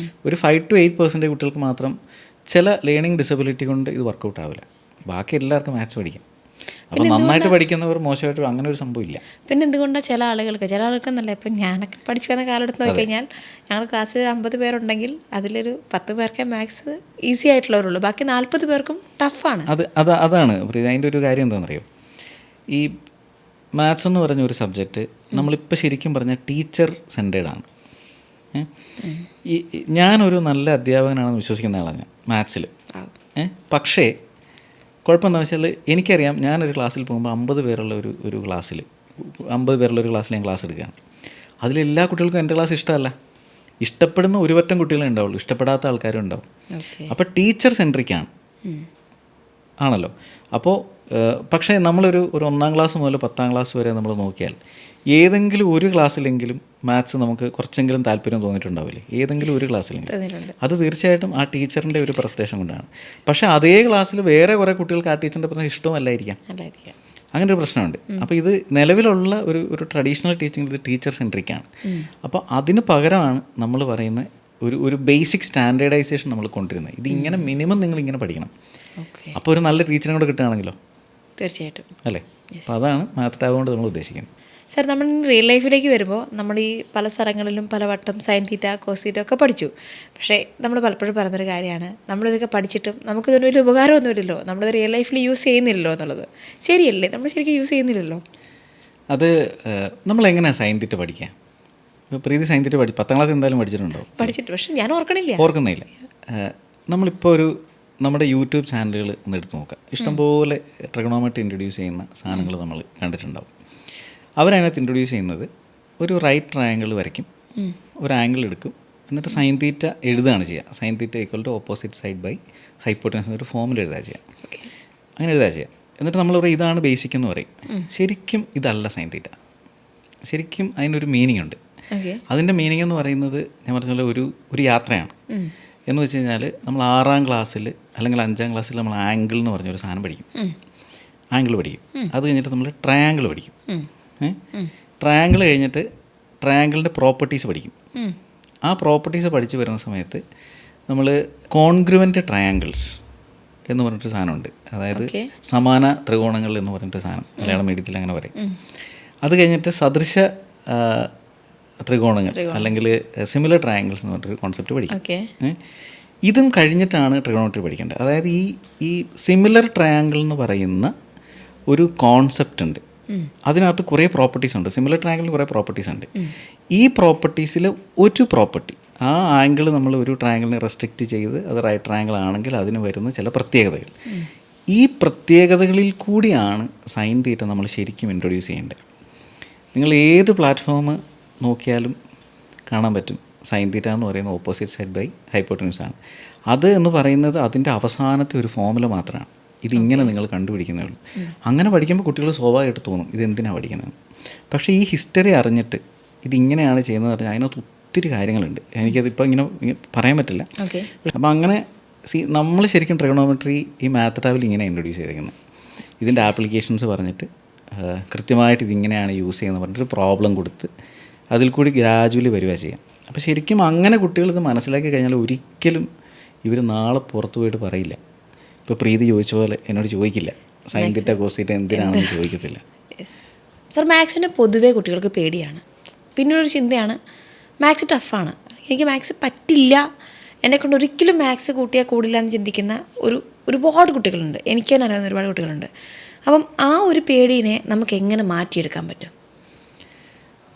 ഒരു 5 to 8% കുട്ടികൾക്ക് മാത്രം ചില ലേണിംഗ് ഡിസബിലിറ്റി കൊണ്ട് ഇത് വർക്കൗട്ട് ആവില്ല. ബാക്കി എല്ലാവർക്കും മാത്സ് പഠിക്കാം. അപ്പോൾ നന്നായിട്ട് പഠിക്കുന്നവർ മോശമായിട്ട് അങ്ങനെ ഒരു സംഭവം ഇല്ല. പിന്നെ എന്തുകൊണ്ടാണ് ചില ആളുകൾക്കെന്നല്ല, ഇപ്പം ഞാനൊക്കെ പഠിച്ചു വന്ന കാലഘട്ടത്ത് നോക്കിക്കഴിഞ്ഞാൽ ഞങ്ങളുടെ ക്ലാസ്സിൽ 50 പേരുണ്ടെങ്കിൽ അതിലൊരു 10 പേർക്കേ മാത്സ് ഈസി ആയിട്ടുള്ളവരുള്ളൂ, ബാക്കി 40 പേർക്കും ടഫാണ്. അതാണ് അതിൻ്റെ ഒരു കാര്യം എന്താണെന്നറിയോ, ഈ മാത്സ് എന്ന് പറഞ്ഞ ഒരു സബ്ജക്റ്റ് നമ്മളിപ്പോൾ ശരിക്കും പറഞ്ഞാൽ ടീച്ചർ സെൻറ്റേഡാണ്. ഞാനൊരു നല്ല അധ്യാപകനാണെന്ന് വിശ്വസിക്കുന്ന ആളാണ് ഞാൻ മാത്സിൽ. പക്ഷേ കുഴപ്പമെന്താണെന്ന് വെച്ചാൽ എനിക്കറിയാം, ഞാനൊരു ക്ലാസ്സിൽ പോകുമ്പോൾ 50 പേരുള്ള ഒരു ക്ലാസ്സിൽ 50 പേരുള്ള ഒരു ക്ലാസ്സിൽ ഞാൻ ക്ലാസ് എടുക്കുകയാണ്. അതിലെല്ലാ കുട്ടികൾക്കും എൻ്റെ ക്ലാസ് ഇഷ്ടമല്ല. ഇഷ്ടപ്പെടുന്ന ഒരു പറ്റം കുട്ടികളെ ഉണ്ടാവുള്ളൂ, ഇഷ്ടപ്പെടാത്ത ആൾക്കാരും ഉണ്ടാവും. അപ്പോൾ ടീച്ചർ സെൻട്രിക്കാണ് ആണല്ലോ. അപ്പോൾ പക്ഷേ നമ്മളൊരു 1-ാം ക്ലാസ് മുതൽ 10-ാം ക്ലാസ് വരെ നമ്മൾ നോക്കിയാൽ ഏതെങ്കിലും ഒരു ക്ലാസ്സിലെങ്കിലും മാത്സ് നമുക്ക് കുറച്ചെങ്കിലും താല്പര്യം തോന്നിയിട്ടുണ്ടാവില്ലേ? ഏതെങ്കിലും ഒരു ക്ലാസ്സിലെങ്കിലും. അത് തീർച്ചയായിട്ടും ആ ടീച്ചറിൻ്റെ ഒരു പ്രസ്റ്റേഷൻ കൊണ്ടാണ്. പക്ഷേ അതേ ക്ലാസ്സിൽ വേറെ കുറേ കുട്ടികൾക്ക് ആ ടീച്ചറിൻ്റെ പ്രശ്നം ഇഷ്ടമല്ലായിരിക്കാം. അങ്ങനെ ഒരു പ്രശ്നമുണ്ട്. അപ്പോൾ ഇത് നിലവിലുള്ള ഒരു ട്രഡീഷണൽ ടീച്ചിങ് ഇത് ടീച്ചർ സെൻട്രിക്കാണ്. അപ്പോൾ അതിന് പകരമാണ് നമ്മൾ പറയുന്ന ഒരു ബേസിക് സ്റ്റാൻഡേർഡൈസേഷൻ നമ്മൾ കൊണ്ടുവരുന്നത്. ഇതിങ്ങനെ മിനിമം നിങ്ങളിങ്ങനെ പഠിക്കണം. അപ്പോൾ ഒരു നല്ല ടീച്ചറിനെ കൂടെ കിട്ടുകയാണെങ്കിലോ? തീർച്ചയായിട്ടും അല്ലേ? അപ്പോൾ അതാണ് മാത്ത് ടാബ് കൊണ്ട് നമ്മൾ ഉദ്ദേശിക്കുന്നത്. സാർ, നമ്മൾ റിയൽ ലൈഫിലേക്ക് വരുമ്പോൾ നമ്മൾ ഈ പല സ്ഥലങ്ങളിലും പലവട്ടം സൈൻ തീറ്റ കോസ് തീറ്റ ഒക്കെ പഠിച്ചു. പക്ഷേ നമ്മൾ പലപ്പോഴും പറയുന്നൊരു കാര്യമാണ്, നമ്മളിതൊക്കെ പഠിച്ചിട്ടും നമുക്കിതൊന്നും ഒരു ഉപകാരമൊന്നുമില്ലല്ലോ, നമ്മളിത് റിയൽ ലൈഫിൽ യൂസ് ചെയ്യുന്നില്ലല്ലോ എന്നുള്ളത്. ശരിയല്ലേ? നമ്മൾ ശരിക്കും യൂസ് ചെയ്യുന്നില്ലല്ലോ. അത് നമ്മളെങ്ങനെയാണ് സൈൻ തീറ്റ പഠിക്കുക? ഇപ്പോൾ പ്രീതി സൈൻ തീറ്റ 10-ാം ക്ലാസ് എന്തായാലും പഠിച്ചിട്ടുണ്ടോ? പഠിച്ചിട്ട്, പക്ഷേ ഞാൻ ഓർക്കുന്നില്ല. നമ്മളിപ്പോൾ നമ്മുടെ യൂട്യൂബ് ചാനലുകൾ ഒന്ന് എടുത്ത് നോക്കാം. ഇഷ്ടംപോലെ ട്രിഗണോമെട്രി ഇൻട്രൊഡ്യൂസ് ചെയ്യുന്ന സാധനങ്ങൾ നമ്മൾ കണ്ടിട്ടുണ്ടാവും. അവരതിനകത്ത് ഇൻട്രൊഡ്യൂസ് ചെയ്യുന്നത് ഒരു റൈറ്റ് ട്രയാങ്കിൾ വരയ്ക്കും, ഒരു ആംഗിൾ എടുക്കും, എന്നിട്ട് സൈൻ തീറ്റ എഴുതുകയാണ് ചെയ്യുക. Sine theta equal to opposite side by hypotenuse എന്നൊരു ഫോമിൽ എഴുതുക ചെയ്യുക. അങ്ങനെ എഴുതുക ചെയ്യുക. എന്നിട്ട് നമ്മൾ പറയും ഇതാണ് ബേസിക് എന്ന് പറയും. ശരിക്കും ഇതല്ല സൈൻ തീറ്റ. ശരിക്കും അതിനൊരു മീനിങ് ഉണ്ട്. അതിൻ്റെ മീനിങ് എന്ന് പറയുന്നത് ഞാൻ പറഞ്ഞ പോലെ ഒരു യാത്രയാണ്. എന്ന് വെച്ച് കഴിഞ്ഞാൽ നമ്മൾ 6-ാം ക്ലാസ്സിൽ അല്ലെങ്കിൽ 5-ാം ക്ലാസ്സിൽ നമ്മൾ ആംഗിൾ എന്ന് പറഞ്ഞൊരു സാധനം പഠിക്കും. ആംഗിൾ പഠിക്കും. അത് കഴിഞ്ഞിട്ട് നമ്മൾ ട്രയാങ്കിൾ പഠിക്കും. ട്രയാങ്കിൾ കഴിഞ്ഞിട്ട് ട്രയാങ്കിളിൻ്റെ പ്രോപ്പർട്ടീസ് പഠിക്കും. ആ പ്രോപ്പർട്ടീസ് പഠിച്ച് വരുന്ന സമയത്ത് നമ്മൾ കോൺഗ്രുവൻ്റ് ട്രയാങ്കിൾസ് എന്ന് പറഞ്ഞിട്ടൊരു സാധനമുണ്ട്. അതായത് സമാന ത്രികോണങ്ങൾ എന്ന് പറഞ്ഞിട്ടൊരു സാധനം മലയാളം മീഡിയത്തിൽ അങ്ങനെ പറയും. അത് കഴിഞ്ഞിട്ട് സദൃശ ത്രികോണങ്ങൾ അല്ലെങ്കിൽ സിമിലർ ട്രയാങ്കിൾസ് എന്ന് പറഞ്ഞിട്ടൊരു കോൺസെപ്റ്റ് പഠിക്കും. ഇതും കഴിഞ്ഞിട്ടാണ് ട്രിഗണോമെട്രി പഠിക്കേണ്ടത്. അതായത് ഈ സിമിലർ ട്രയാങ്കിൾ എന്ന് പറയുന്ന ഒരു കോൺസെപ്റ്റ് ഉണ്ട്. അതിനകത്ത് കുറേ പ്രോപ്പർട്ടീസ് ഉണ്ട്. സിമിലർ ട്രയാങ്കിളിന് കുറേ പ്രോപ്പർട്ടീസ് ഉണ്ട്. ഈ പ്രോപ്പർട്ടീസിൽ ഒരു പ്രോപ്പർട്ടി, ആ ആംഗിൾ നമ്മൾ ഒരു ട്രയാങ്കിളിനെ റെസ്ട്രിക്റ്റ് ചെയ്ത് അത് റൈറ്റ് ട്രയാങ്കിൾ ആണെങ്കിൽ അതിന് വരുന്ന ചില പ്രത്യേകതകൾ, ഈ പ്രത്യേകതകളിൽ കൂടിയാണ് സൈൻ തീറ്റ നമ്മൾ ശരിക്കും ഇൻട്രൊഡ്യൂസ് ചെയ്യേണ്ടത്. നിങ്ങൾ ഏത് പ്ലാറ്റ്ഫോം നോക്കിയാലും കാണാൻ പറ്റും സൈൻ തീറ്റ എന്ന് പറയുന്നത് ഓപ്പോസിറ്റ് സൈഡ് ബൈ ഹൈപ്പോട്ടന്യൂസ് ആണ്. അത് എന്ന് പറയുന്നത് അതിൻ്റെ അവസാനത്തെ ഒരു ഫോമുല മാത്രമാണ്. ഇതിങ്ങനെ നിങ്ങൾ കണ്ടുപിടിക്കുന്നേ ഉള്ളൂ. അങ്ങനെ പഠിക്കുമ്പോൾ കുട്ടികൾ സ്വാഭാവികമായിട്ട് തോന്നും ഇതെന്തിനാണ് പഠിക്കുന്നത്. പക്ഷേ ഈ ഹിസ്റ്ററി അറിഞ്ഞിട്ട് ഇതിങ്ങനെയാണ് ചെയ്യുന്നത് പറഞ്ഞാൽ അതിനകത്ത് ഒത്തിരി കാര്യങ്ങളുണ്ട്. എനിക്കതിപ്പോൾ ഇങ്ങനെ പറയാൻ പറ്റില്ല. അപ്പോൾ അങ്ങനെ നമ്മൾ ശരിക്കും ട്രിഗണോമെട്രി ഈ മാത്ത് ടാബിൽ ഇങ്ങനെ ഇൻട്രൊഡ്യൂസ് ചെയ്തിരിക്കുന്നത്. ഇതിൻ്റെ ആപ്ലിക്കേഷൻസ് പറഞ്ഞിട്ട് കൃത്യമായിട്ട് ഇതിങ്ങനെയാണ് യൂസ് ചെയ്യുന്നത് പറഞ്ഞിട്ട് പ്രോബ്ലം കൊടുത്ത് അതിൽ കൂടി ഗ്രാജുവലി വരിക ചെയ്യാം. അപ്പോൾ ശരിക്കും അങ്ങനെ കുട്ടികൾ ഇത് മനസ്സിലാക്കി കഴിഞ്ഞാൽ ഒരിക്കലും ഇവർ നാളെ പുറത്തു പോയിട്ട് പറയില്ല. ഇപ്പോൾ പ്രീതി ചോദിച്ച പോലെ എന്നോട് ചോദിക്കില്ല സൈൻ തീറ്റ കോസ് തീറ്റ എന്തിനാണെന്ന് ചോദിക്കത്തില്ല. സർ, മാത്സിനെ പൊതുവേ കുട്ടികൾക്ക് പേടിയാണ്. പിന്നൊരു ചിന്തയാണ് മാത്സ് ടഫാണ്, എനിക്ക് മാത്സ് പറ്റില്ല, എന്നെക്കൊണ്ട് ഒരിക്കലും മാത്സ് കൂട്ടിയാൽ കൂടില്ല എന്ന് ചിന്തിക്കുന്ന ഒരുപാട് കുട്ടികളുണ്ട്. എനിക്ക് തന്നെ അറിയാവുന്ന ഒരുപാട് കുട്ടികളുണ്ട്. അപ്പം ആ ഒരു പേടിയെ നമുക്ക് എങ്ങനെ മാറ്റിയെടുക്കാൻ പറ്റും?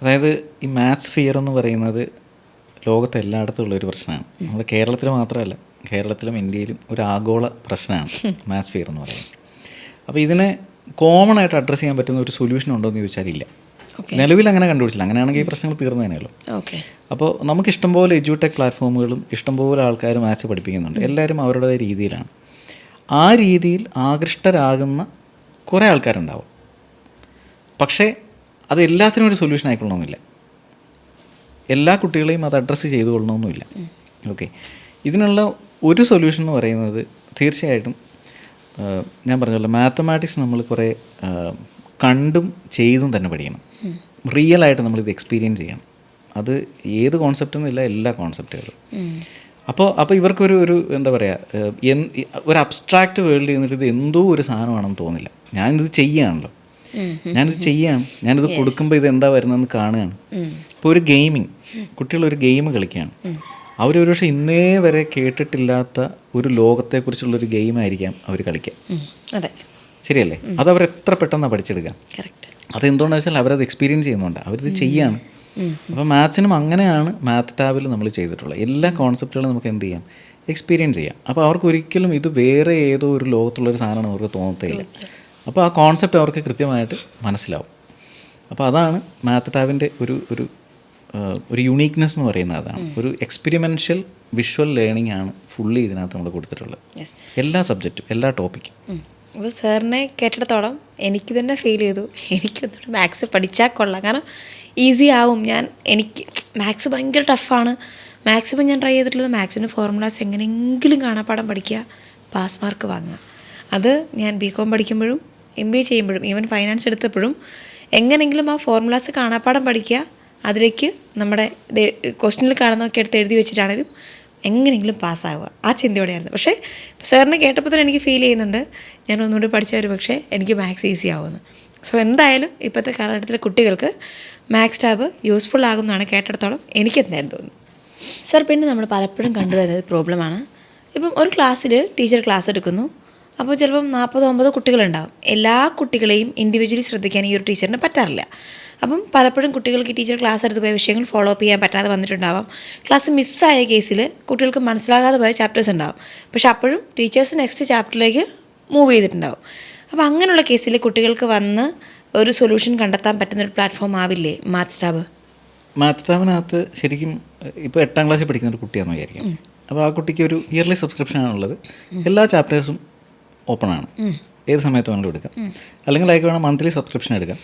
അതായത് ഈ മാത്സ് ഫിയർ എന്ന് പറയുന്നത് ലോകത്ത് എല്ലായിടത്തും ഉള്ളൊരു പ്രശ്നമാണ്. നമ്മൾ കേരളത്തിൽ മാത്രമല്ല, കേരളത്തിലും ഇന്ത്യയിലും ഒരു ആഗോള പ്രശ്നമാണ് മാത്സ് ഫിയർ എന്ന് പറയുന്നത്. അപ്പോൾ ഇതിനെ കോമൺ ആയിട്ട് അഡ്രസ്സ് ചെയ്യാൻ പറ്റുന്ന ഒരു സൊല്യൂഷൻ ഉണ്ടോ എന്ന് ചോദിച്ചാൽ ഇല്ല. നിലവിൽ അങ്ങനെ കണ്ടുപിടിച്ചില്ല. അങ്ങനെയാണെങ്കിൽ ഈ പ്രശ്നങ്ങൾ തീർന്നതിനല്ലോ. അപ്പോൾ നമുക്ക് ഇഷ്ടംപോലെ എഡ്യൂടെക് പ്ലാറ്റ്ഫോമുകളും ഇഷ്ടംപോലെ ആൾക്കാർ മാത്സ് പഠിപ്പിക്കുന്നുണ്ട്. എല്ലാവരും അവരുടേതായ രീതിയിലാണ്. ആ രീതിയിൽ ആകൃഷ്ടരാകുന്ന കുറേ ആൾക്കാരുണ്ടാവും. പക്ഷേ അത് എല്ലാത്തിനും ഒരു സൊല്യൂഷൻ ആയിക്കൊള്ളണമെന്നില്ല. എല്ലാ കുട്ടികളെയും അത് അഡ്രസ്സ് ചെയ്തു കൊള്ളണമെന്നുമില്ല. ഓക്കെ, ഇതിനുള്ള ഒരു സൊല്യൂഷൻ എന്ന് പറയുന്നത് തീർച്ചയായിട്ടും ഞാൻ പറഞ്ഞല്ലോ, മാത്തമാറ്റിക്സ് നമ്മൾ കുറേ കണ്ടും ചെയ്തും തന്നെ പഠിക്കണം. റിയലായിട്ട് നമ്മളിത് എക്സ്പീരിയൻസ് ചെയ്യണം. അത് ഏത് കോൺസെപ്റ്റൊന്നുമില്ല, എല്ലാ കോൺസെപ്റ്റുകളും. അപ്പോൾ ഇവർക്കൊരു എന്താ പറയുക, ഒരു അബ്സ്ട്രാക്റ്റ് വേൾഡിൽ നിന്നിട്ട് ഇത് എന്തോ ഒരു സാധനമാണെന്ന് തോന്നില്ല. ഞാനിത് ചെയ്യുകയാണല്ലോ, ഞാനിത് കൊടുക്കുമ്പോൾ ഇത് എന്താ വരുന്നതെന്ന് കാണുകയാണ്. ഇപ്പോൾ ഒരു ഗെയിമിങ്, കുട്ടികളൊരു ഗെയിം കളിക്കുകയാണ്. അവരൊരു പക്ഷേ ഇന്നേ വരെ കേട്ടിട്ടില്ലാത്ത ഒരു ലോകത്തെക്കുറിച്ചുള്ളൊരു ഗെയിമായിരിക്കാം അവർ കളിക്കുക. ശരിയല്ലേ? അത് അവർ എത്ര പെട്ടെന്നാണ് പഠിച്ചെടുക്കുക. അതെന്തുകൊണ്ടാണെന്ന് വെച്ചാൽ അവരത് എക്സ്പീരിയൻസ് ചെയ്യുന്നുണ്ട്, അവരിത് ചെയ്യാണ്. അപ്പോൾ മാത്സിനും അങ്ങനെയാണ് മാത്ത് ടാബിൽ നമ്മൾ ചെയ്തിട്ടുള്ളത്. എല്ലാ കോൺസെപ്റ്റുകളും നമുക്ക് എന്ത് ചെയ്യാം, എക്സ്പീരിയൻസ് ചെയ്യാം. അപ്പോൾ അവർക്ക് ഒരിക്കലും ഇത് വേറെ ഏതോ ഒരു ലോകത്തുള്ളൊരു സാധനമാണ് അവർക്ക് തോന്നത്തേയില്ല. അപ്പോൾ ആ കോൺസെപ്റ്റ് അവർക്ക് കൃത്യമായിട്ട് മനസ്സിലാവും. അപ്പോൾ അതാണ് മാത്ത് ടാബിൻ്റെ ഒരു യുണീക്നെസ് എന്ന് പറയുന്നത്. അതാണ് ഒരു എക്സ്പെരിമെൻഷ്യൽ വിഷ്വൽ ലേണിംഗ് ആണ് ഫുള്ളി ഇതിനകത്ത് നമ്മൾ കൊടുത്തിട്ടുള്ളത്. എല്ലാ സബ്ജക്റ്റും, എല്ലാ ടോപ്പിക്കും. അപ്പോൾ സാറിനെ കേട്ടിടത്തോളം എനിക്ക് തന്നെ ഫീൽ ചെയ്തു എനിക്കൊന്നുകൂടി മാത്സ് പഠിച്ചാൽ കൊള്ളാം. കാരണം ഈസി ആവും. എനിക്ക് മാത്സ് ഭയങ്കര ടഫാണ്. മാക്സിമം ഞാൻ ട്രൈ ചെയ്തിട്ടുള്ളത് മാത്സിൻ്റെ ഫോർമുലാസ് എങ്ങനെയെങ്കിലും കാണാപ്പാടം പഠിക്കുക, പാസ് മാർക്ക് വാങ്ങുക. അത് ഞാൻ BCom പഠിക്കുമ്പോഴും MBA ചെയ്യുമ്പോഴും ഈവൻ ഫൈനാൻസ് എടുത്തപ്പോഴും എങ്ങനെയെങ്കിലും ആ ഫോർമുലാസ് കാണാപ്പാടം പഠിക്കുക, അതിലേക്ക് നമ്മുടെ ക്വസ്റ്റ്യനിൽ കാണുന്നതൊക്കെ എടുത്ത് എഴുതി വെച്ചിട്ടാണെങ്കിലും എങ്ങനെയെങ്കിലും പാസ്സാവുക, ആ ചിന്തയോടെയായിരുന്നു. പക്ഷേ സാറിനെ കേട്ടപ്പോൾ തന്നെ എനിക്ക് ഫീൽ ചെയ്യുന്നുണ്ട് ഞാൻ ഒന്നുകൂടി പഠിച്ച പക്ഷേ എനിക്ക് മാത്സ് ഈസി ആവുമെന്ന്. സോ എന്തായാലും ഇപ്പോഴത്തെ കാലഘട്ടത്തിലെ കുട്ടികൾക്ക് മാത്സ് ടാബ് യൂസ്ഫുൾ ആകുമെന്നാണ് കേട്ടിടത്തോളം എനിക്ക് എന്തായാലും തോന്നുന്നു. സാർ, പിന്നെ നമ്മൾ പലപ്പോഴും കണ്ടുവരുന്നത് പ്രോബ്ലമാണ്. ഇപ്പം ഒരു ക്ലാസ്സിൽ ടീച്ചർ ക്ലാസ് എടുക്കുന്നു. അപ്പോൾ ചിലപ്പം 40-50 കുട്ടികളുണ്ടാവും. എല്ലാ കുട്ടികളെയും ഇൻഡിവിജ്വലി ശ്രദ്ധിക്കാൻ ഈ ഒരു ടീച്ചറിന് പറ്റാറില്ല. അപ്പം പലപ്പോഴും കുട്ടികൾക്ക് ഈ ടീച്ചർ ക്ലാസ് എടുത്ത് പോയ വിഷയങ്ങൾ ഫോളോ അപ്പ് ചെയ്യാൻ പറ്റാതെ വന്നിട്ടുണ്ടാവാം. ക്ലാസ് മിസ്സായ കേസിൽ കുട്ടികൾക്ക് മനസ്സിലാകാതെ പോയ ചാപ്റ്റേഴ്സ് ഉണ്ടാവും. പക്ഷെ അപ്പോഴും ടീച്ചേഴ്സ് നെക്സ്റ്റ് ചാപ്റ്ററിലേക്ക് മൂവ് ചെയ്തിട്ടുണ്ടാവും. അപ്പോൾ അങ്ങനെയുള്ള കേസിൽ കുട്ടികൾക്ക് വന്ന് ഒരു സൊല്യൂഷൻ കണ്ടെത്താൻ പറ്റുന്നൊരു പ്ലാറ്റ്ഫോം ആവില്ലേ മാത്സ് ടാബ്? മാത്സ് ടാബിനകത്ത് ശരിക്കും ഇപ്പോൾ 8ാം ക്ലാസ്സിൽ പഠിക്കുന്ന ഒരു കുട്ടിയാണെന്ന് വിചാരിക്കാം. അപ്പോൾ ആ കുട്ടിക്ക് ഒരു ഇയർലി സബ്സ്ക്രിപ്ഷൻ ആണുള്ളത്. എല്ലാ ചാപ്റ്റേഴ്സും ഓപ്പണാണ്, ഏത് സമയത്ത് വേണമെങ്കിലും എടുക്കാം. അല്ലെങ്കിൽ അയക്ക് വേണം മന്ത്ലി സബ്സ്ക്രിപ്ഷൻ എടുക്കാം.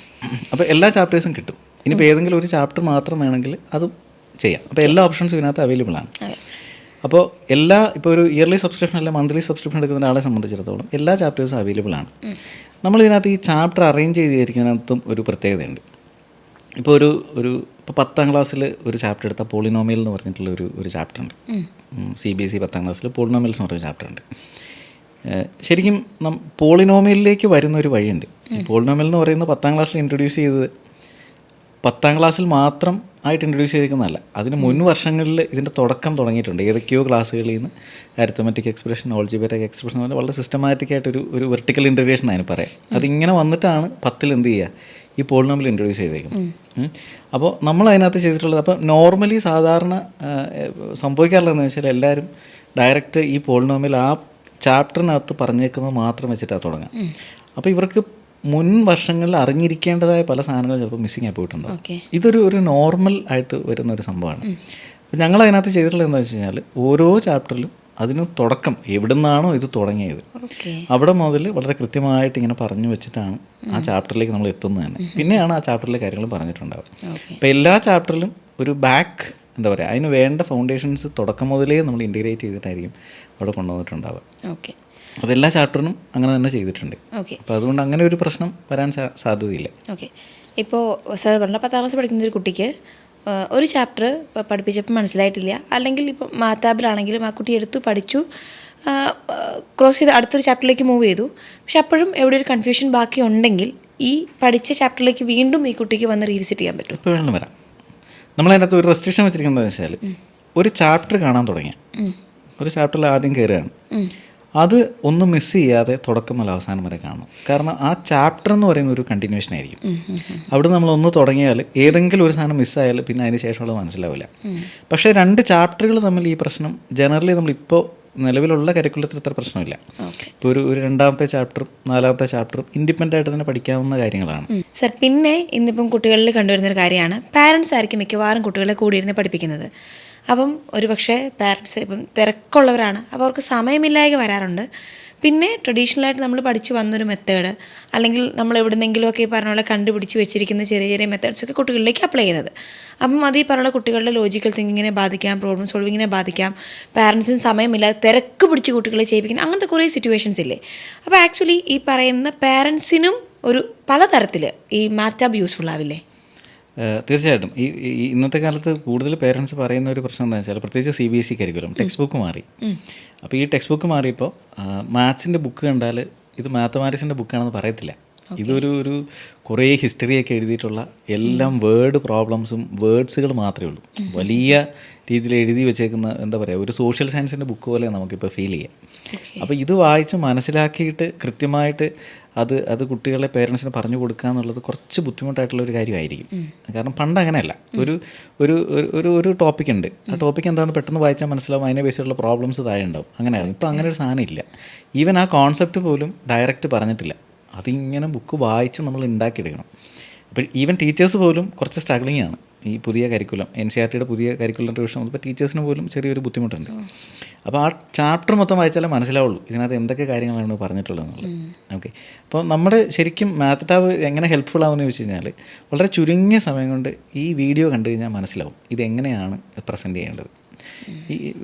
അപ്പോൾ എല്ലാ ചാപ്റ്റേഴ്സും കിട്ടും. ഇനിയിപ്പോൾ ഏതെങ്കിലും ഒരു ചാപ്റ്റർ മാത്രം വേണമെങ്കിൽ അതും ചെയ്യാം. അപ്പോൾ എല്ലാ ഓപ്ഷൻസും ഇതിനകത്ത് അവൈലബിൾ ആണ്. അപ്പോൾ ഇപ്പോൾ ഒരു ഇയർലി സബ്സ്ക്രിപ്ഷൻ അല്ലെങ്കിൽ മന്ത്ലി സബ്സ്ക്രിപ്ഷൻ എടുക്കുന്ന ഒരാളെ സംബന്ധിച്ചിടത്തോളം എല്ലാ ചാപ്റ്റേഴ്സും അവൈലബിൾ ആണ്. നമ്മളിതിനകത്ത് ഈ ചാപ്റ്റർ അറേഞ്ച് ചെയ്തിരിക്കുന്നതിനകത്തും ഒരു പ്രത്യേകതയുണ്ട്. ഇപ്പോൾ ഇപ്പോൾ 10ാം ക്ലാസ്സിൽ ഒരു ചാപ്റ്റർ എടുത്താൽ പോളിനോമിയൽ എന്ന് പറഞ്ഞിട്ടുള്ള ഒരു ചാപ്റ്റർ ഉണ്ട്. CBSE 10ാം ക്ലാസ്സിൽ പോളിനോമിയൽസ് എന്ന് പറഞ്ഞൊരു ചാപ്റ്റർ ഉണ്ട്. ശരിക്കും പോളിനോമിയലിലേക്ക് വരുന്നൊരു വഴിയുണ്ട്. പോളിനോമിയൽ എന്ന് പറയുന്നത് 10ാം ക്ലാസ്സിൽ ഇൻട്രൊഡ്യൂസ് ചെയ്തത് 10ാം ക്ലാസ്സിൽ മാത്രം ആയിട്ട് ഇൻട്രൊഡ്യൂസ് ചെയ്തിരിക്കുന്നതല്ല. അതിന് മുൻ വർഷങ്ങളിൽ ഇതിൻ്റെ തുടക്കം തുടങ്ങിയിട്ടുണ്ട്. ഏതൊക്കെയോ ക്ലാസ്സുകളിൽ നിന്ന് അരിത്തമെറ്റിക് എക്സ്പ്രഷൻ, ഓൾജിബ്രൈക് എക്സ്പ്രഷൻ പോലെ വളരെ സിസ്റ്റമാറ്റിക്കായിട്ടൊരു വെർട്ടിക്കൽ ഇൻറ്റഗ്രേഷൻ അതിന് പറയാം. അതിങ്ങനെ വന്നിട്ടാണ് 10ൽ എന്ത് ചെയ്യുക, ഈ പോളിനോമിയൽ ഇൻട്രൊഡ്യൂസ് ചെയ്തേക്കുന്നത്. അപ്പോൾ നമ്മൾ അതിനകത്ത് ചെയ്തിട്ടുള്ളത്, അപ്പോൾ നോർമലി സാധാരണ സംഭവിക്കാറുള്ളതെന്ന് വെച്ചാൽ എല്ലാവരും ഡയറക്റ്റ് ഈ പോളിനോമിയൽ ആ ചാപ്റ്ററിനകത്ത് പറഞ്ഞേക്കുന്നത് മാത്രം വെച്ചിട്ടാണ് തുടങ്ങുക. അപ്പോൾ ഇവർക്ക് മുൻ വർഷങ്ങളിൽ അറിഞ്ഞിരിക്കേണ്ടതായ പല സാധനങ്ങളും ചിലപ്പോൾ മിസ്സിങ് ആയി പോയിട്ടുണ്ടാവും. ഇതൊരു നോർമൽ ആയിട്ട് വരുന്നൊരു സംഭവമാണ്. അപ്പോൾ ഞങ്ങൾ അതിനകത്ത് ചെയ്തിട്ടുള്ളത് എന്താണെന്ന് വെച്ച് കഴിഞ്ഞാൽ ഓരോ ചാപ്റ്ററിലും അതിന് തുടക്കം എവിടെ നിന്നാണോ ഇത് തുടങ്ങിയത് അവിടെ മുതൽ വളരെ കൃത്യമായിട്ട് ഇങ്ങനെ പറഞ്ഞു വെച്ചിട്ടാണ് ആ ചാപ്റ്ററിലേക്ക് നമ്മൾ എത്തുന്നത് തന്നെ. പിന്നെയാണ് ആ ചാപ്റ്ററിലെ കാര്യങ്ങൾ പറഞ്ഞിട്ടുണ്ടാവുക. അപ്പോൾ എല്ലാ ചാപ്റ്ററിലും ഒരു എന്താ പറയുക, അതിന് വേണ്ട ഫൗണ്ടേഷൻസ് തുടക്കം മുതലേ നമ്മൾ ഇൻറ്റിഗ്രേറ്റ് ചെയ്തിട്ടായിരിക്കും അവിടെ കൊണ്ടുവന്നിട്ടുണ്ടാവുക. അതെല്ലാ ചാപ്റ്ററിനും അങ്ങനെ തന്നെ ചെയ്തിട്ടുണ്ട്. അപ്പോൾ അതുകൊണ്ട് അങ്ങനെ ഒരു പ്രശ്നം വരാൻ സാധ്യതയില്ല. ഇപ്പോൾ സാർ പറഞ്ഞ 10ാം ക്ലാസ് പഠിക്കുന്ന ഒരു കുട്ടിക്ക് ഒരു ചാപ്റ്റർ പഠിപ്പിച്ചപ്പോൾ മനസ്സിലായിട്ടില്ല, അല്ലെങ്കിൽ ഇപ്പോൾ മാത്താബിലാണെങ്കിലും ആ കുട്ടി എടുത്ത് പഠിച്ചു, ക്രോസ് ചെയ്ത് അടുത്തൊരു ചാപ്റ്ററിലേക്ക് മൂവ് ചെയ്തു. പക്ഷെ അപ്പോഴും എവിടെ ഒരു കൺഫ്യൂഷൻ ബാക്കി ഉണ്ടെങ്കിൽ ഈ പഠിച്ച ചാപ്റ്ററിലേക്ക് വീണ്ടും ഈ കുട്ടിക്ക് വന്ന് റീവിസിറ്റ് ചെയ്യാൻ പറ്റും. ഇപ്പോൾ വേണം വരാം. നമ്മളതിനകത്ത് ഒരു റെസ്ട്രിക്ഷൻ വെച്ചിരിക്കുന്നത് വെച്ചാൽ ഒരു ചാപ്റ്റർ കാണാൻ തുടങ്ങിയ ഒരു ചാപ്റ്ററിൽ ആദ്യം കയറുകയാണ്, അത് ഒന്നും മിസ് ചെയ്യാതെ തുടക്കം മുതൽ അവസാനം വരെ കാണണം. കാരണം ആ ചാപ്റ്റർ എന്ന് പറയുന്ന ഒരു കണ്ടിന്യൂഷൻ ആയിരിക്കും. അവിടെ നമ്മളൊന്ന് തുടങ്ങിയാൽ ഏതെങ്കിലും ഒരു സാധനം മിസ്സായാൽ പിന്നെ അതിന് ശേഷമുള്ളത് മനസ്സിലാവില്ല. പക്ഷേ 2 ചാപ്റ്ററുകൾ തമ്മിൽ ഈ പ്രശ്നം ജനറലി നമ്മളിപ്പോൾ നിലവിലുള്ള കരിക്കുലത്തിൽ ഇത്ര പ്രശ്നമില്ല. ഇപ്പോൾ ഒരു 2ാമത്തെ ചാപ്റ്ററും 4ാമത്തെ ചാപ്റ്ററും ഇൻഡിപെൻഡൻ്റ് ആയിട്ട് തന്നെ പഠിക്കാവുന്ന കാര്യങ്ങളാണ്. സർ, പിന്നെ ഇന്നിപ്പം കുട്ടികളിൽ കണ്ടുവരുന്നൊരു കാര്യമാണ്, പാരൻസ് ആയിരിക്കും മിക്കവാറും കുട്ടികളെ കൂടിയിരുന്ന് പഠിപ്പിക്കുന്നത്. അപ്പം ഒരു പക്ഷേ പാരൻസ് ഇപ്പം തിരക്കുള്ളവരാണ്, അപ്പോൾ അവർക്ക് സമയമില്ലായ്ക വരാറുണ്ട്. പിന്നെ ട്രഡീഷണലായിട്ട് നമ്മൾ പഠിച്ചു വന്നൊരു മെത്തേഡ്, അല്ലെങ്കിൽ നമ്മൾ എവിടെന്നെങ്കിലുമൊക്കെ ഈ പറഞ്ഞ പോലെ കണ്ടുപിടിച്ച് വെച്ചിരിക്കുന്ന ചെറിയ ചെറിയ മെത്തേഡ്സൊക്കെ കുട്ടികളിലേക്ക് അപ്ലൈ ചെയ്യുന്നത്. അപ്പം അത് ഈ പറഞ്ഞ കുട്ടികളുടെ ലോജിക്കൽ തിങ്കിങ്ങിനെ ബാധിക്കാം, പ്രോബ്ലം സോൾവിങ്ങിനെ ബാധിക്കാം, പാരൻസിന് സമയമില്ലാതെ തിരക്ക് പിടിച്ച് കുട്ടികളെ ചെയ്യിപ്പിക്കുന്ന അങ്ങനത്തെ കുറേ സിറ്റുവേഷൻസ് ഇല്ലേ. അപ്പോൾ ആക്ച്വലി ഈ പറയുന്ന പാരൻസിനും ഒരു പലതരത്തിൽ ഈ മാത്ത് ടാബ് യൂസ്ഫുൾ ആവില്ലേ? തീർച്ചയായിട്ടും. ഈ ഇന്നത്തെ കാലത്ത് കൂടുതൽ പേരൻസ് പറയുന്ന ഒരു പ്രശ്നം എന്താ വെച്ചാൽ, പ്രത്യേകിച്ച് CBSE കരിക്കുലം ടെക്സ്റ്റ് ബുക്ക് മാറി. അപ്പോൾ ഈ ടെക്സ്റ്റ് ബുക്ക് മാറിയപ്പോൾ മാത്സിൻ്റെ ബുക്ക് കണ്ടാൽ ഇത് മാത്തമാറ്റിക്സിൻ്റെ ബുക്കാണെന്ന് പറയത്തില്ല. ഇതൊരു കുറേ ഹിസ്റ്ററിയൊക്കെ എഴുതിയിട്ടുള്ള എല്ലാം വേർഡ് പ്രോബ്ലംസും വേർഡ്സുകൾ മാത്രമേ ഉള്ളൂ. വലിയ രീതിയിൽ എഴുതി വെച്ചേക്കുന്ന എന്താ പറയുക ഒരു സോഷ്യൽ സയൻസിൻ്റെ ബുക്ക് പോലെ നമുക്കിപ്പോൾ ഫീൽ ചെയ്യാം. അപ്പോൾ ഇത് വായിച്ച് മനസ്സിലാക്കിയിട്ട് കൃത്യമായിട്ട് അത് കുട്ടികളെ പേരൻസിന് പറഞ്ഞു കൊടുക്കുക എന്നുള്ളത് കുറച്ച് ബുദ്ധിമുട്ടായിട്ടുള്ളൊരു കാര്യമായിരിക്കും. കാരണം പണ്ട് അങ്ങനെയല്ല. ഒരു ഒരു ഒരു ഒരു ടോപ്പിക് ഉണ്ട്, ആ ടോപ്പിക് എന്താണെന്ന് പെട്ടെന്ന് വായിച്ചാൽ മനസ്സിലാവും, അതിനെ ബേസിലുള്ള പ്രോബ്ലംസ് താഴെ ഉണ്ടാവും. അങ്ങനെയായിരുന്നു. ഇപ്പോൾ അങ്ങനെ ഒരു സാധനം ഇല്ല. ഈവൻ ആ കോൺസെപ്റ്റ് പോലും ഡയറക്റ്റ് പറഞ്ഞിട്ടില്ല, അതിങ്ങനെ ബുക്ക് വായിച്ച് നമ്മൾ ഉണ്ടാക്കിയെടുക്കണം. അപ്പോൾ ഈവൻ ടീച്ചേഴ്സ് പോലും കുറച്ച് സ്ട്രഗ്ലിംഗ് ആണ് ഈ പുതിയ കരിക്കുലം, NCERTയുടെ പുതിയ കരിക്കുലം റിവിഷൻ വന്നപ്പോൾ ടീച്ചേഴ്സിന് പോലും ചെറിയൊരു ബുദ്ധിമുട്ടുണ്ട്. അപ്പോൾ ആ ചാപ്റ്റർ മൊത്തം വായിച്ചാലേ മനസ്സിലാവുള്ളൂ ഇതിനകത്ത് എന്തൊക്കെ കാര്യങ്ങളാണ് പറഞ്ഞിട്ടുള്ളതെന്നുള്ളത്. ഓക്കെ, അപ്പോൾ നമ്മുടെ ശരിക്കും മാത്ത് ടാബ് എങ്ങനെ ഹെൽപ്ഫുൾ ആവുമെന്ന് ചോദിച്ചു കഴിഞ്ഞാൽ വളരെ ചുരുങ്ങിയ സമയം കൊണ്ട് ഈ വീഡിയോ കണ്ടു കഴിഞ്ഞാൽ മനസ്സിലാവും ഇതെങ്ങനെയാണ് പ്രസൻറ്റ് ചെയ്യേണ്ടത്. ഈ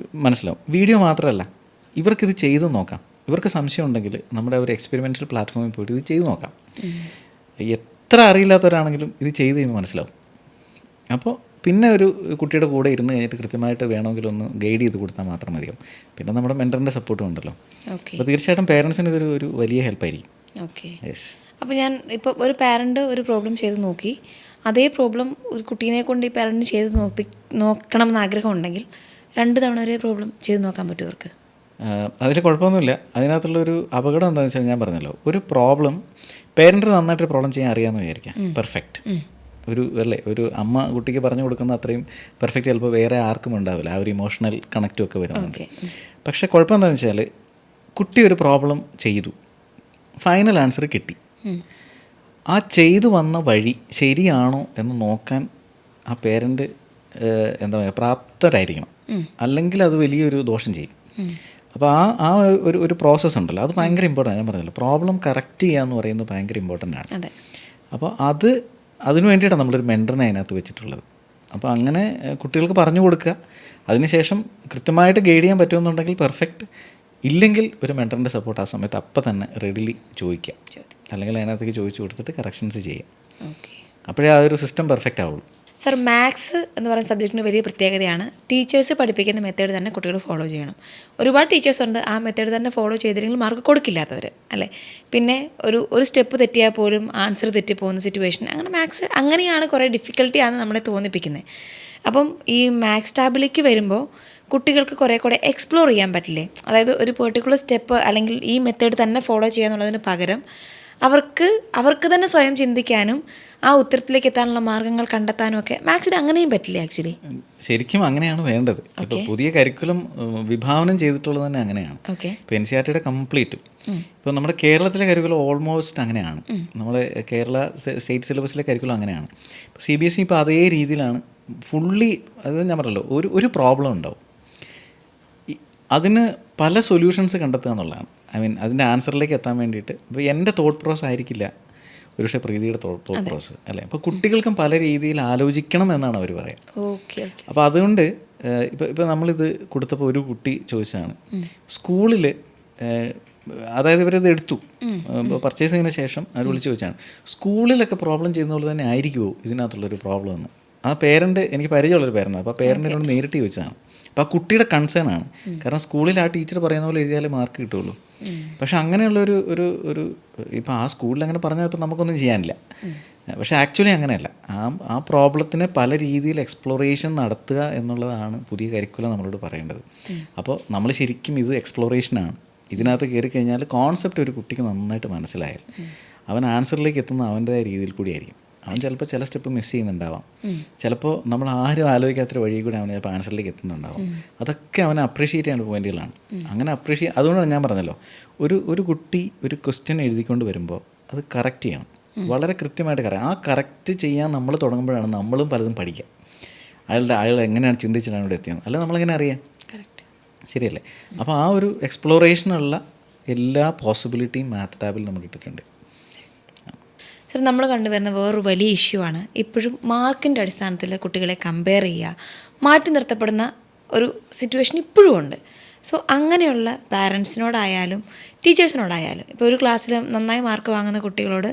മനസ്സിലാവും. വീഡിയോ മാത്രമല്ല, ഇവർക്കിത് ചെയ്ത് നോക്കാം. ഇവർക്ക് സംശയം ഉണ്ടെങ്കിൽ നമ്മുടെ ഒരു എക്സ്പെരിമെൻ്റൽ പ്ലാറ്റ്ഫോമിൽ പോയിട്ട് ഇത് ചെയ്ത് നോക്കാം. എത്ര അറിയില്ലാത്തവരാണെങ്കിലും ഇത് ചെയ്ത് കഴിയുമ്പോൾ മനസ്സിലാവും. അപ്പോൾ പിന്നെ ഒരു കുട്ടിയുടെ കൂടെ ഇരുന്ന് കഴിഞ്ഞിട്ട് കൃത്യമായിട്ട് വേണമെങ്കിൽ ഒന്ന് ഗൈഡ് ചെയ്ത് കൊടുത്താൽ മാത്രം മതിയാവും. പിന്നെ നമ്മുടെ മെൻറ്ററിൻ്റെ സപ്പോർട്ടും ഉണ്ടല്ലോ. അപ്പോൾ തീർച്ചയായിട്ടും പേരൻസിന് ഇതൊരു ഒരു വലിയ ഹെൽപ്പായിരിക്കും. ഓക്കെ, അപ്പോൾ ഞാൻ ഇപ്പോൾ ഒരു പാരൻറ്റ് ഒരു പ്രോബ്ലം ചെയ്ത് നോക്കി, അതേ പ്രോബ്ലം ഒരു കുട്ടീനെ കൊണ്ട് ഈ പാരൻറ്റിന് ചെയ്ത് നോക്കണമെന്ന് ആഗ്രഹം ഉണ്ടെങ്കിൽ 2 തവണ ഒരേ പ്രോബ്ലം ചെയ്ത് നോക്കാൻ പറ്റും അവർക്ക്? അതിൽ കുഴപ്പമൊന്നുമില്ല. അതിനകത്തുള്ളൊരു അപകടം എന്താണെന്ന് വെച്ചാൽ ഞാൻ പറഞ്ഞല്ലോ, ഒരു പ്രോബ്ലം പേരൻറ്റിന് നന്നായിട്ടൊരു പ്രോബ്ലം ചെയ്യാൻ അറിയാമെന്ന് വിചാരിക്കാം, പെർഫെക്റ്റ് ഒരു അമ്മ കുട്ടിക്ക് പറഞ്ഞു കൊടുക്കുന്ന അത്രയും പെർഫെക്റ്റ് ചിലപ്പോൾ വേറെ ആർക്കും ഉണ്ടാവില്ല. ആ ഒരു ഇമോഷണൽ കണക്റ്റും ഒക്കെ വരുന്നുണ്ട്. പക്ഷേ കുഴപ്പം എന്താണെന്ന് വെച്ചാൽ കുട്ടി ഒരു പ്രോബ്ലം ചെയ്തു, ഫൈനൽ ആൻസർ കിട്ടി. ആ ചെയ്തു വന്ന വഴി ശരിയാണോ എന്ന് നോക്കാൻ ആ പേരൻ്റ് എന്താ പറയുക പ്രാപ്തരായിരിക്കണം, അല്ലെങ്കിൽ അത് വലിയൊരു ദോഷം ചെയ്യും. അപ്പോൾ ആ ഒരു പ്രോസസ്സ് ഉണ്ടല്ലോ, അത് ഭയങ്കര ഇമ്പോർട്ടൻ്റ്. ഞാൻ പറഞ്ഞല്ലോ, പ്രോബ്ലം കറക്റ്റ് ചെയ്യുക എന്ന് പറയുന്നത് ഭയങ്കര ഇമ്പോർട്ടൻ്റ് ആണ്. അപ്പോൾ അതിനു വേണ്ടിയിട്ടാണ് നമ്മളൊരു മെൻറ്ററിനെ അതിനകത്ത് വെച്ചിട്ടുള്ളത്. അപ്പോൾ അങ്ങനെ കുട്ടികൾക്ക് പറഞ്ഞു കൊടുക്കുക, അതിനുശേഷം കൃത്യമായിട്ട് ഗൈഡ് ചെയ്യാൻ പറ്റുമെന്നുണ്ടെങ്കിൽ പെർഫെക്റ്റ്, ഇല്ലെങ്കിൽ ഒരു മെൻറ്ററിൻ്റെ സപ്പോർട്ട് ആ സമയത്ത് അപ്പം തന്നെ റെഡിലി ചോദിക്കാം, അല്ലെങ്കിൽ അതിനകത്തേക്ക് ചോദിച്ചു കൊടുത്തിട്ട് കറക്ഷൻസ് ചെയ്യാം. അപ്പോഴേ ആ ഒരു സിസ്റ്റം പെർഫെക്റ്റ് ആവുള്ളൂ. സർ, മാത്സ് എന്ന് പറയുന്ന സബ്ജക്റ്റിന് വലിയ പ്രത്യേകതയാണ് ടീച്ചേഴ്സ് പഠിപ്പിക്കുന്ന മെത്തേഡ് തന്നെ കുട്ടികൾ ഫോളോ ചെയ്യണം. ഒരുപാട് ടീച്ചേഴ്സ് ഉണ്ട് ആ മെത്തേഡ് തന്നെ ഫോളോ ചെയ്തില്ലെങ്കിൽ മാർക്ക് കൊടുക്കില്ലാത്തവർ, അല്ലേ? പിന്നെ ഒരു സ്റ്റെപ്പ് തെറ്റിയാൽ പോലും ആൻസർ തെറ്റിപ്പോകുന്ന സിറ്റുവേഷൻ, അങ്ങനെ മാത്സ് അങ്ങനെയാണ് കുറേ ഡിഫിക്കൽട്ടിയാണ് നമ്മളെ തോന്നിപ്പിക്കുന്നത്. അപ്പം ഈ മാത്സ് ടാബിലേക്ക് വരുമ്പോൾ കുട്ടികൾക്ക് കുറേ കൂടെ എക്സ്പ്ലോർ ചെയ്യാൻ പറ്റില്ലേ? അതായത് ഒരു പെർട്ടിക്കുലർ സ്റ്റെപ്പ് അല്ലെങ്കിൽ ഈ മെത്തേഡ് തന്നെ ഫോളോ ചെയ്യുക എന്നുള്ളതിന് പകരം അവർക്ക് തന്നെ സ്വയം ചിന്തിക്കാനും ആ ഉത്തരത്തിലേക്ക് എത്താനുള്ള മാർഗ്ഗങ്ങൾ കണ്ടെത്താനും ഒക്കെ മാത്സിന് അങ്ങനെയും പറ്റില്ലേ? ആക്ച്വലി ശരിക്കും അങ്ങനെയാണ് വേണ്ടത്. ഇപ്പോൾ പുതിയ കരിക്കുലം വിഭാവനം ചെയ്തിട്ടുള്ളത് തന്നെ അങ്ങനെയാണ്. ഇപ്പോൾ NCERTയുടെ കംപ്ലീറ്റും ഇപ്പോൾ നമ്മുടെ കേരളത്തിലെ കരിക്കുലം ഓൾമോസ്റ്റ് അങ്ങനെയാണ്. നമ്മുടെ കേരള സ്റ്റേറ്റ് സിലബസിലെ കരിക്കുലം അങ്ങനെയാണ്. ഇപ്പോൾ CBSE ഇപ്പോൾ അതേ രീതിയിലാണ് ഫുള്ളി. അത് ഞാൻ പറഞ്ഞല്ലോ, ഒരു പ്രോബ്ലം ഉണ്ടാവും, അതിന് പല സൊല്യൂഷൻസ് കണ്ടെത്തുക എന്നുള്ളതാണ്. അതിൻ്റെ ആൻസറിലേക്ക് എത്താൻ വേണ്ടിയിട്ട് ഇപ്പോൾ എൻ്റെ തോട്ട് പ്രോസസ് ആയിരിക്കില്ല ഒരുപക്ഷെ പ്രീതിയുടെ തോട്ട് പ്രോസസ്, അല്ലേ? അപ്പോൾ കുട്ടികൾക്കും പല രീതിയിൽ ആലോചിക്കണം എന്നാണ് അവർ പറയുക. അപ്പോൾ അതുകൊണ്ട് ഇപ്പോൾ നമ്മളിത് കൊടുത്തപ്പോൾ ഒരു കുട്ടി ചോദിച്ചതാണ്, സ്കൂളിൽ അതായത് ഇവരത് എടുത്തു പർച്ചേസ് ചെയ്തതിന് ശേഷം അവർ വിളിച്ച് ചോദിച്ചാണ്, സ്കൂളിലൊക്കെ പ്രോബ്ലം ചെയ്യുന്നത് തന്നെ ആയിരിക്കുമോ ഇതിനകത്തുള്ളൊരു പ്രോബ്ലം എന്ന്. ആ പേരൻറ്റ് എനിക്ക് പരിചയമുള്ളൊരു പേരൻ്റ്, അപ്പോൾ ആ പേരൻറ്റിനോട് നേരിട്ട് ചോദിച്ചതാണ്. അപ്പോൾ ആ കുട്ടിയുടെ കൺസേൺ ആണ്. കാരണം സ്കൂളിൽ ആ ടീച്ചർ പറയുന്ന പോലെ എഴുതിയാലേ മാർക്ക് കിട്ടുള്ളൂ. പക്ഷെ അങ്ങനെയുള്ളൊരു ഇപ്പോൾ ആ സ്കൂളിൽ അങ്ങനെ പറഞ്ഞാൽ ഇപ്പോൾ നമുക്കൊന്നും ചെയ്യാനില്ല. പക്ഷേ ആക്ച്വലി അങ്ങനെയല്ല. ആ പ്രോബ്ലത്തിനെ പല രീതിയിൽ എക്സ്പ്ലോറേഷൻ നടത്തുക എന്നുള്ളതാണ് പുതിയ കരിക്കുലം നമ്മളോട് പറയേണ്ടത്. അപ്പോൾ നമ്മൾ ശരിക്കും ഇത് എക്സ്പ്ലോറേഷനാണ്. ഇതിനകത്ത് കയറി കഴിഞ്ഞാൽ കോൺസെപ്റ്റ് ഒരു കുട്ടിക്ക് നന്നായിട്ട് മനസ്സിലായാൽ അവൻ ആൻസറിലേക്ക് എത്തുന്ന അവൻ്റെതായ രീതിയിൽ കൂടിയായിരിക്കും. അവൻ ചിലപ്പോൾ ചില സ്റ്റെപ്പ് മിസ് ചെയ്യുന്നുണ്ടാവാം, ചിലപ്പോൾ നമ്മൾ ആരും ആലോചിക്കാത്തൊരു വഴി കൂടെ അവൻ ചിലപ്പോൾ ആൻസറിലേക്ക് എത്തുന്നുണ്ടാവാം. അതൊക്കെ അവനെ അപ്രീഷിയേറ്റ് ചെയ്യേണ്ട പോയിന്റുകളാണ്. അങ്ങനെ അതുകൊണ്ടാണ് ഞാൻ പറഞ്ഞല്ലോ, ഒരു കുട്ടി ഒരു ക്വസ്റ്റ്യൻ എഴുതിക്കൊണ്ട് വരുമ്പോൾ അത് കറക്റ്റ് ചെയ്യണം, വളരെ കൃത്യമായിട്ട് ആ കറക്റ്റ് ചെയ്യാൻ നമ്മൾ തുടങ്ങുമ്പോഴാണ് നമ്മളും പലതും പഠിക്കുക. അയാൾ എങ്ങനെയാണ് ചിന്തിച്ചിട്ടാണ് ഇവിടെ എത്തിയത്, അല്ല നമ്മളെങ്ങനെ അറിയാം? ശരിയല്ലേ? അപ്പോൾ ആ ഒരു എക്സ്പ്ലോറേഷനുള്ള എല്ലാ പോസിബിലിറ്റിയും മാത്ത് ടാബിൽ നമ്മൾ ഇട്ടിട്ടുണ്ട്. സർ, നമ്മൾ കണ്ടുവരുന്ന വേറൊരു വലിയ ഇഷ്യൂ ആണ് ഇപ്പോഴും മാർക്കിൻ്റെ അടിസ്ഥാനത്തിൽ കുട്ടികളെ കമ്പയർ ചെയ്യുക, മാറ്റി നിർത്തപ്പെടുന്ന ഒരു സിറ്റുവേഷൻ ഇപ്പോഴും ഉണ്ട്. സോ അങ്ങനെയുള്ള പാരൻസിനോടായാലും ടീച്ചേഴ്സിനോടായാലും ഇപ്പോൾ ഒരു ക്ലാസ്സിൽ നന്നായി മാർക്ക് വാങ്ങുന്ന കുട്ടികളോട്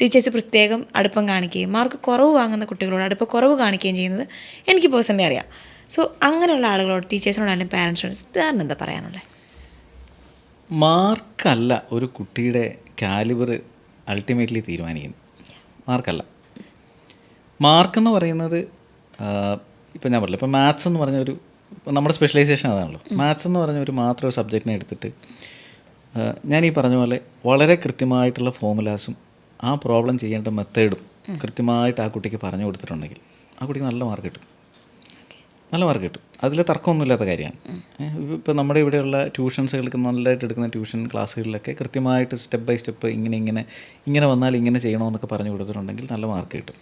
ടീച്ചേഴ്സ് പ്രത്യേകം അടുപ്പം കാണിക്കുകയും മാർക്ക് കുറവ് വാങ്ങുന്ന കുട്ടികളോട് അടുപ്പം കുറവ് കാണിക്കുകയും ചെയ്യുന്നത് എനിക്ക് പേഴ്സണലി അറിയാം. സോ അങ്ങനെയുള്ള ആളുകളോട് ടീച്ചേഴ്സിനോടായാലും പാരൻസിനോട് സാറിന് എന്താ പറയാനുള്ളത്? മാർക്കല്ല ഒരു കുട്ടിയുടെ കാലിബർ അൾട്ടിമേറ്റ്ലി തീരുമാനിക്കുന്നത്, മാർക്കല്ല. മാർക്കെന്ന് പറയുന്നത് ഇപ്പോൾ ഞാൻ പറഞ്ഞില്ല, ഇപ്പോൾ മാത്സ് എന്ന് പറഞ്ഞ ഇപ്പോൾ നമ്മുടെ സ്പെഷ്യലൈസേഷൻ അതാണല്ലോ. മാത്സ് എന്ന് പറഞ്ഞ ഒരു മാത്രം ഒരു സബ്ജക്റ്റിനെ എടുത്തിട്ട് ഞാൻ ഈ പറഞ്ഞ പോലെ വളരെ കൃത്യമായിട്ടുള്ള ഫോമുലാസും ആ പ്രോബ്ലം ചെയ്യേണ്ട മെത്തേഡും കൃത്യമായിട്ട് ആ കുട്ടിക്ക് പറഞ്ഞു കൊടുത്തിട്ടുണ്ടെങ്കിൽ ആ കുട്ടിക്ക് നല്ല മാർക്ക് കിട്ടും. നല്ല മാർക്ക് കിട്ടും. അതിൽ തർക്കമൊന്നുമില്ലാത്ത കാര്യമാണ്. ഇപ്പോൾ നമ്മുടെ ഇവിടെയുള്ള ട്യൂഷൻസുകൾക്ക് നല്ലതായിട്ട് എടുക്കുന്ന ട്യൂഷൻ ക്ലാസ്സുകളിലൊക്കെ കൃത്യമായിട്ട് സ്റ്റെപ്പ് ബൈ സ്റ്റെപ്പ് ഇങ്ങനെ വന്നാൽ ഇങ്ങനെ ചെയ്യണമെന്നൊക്കെ പറഞ്ഞു കൊടുത്തിട്ടുണ്ടെങ്കിൽ നല്ല മാർക്ക് കിട്ടും.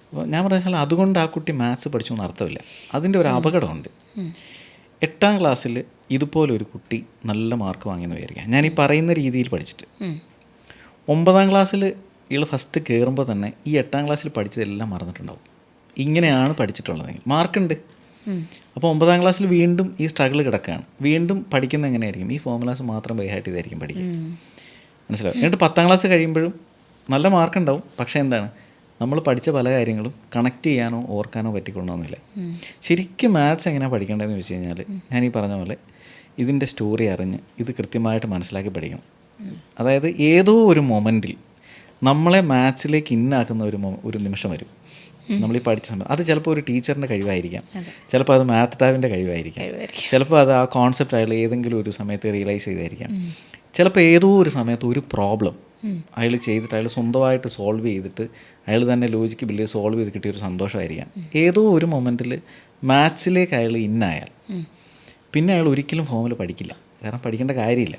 അപ്പോൾ ഞാൻ പറഞ്ഞാൽ അതുകൊണ്ട് ആ കുട്ടി മാത്സ് പഠിച്ചു എന്ന് അർത്ഥമില്ല. അതിൻ്റെ ഒരു അപകടമുണ്ട്. 8ാം ക്ലാസ്സിൽ ഇതുപോലെ ഒരു കുട്ടി നല്ല മാർക്ക് വാങ്ങിയെന്ന് വിചാരിക്കാം, ഞാൻ ഈ പറയുന്ന രീതിയിൽ പഠിച്ചിട്ട്. 9ാം ക്ലാസ്സിൽ ഇയാൾ ഫസ്റ്റ് കയറുമ്പോൾ തന്നെ ഈ 8ാം ക്ലാസ്സിൽ പഠിച്ചതെല്ലാം മറന്നിട്ടുണ്ടാവും. ഇങ്ങനെയാണ് പഠിച്ചിട്ടുള്ളതെങ്കിൽ മാർക്കുണ്ട്. അപ്പോൾ 9ാം ക്ലാസ്സിൽ വീണ്ടും ഈ സ്ട്രഗിൾ കിടക്കുകയാണ്. വീണ്ടും പഠിക്കുന്നത് എങ്ങനെയായിരിക്കും? ഈ ഫോമുലാസ് മാത്രം ബൈഹാർട്ട് ചെയ്തായിരിക്കും പഠിക്കുക. മനസ്സിലാവും. എന്നിട്ട് 10ാം ക്ലാസ് കഴിയുമ്പോഴും നല്ല മാർക്കുണ്ടാവും. പക്ഷേ എന്താണ്, നമ്മൾ പഠിച്ച പല കാര്യങ്ങളും കണക്ട് ചെയ്യാനോ ഓർക്കാനോ പറ്റിക്കൊള്ളണമെന്നില്ല. ശരിക്കും മാത്സ് എങ്ങനെയാണ് പഠിക്കേണ്ടതെന്ന് വെച്ച് കഴിഞ്ഞാൽ ഞാൻ ഈ പറഞ്ഞ പോലെ ഇതിൻ്റെ സ്റ്റോറി അറിഞ്ഞ് ഇത് കൃത്യമായിട്ട് മനസ്സിലാക്കി പഠിക്കണം. അതായത് ഏതോ ഒരു മൊമെൻറ്റിൽ നമ്മളെ മാത്സിലേക്ക് ഇന്നാക്കുന്ന ഒരു നിമിഷം വരും നമ്മൾ ഈ പഠിച്ച സമയം. അത് ചിലപ്പോൾ ഒരു ടീച്ചറിൻ്റെ കഴിവായിരിക്കാം, ചിലപ്പോൾ അത് മാത്ത് ടാബിൻ്റെ കഴിവായിരിക്കാം, ചിലപ്പോൾ അത് ആ കോൺസെപ്റ്റ് അയാൾ ഏതെങ്കിലും ഒരു സമയത്ത് റിയലൈസ് ചെയ്തായിരിക്കാം, ചിലപ്പോൾ ഏതോ ഒരു സമയത്ത് ഒരു പ്രോബ്ലം അയാൾ ചെയ്തിട്ട് അയാൾ സ്വന്തമായിട്ട് സോൾവ് ചെയ്തിട്ട് അയാൾ തന്നെ ലോജിക്ക് ബില്ല് സോൾവ് ചെയ്ത് കിട്ടിയൊരു സന്തോഷമായിരിക്കാം. ഏതോ ഒരു മൊമെൻറ്റിൽ മാത്സിലേക്ക് അയാൾ ഇന്നായാൽ പിന്നെ അയാൾ ഒരിക്കലും ഫോമിൽ പഠിക്കില്ല. കാരണം പഠിക്കേണ്ട കാര്യമില്ല.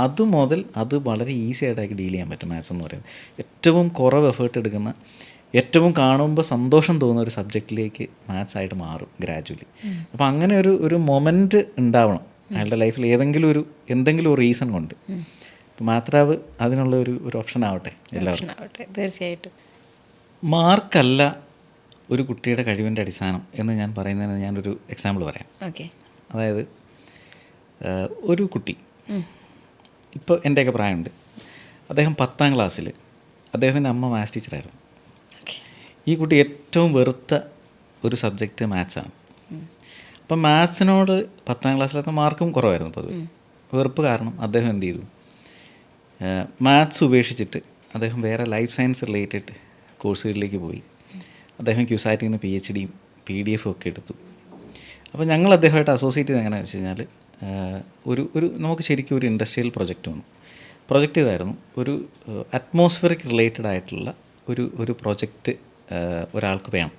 അതുമുതൽ അത് വളരെ ഈസി ആയിട്ട് ഡീൽ ചെയ്യാൻ പറ്റും. മാത്സ് എന്ന് പറയുന്നത് ഏറ്റവും കുറവ് എഫേർട്ട് എടുക്കുന്ന, ഏറ്റവും കാണുമ്പോൾ സന്തോഷം തോന്നുന്ന ഒരു സബ്ജക്റ്റിലേക്ക് മാത്സ് ആയിട്ട് മാറും ഗ്രാജുവലി. അപ്പോൾ അങ്ങനെ ഒരു മൊമെൻറ്റ് ഉണ്ടാവണം അയാളുടെ ലൈഫിൽ, എന്തെങ്കിലും ഒരു റീസൺ കൊണ്ട്. ഇപ്പോൾ മാത്ത് ടാബ് അതിനുള്ള ഒരു ഓപ്ഷൻ ആവട്ടെ എല്ലാവർക്കും. തീർച്ചയായിട്ടും. മാർക്കല്ല ഒരു കുട്ടിയുടെ കഴിവിൻ്റെ അടിസ്ഥാനം എന്ന് ഞാൻ പറയുന്നതിന് ഞാനൊരു എക്സാമ്പിൾ പറയാം. അതായത് ഒരു കുട്ടി ഇപ്പോൾ എൻ്റെയൊക്കെ പ്രായമുണ്ട്. അദ്ദേഹം 10ാം ക്ലാസ്സിൽ അദ്ദേഹത്തിൻ്റെ അമ്മ മാത്സ് ടീച്ചറായിരുന്നു. ഈ കുട്ടി ഏറ്റവും വെറുത്ത ഒരു സബ്ജക്റ്റ് മാത്സാണ്. അപ്പം മാത്സിനോട് 10ാം ക്ലാസ്സിലത്തെ മാർക്കും കുറവായിരുന്നു. അപ്പോൾ അത് വെറുപ്പ് കാരണം അദ്ദേഹം എന്ത് ചെയ്തു, മാത്സ് ഉപേക്ഷിച്ചിട്ട് അദ്ദേഹം വേറെ ലൈഫ് സയൻസ് റിലേറ്റഡ് കോഴ്സുകളിലേക്ക് പോയി. അദ്ദേഹം ക്യൂസാറ്റിൽ നിന്ന് PhDയും PDF ഒക്കെ എടുത്തു. അപ്പോൾ ഞങ്ങൾ അദ്ദേഹമായിട്ട് അസോസിയേറ്റ് ചെയ്ത് എങ്ങനെയാണെന്ന് വെച്ച് കഴിഞ്ഞാൽ നമുക്ക് ശരിക്കും ഒരു ഇൻഡസ്ട്രിയൽ പ്രൊജക്റ്റ് വന്നു. പ്രൊജക്റ്റ് ചെയ്തായിരുന്നു ഒരു അറ്റ്മോസ്ഫിയറിക് റിലേറ്റഡ് ആയിട്ടുള്ള ഒരു പ്രൊജക്റ്റ് ഒരാൾക്ക് വേണം.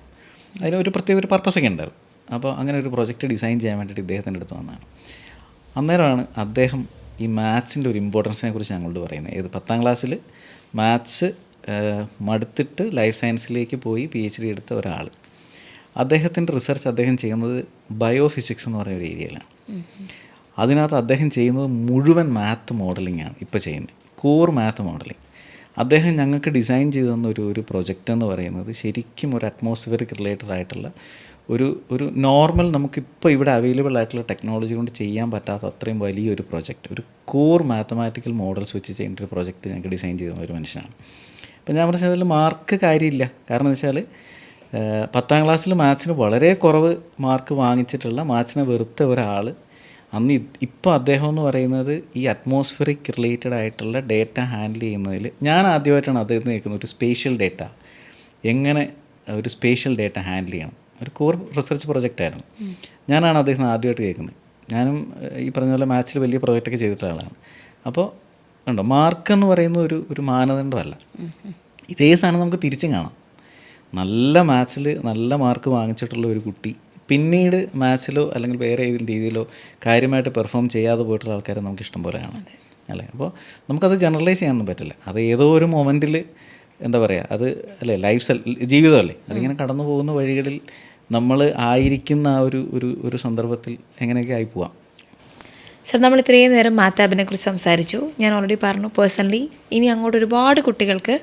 അതിന് പ്രത്യേക ഒരു പർപ്പസൊക്കെ ഉണ്ടായിരുന്നു. അപ്പോൾ അങ്ങനെ ഒരു പ്രൊജക്റ്റ് ഡിസൈൻ ചെയ്യാൻ വേണ്ടിയിട്ട് ഇദ്ദേഹത്തിൻ്റെ അടുത്ത് വന്നതാണ്. അന്നേരമാണ് അദ്ദേഹം ഈ മാത്സിൻ്റെ ഒരു ഇമ്പോർട്ടൻസിനെ കുറിച്ച് ഞങ്ങളോട് പറയുന്നത്. 10ാം ക്ലാസ്സിൽ മാത്സ് മടുത്തിട്ട് ലൈഫ് സയൻസിലേക്ക് പോയി PhD എടുത്ത ഒരാൾ. അദ്ദേഹത്തിൻ്റെ റിസർച്ച് അദ്ദേഹം ചെയ്യുന്നത് ബയോഫിസിക്സ് എന്ന് പറയുന്ന ഒരു ഏരിയയിലാണ്. അതിനകത്ത് അദ്ദേഹം ചെയ്യുന്നത് മുഴുവൻ മാത്ത് മോഡലിംഗ് ആണ് ഇപ്പോൾ ചെയ്യുന്നത്, കോർ മാത്ത് മോഡലിംഗ്. അദ്ദേഹം ഞങ്ങൾക്ക് ഡിസൈൻ ചെയ്തു തന്ന ഒരു പ്രൊജക്റ്റ് എന്ന് പറയുന്നത് ശരിക്കും ഒരു അറ്റ്മോസ്ഫിയറിക് റിലേറ്റഡ് ആയിട്ടുള്ള ഒരു നോർമൽ നമുക്കിപ്പോൾ ഇവിടെ അവൈലബിൾ ആയിട്ടുള്ള ടെക്നോളജി കൊണ്ട് ചെയ്യാൻ പറ്റാത്ത അത്രയും വലിയൊരു പ്രൊജക്റ്റ്, ഒരു കോർ മാത്തമാറ്റിക്കൽ മോഡൽസ് വെച്ച് ചെയ്യേണ്ട ഒരു പ്രൊജക്റ്റ് ഞങ്ങൾക്ക് ഡിസൈൻ ചെയ്ത ഒരു മനുഷ്യനാണ്. അപ്പോൾ ഞാൻ പറഞ്ഞതിൽ മാർക്ക് കാര്യമില്ല. കാരണം എന്ന് വെച്ചാൽ 10ാം ക്ലാസ്സിൽ മാത്സിന് വളരെ കുറവ് മാർക്ക് വാങ്ങിച്ചിട്ടുള്ള, മാത്സിനെ വെറുത്ത ഒരാൾ അന്ന് ഇപ്പോൾ അദ്ദേഹം എന്ന് പറയുന്നത് ഈ അറ്റ്മോസ്ഫിയറിക് റിലേറ്റഡ് ആയിട്ടുള്ള ഡേറ്റ ഹാൻഡിൽ ചെയ്യുന്നതിൽ ഞാൻ ആദ്യമായിട്ടാണ് അദ്ദേഹത്തിന് കേൾക്കുന്നത്. ഒരു സ്പേഷ്യൽ ഡേറ്റ, എങ്ങനെ ഒരു സ്പേഷ്യൽ ഡേറ്റ ഹാൻഡിൽ ചെയ്യണം, ഒരു കോർ റിസർച്ച് പ്രൊജക്റ്റായിരുന്നു. ഞാനാണ് അദ്ദേഹത്തിന് ആദ്യമായിട്ട് കേൾക്കുന്നത്. ഞാനും ഈ പറഞ്ഞ പോലെ മാത്സിൽ വലിയ പ്രൊജക്റ്റൊക്കെ ചെയ്തിട്ടുള്ള ആളാണ്. അപ്പോൾ ഉണ്ടോ, മാർക്ക് എന്ന് പറയുന്ന ഒരു മാനദണ്ഡമല്ല. ഇതേ സാധനം നമുക്ക് തിരിച്ചും കാണാം. നല്ല മാത്സിൽ നല്ല മാർക്ക് വാങ്ങിച്ചിട്ടുള്ള ഒരു കുട്ടി പിന്നീട് മാത്സിലോ അല്ലെങ്കിൽ വേറെ ഏതെങ്കിലും രീതിയിലോ കാര്യമായിട്ട് പെർഫോം ചെയ്യാതെ പോയിട്ടുള്ള ആൾക്കാരെ നമുക്ക് ഇഷ്ടം പോലെ കാണാം അല്ലേ. അപ്പോൾ നമുക്കത് ജനറലൈസ് ചെയ്യാനൊന്നും പറ്റില്ല. അത് ഏതോ ഒരു മൊമെൻറ്റിൽ എന്താ പറയുക, അത് അല്ലേ ജീവിതമല്ലേ, അതിങ്ങനെ കടന്നു പോകുന്ന വഴികളിൽ നമ്മൾ ആയിരിക്കുന്ന ആ ഒരു സന്ദർഭത്തിൽ എങ്ങനെയൊക്കെ ആയി പോവാം. സർ, നമ്മൾ ഇത്രയും നേരം മാത്ത് ടാബിനെ കുറിച്ച് സംസാരിച്ചു. ഞാൻ ഓൾറെഡി പറഞ്ഞു, പേഴ്സണലി ഇനി അങ്ങോട്ട് ഒരുപാട് കുട്ടികൾക്ക്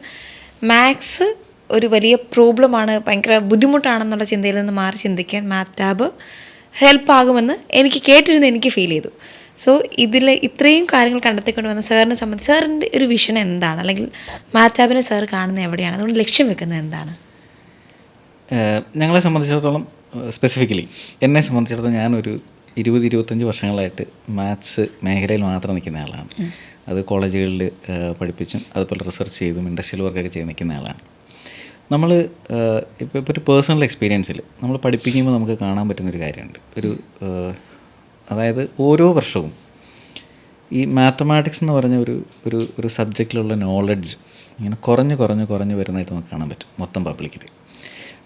മാത്സ് ഒരു വലിയ പ്രോബ്ലമാണ്, ഭയങ്കര ബുദ്ധിമുട്ടാണെന്നുള്ള ചിന്തയിൽ നിന്ന് മാറി ചിന്തിക്കാൻ മാത്ത് ടാബ് ഹെൽപ്പാകുമെന്ന് എനിക്ക് ഫീൽ ചെയ്തു. സോ ഇതിൽ ഇത്രയും കാര്യങ്ങൾ കണ്ടെത്തിക്കൊണ്ട് വന്ന സാറിനെ സംബന്ധിച്ച് സാറിൻ്റെ ഒരു വിഷൻ എന്താണ്, അല്ലെങ്കിൽ മാത്ത് ടാബിനെ സാർ കാണുന്നത് എവിടെയാണ്, അതുകൊണ്ട് ലക്ഷ്യം വെക്കുന്നത് എന്താണ്? ഞങ്ങളെ സംബന്ധിച്ചിടത്തോളം, സ്പെസിഫിക്കലി എന്നെ സംബന്ധിച്ചിടത്തോളം, ഞാനൊരു 20-25 വർഷങ്ങളായിട്ട് മാത്സ് മേഖലയിൽ മാത്രം നിൽക്കുന്ന ആളാണ്. അത് കോളേജുകളിൽ പഠിപ്പിച്ചും അതുപോലെ റിസർച്ച് ചെയ്തും ഇൻഡസ്ട്രിയൽ വർക്കൊക്കെ ചെയ്ത് നിൽക്കുന്ന ആളാണ്. നമ്മൾ ഇപ്പോൾ ഒരു പേഴ്സണൽ എക്സ്പീരിയൻസിൽ നമ്മൾ പഠിപ്പിക്കുമ്പോൾ നമുക്ക് കാണാൻ പറ്റുന്നൊരു കാര്യമുണ്ട്. അതായത് ഓരോ വർഷവും ഈ മാത്തമാറ്റിക്സ് എന്ന് പറഞ്ഞ ഒരു സബ്ജക്റ്റിലുള്ള നോളജ് ഇങ്ങനെ കുറഞ്ഞ് വരുന്നതായിട്ട് നമുക്ക് കാണാൻ പറ്റും മൊത്തം പബ്ലിക്കിൽ.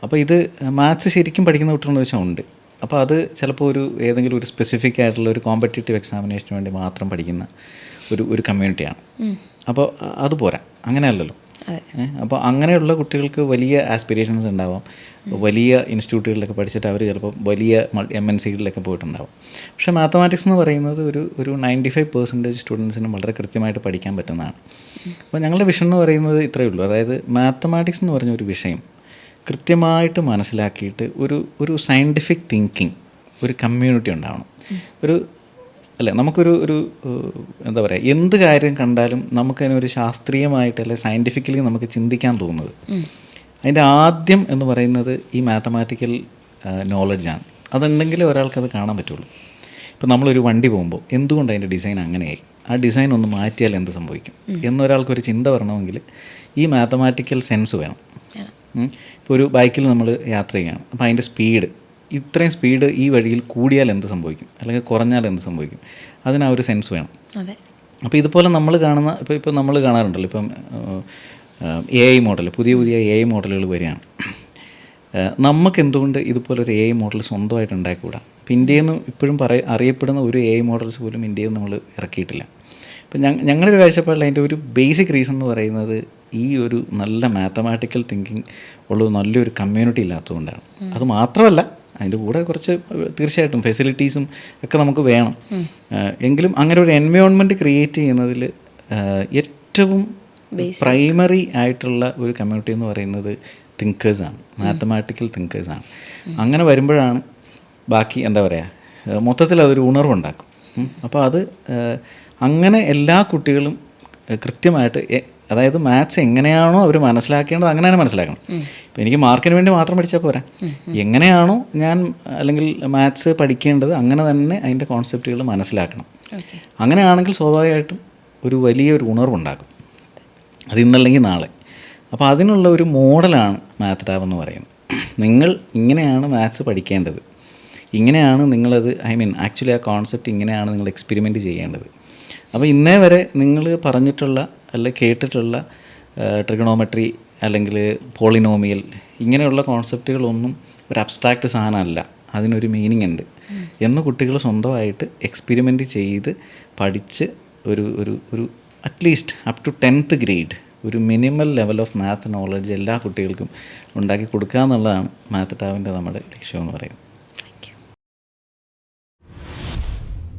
അപ്പോൾ ഇത് മാത്സ് ശരിക്കും പഠിക്കുന്ന കുട്ടികളെന്ന് വെച്ചാൽ ഉണ്ട്. അപ്പോൾ അത് ചിലപ്പോൾ ഏതെങ്കിലും ഒരു സ്പെസിഫിക് ആയിട്ടുള്ള ഒരു കോമ്പറ്റേറ്റീവ് എക്സാമിനേഷന് വേണ്ടി മാത്രം പഠിക്കുന്ന ഒരു കമ്മ്യൂണിറ്റിയാണ്. അപ്പോൾ അത് പോരാ, അങ്ങനെയല്ലല്ലോ. അപ്പോൾ അങ്ങനെയുള്ള കുട്ടികൾക്ക് വലിയ ആസ്പിറേഷൻസ് ഉണ്ടാവാം, വലിയ ഇൻസ്റ്റിറ്റ്യൂട്ടുകളിലൊക്കെ പഠിച്ചിട്ട് അവർ ചിലപ്പോൾ വലിയ MNCകളിലൊക്കെ പോയിട്ടുണ്ടാവും. പക്ഷേ മാത്തമാറ്റിക്സ് എന്ന് പറയുന്നത് ഒരു 95% സ്റ്റുഡൻസിനും വളരെ കൃത്യമായിട്ട് പഠിക്കാൻ പറ്റുന്നതാണ്. അപ്പോൾ ഞങ്ങളുടെ വിഷൻ എന്ന് പറയുന്നത് ഇത്രയേ ഉള്ളൂ. അതായത് മാത്തമാറ്റിക്സ് എന്ന് പറഞ്ഞ ഒരു വിഷയം കൃത്യമായിട്ട് മനസ്സിലാക്കിയിട്ട് ഒരു സയൻറ്റിഫിക് തിങ്കിങ്, ഒരു കമ്മ്യൂണിറ്റി ഉണ്ടാവണം. നമുക്കൊരു എന്താ പറയുക, എന്ത് കാര്യം കണ്ടാലും നമുക്കതിനൊരു ശാസ്ത്രീയമായിട്ട് അല്ലെങ്കിൽ സയൻറ്റിഫിക്കലി നമുക്ക് ചിന്തിക്കാൻ തോന്നുന്നത് അതിൻ്റെ ആദ്യം എന്ന് പറയുന്നത് ഈ മാത്തമാറ്റിക്കൽ നോളജാണ്. അതുണ്ടെങ്കിലേ ഒരാൾക്കത് കാണാൻ പറ്റുള്ളൂ. ഇപ്പോൾ നമ്മളൊരു വണ്ടി പോകുമ്പോൾ എന്തുകൊണ്ട് അതിൻ്റെ ഡിസൈൻ അങ്ങനെയായി, ആ ഡിസൈൻ ഒന്ന് മാറ്റിയാൽ എന്ത് സംഭവിക്കും എന്നൊരാൾക്കൊരു ചിന്ത വരണമെങ്കിൽ ഈ മാത്തമാറ്റിക്കൽ സെൻസ് വേണം. ഇപ്പോൾ ഒരു ബൈക്കിൽ നമ്മൾ യാത്ര ചെയ്യുകയാണ്, അപ്പോൾ അതിൻ്റെ ഇത്രയും സ്പീഡ് ഈ വഴിയിൽ കൂടിയാൽ എന്ത് സംഭവിക്കും അല്ലെങ്കിൽ കുറഞ്ഞാൽ എന്ത് സംഭവിക്കും, അതിന് ആ ഒരു സെൻസ് വേണം. അപ്പോൾ ഇതുപോലെ നമ്മൾ കാണുന്ന ഇപ്പോൾ നമ്മൾ കാണാറുണ്ടല്ലോ, ഇപ്പം AI മോഡൽ, പുതിയ AI മോഡലുകൾ വരികയാണ്. നമുക്ക് എന്തുകൊണ്ട് ഇതുപോലൊരു AI മോഡൽ സ്വന്തമായിട്ട് ഉണ്ടാക്കിക്കൂടാ? ഇപ്പോൾ ഇന്ത്യയിൽ നിന്ന് ഇപ്പോഴും അറിയപ്പെടുന്ന ഒരു AI മോഡൽസ് പോലും ഇന്ത്യയിൽ നമ്മൾ ഇറക്കിയിട്ടില്ല. അപ്പം ഞങ്ങളുടെ ഒരു കാഴ്ചപ്പാടിൽ അതിൻ്റെ ഒരു ബേസിക് റീസൺ എന്ന് പറയുന്നത് ഈ ഒരു നല്ല മാത്തമാറ്റിക്കൽ തിങ്കിങ് ഉള്ള നല്ലൊരു കമ്മ്യൂണിറ്റി ഇല്ലാത്തതുകൊണ്ടാണ്. അത് മാത്രമല്ല, അതിൻ്റെ കൂടെ കുറച്ച് തീർച്ചയായിട്ടും ഫെസിലിറ്റീസും ഒക്കെ നമുക്ക് വേണം. എങ്കിലും അങ്ങനെ ഒരു എൻവയോൺമെൻറ്റ് ക്രിയേറ്റ് ചെയ്യുന്നതിൽ ഏറ്റവും പ്രൈമറി ആയിട്ടുള്ള ഒരു കമ്മ്യൂണിറ്റി എന്ന് പറയുന്നത് തിങ്കേഴ്സാണ്, മാത്തമാറ്റിക്കൽ തിങ്കേഴ്സാണ്. അങ്ങനെ വരുമ്പോഴാണ് ബാക്കി എന്താ പറയുക, മൊത്തത്തിൽ അതൊരു ഉണർവുണ്ടാക്കും. അപ്പോൾ അത് അങ്ങനെ എല്ലാ കുട്ടികളും കൃത്യമായിട്ട്, അതായത് മാത്സ് എങ്ങനെയാണോ അവർ മനസ്സിലാക്കേണ്ടത് അങ്ങനെ തന്നെ മനസ്സിലാക്കണം. ഇപ്പോൾ എനിക്ക് മാർക്കിന് വേണ്ടി മാത്രം പഠിച്ചാൽ പോരാ, എങ്ങനെയാണോ ഞാൻ അല്ലെങ്കിൽ മാത്സ് പഠിക്കേണ്ടത് അങ്ങനെ തന്നെ അതിൻ്റെ കോൺസെപ്റ്റുകൾ മനസ്സിലാക്കണം. അങ്ങനെയാണെങ്കിൽ സ്വാഭാവികമായിട്ടും വലിയൊരു ഉണർവുണ്ടാകും, അത് ഇന്നല്ലെങ്കിൽ നാളെ. അപ്പോൾ അതിനുള്ള ഒരു മോഡലാണ് മാത്ത് ടാബ് എന്ന് പറയുന്നത്. നിങ്ങൾ ഇങ്ങനെയാണ് മാത്സ് പഠിക്കേണ്ടത്, ഇങ്ങനെയാണ് നിങ്ങളത് ആക്ച്വലി ആ കോൺസെപ്റ്റ് ഇങ്ങനെയാണ് നിങ്ങൾ എക്സ്പെരിമെൻറ്റ് ചെയ്യേണ്ടത്. അപ്പോൾ ഇന്നേ വരെ നിങ്ങൾ പറഞ്ഞിട്ടുള്ള അല്ലെങ്കിൽ കേട്ടിട്ടുള്ള ട്രിഗണോമെട്രി അല്ലെങ്കിൽ പോളിനോമിയൽ ഇങ്ങനെയുള്ള കോൺസെപ്റ്റുകളൊന്നും ഒരു അബ്സ്ട്രാക്റ്റ് സാധനമല്ല, അതിനൊരു മീനിങ് ഉണ്ട് എന്ന് കുട്ടികൾ സ്വന്തമായിട്ട് എക്സ്പെരിമെൻറ്റ് ചെയ്ത് പഠിച്ച് ഒരു at least up to 10th grade ഒരു minimal level of math knowledge എല്ലാ കുട്ടികൾക്കും ഉണ്ടാക്കി കൊടുക്കുക എന്നുള്ളതാണ് മാത്ത് ടാബിൻ്റെ നമ്മുടെ ലക്ഷ്യം എന്ന് പറയുന്നത്.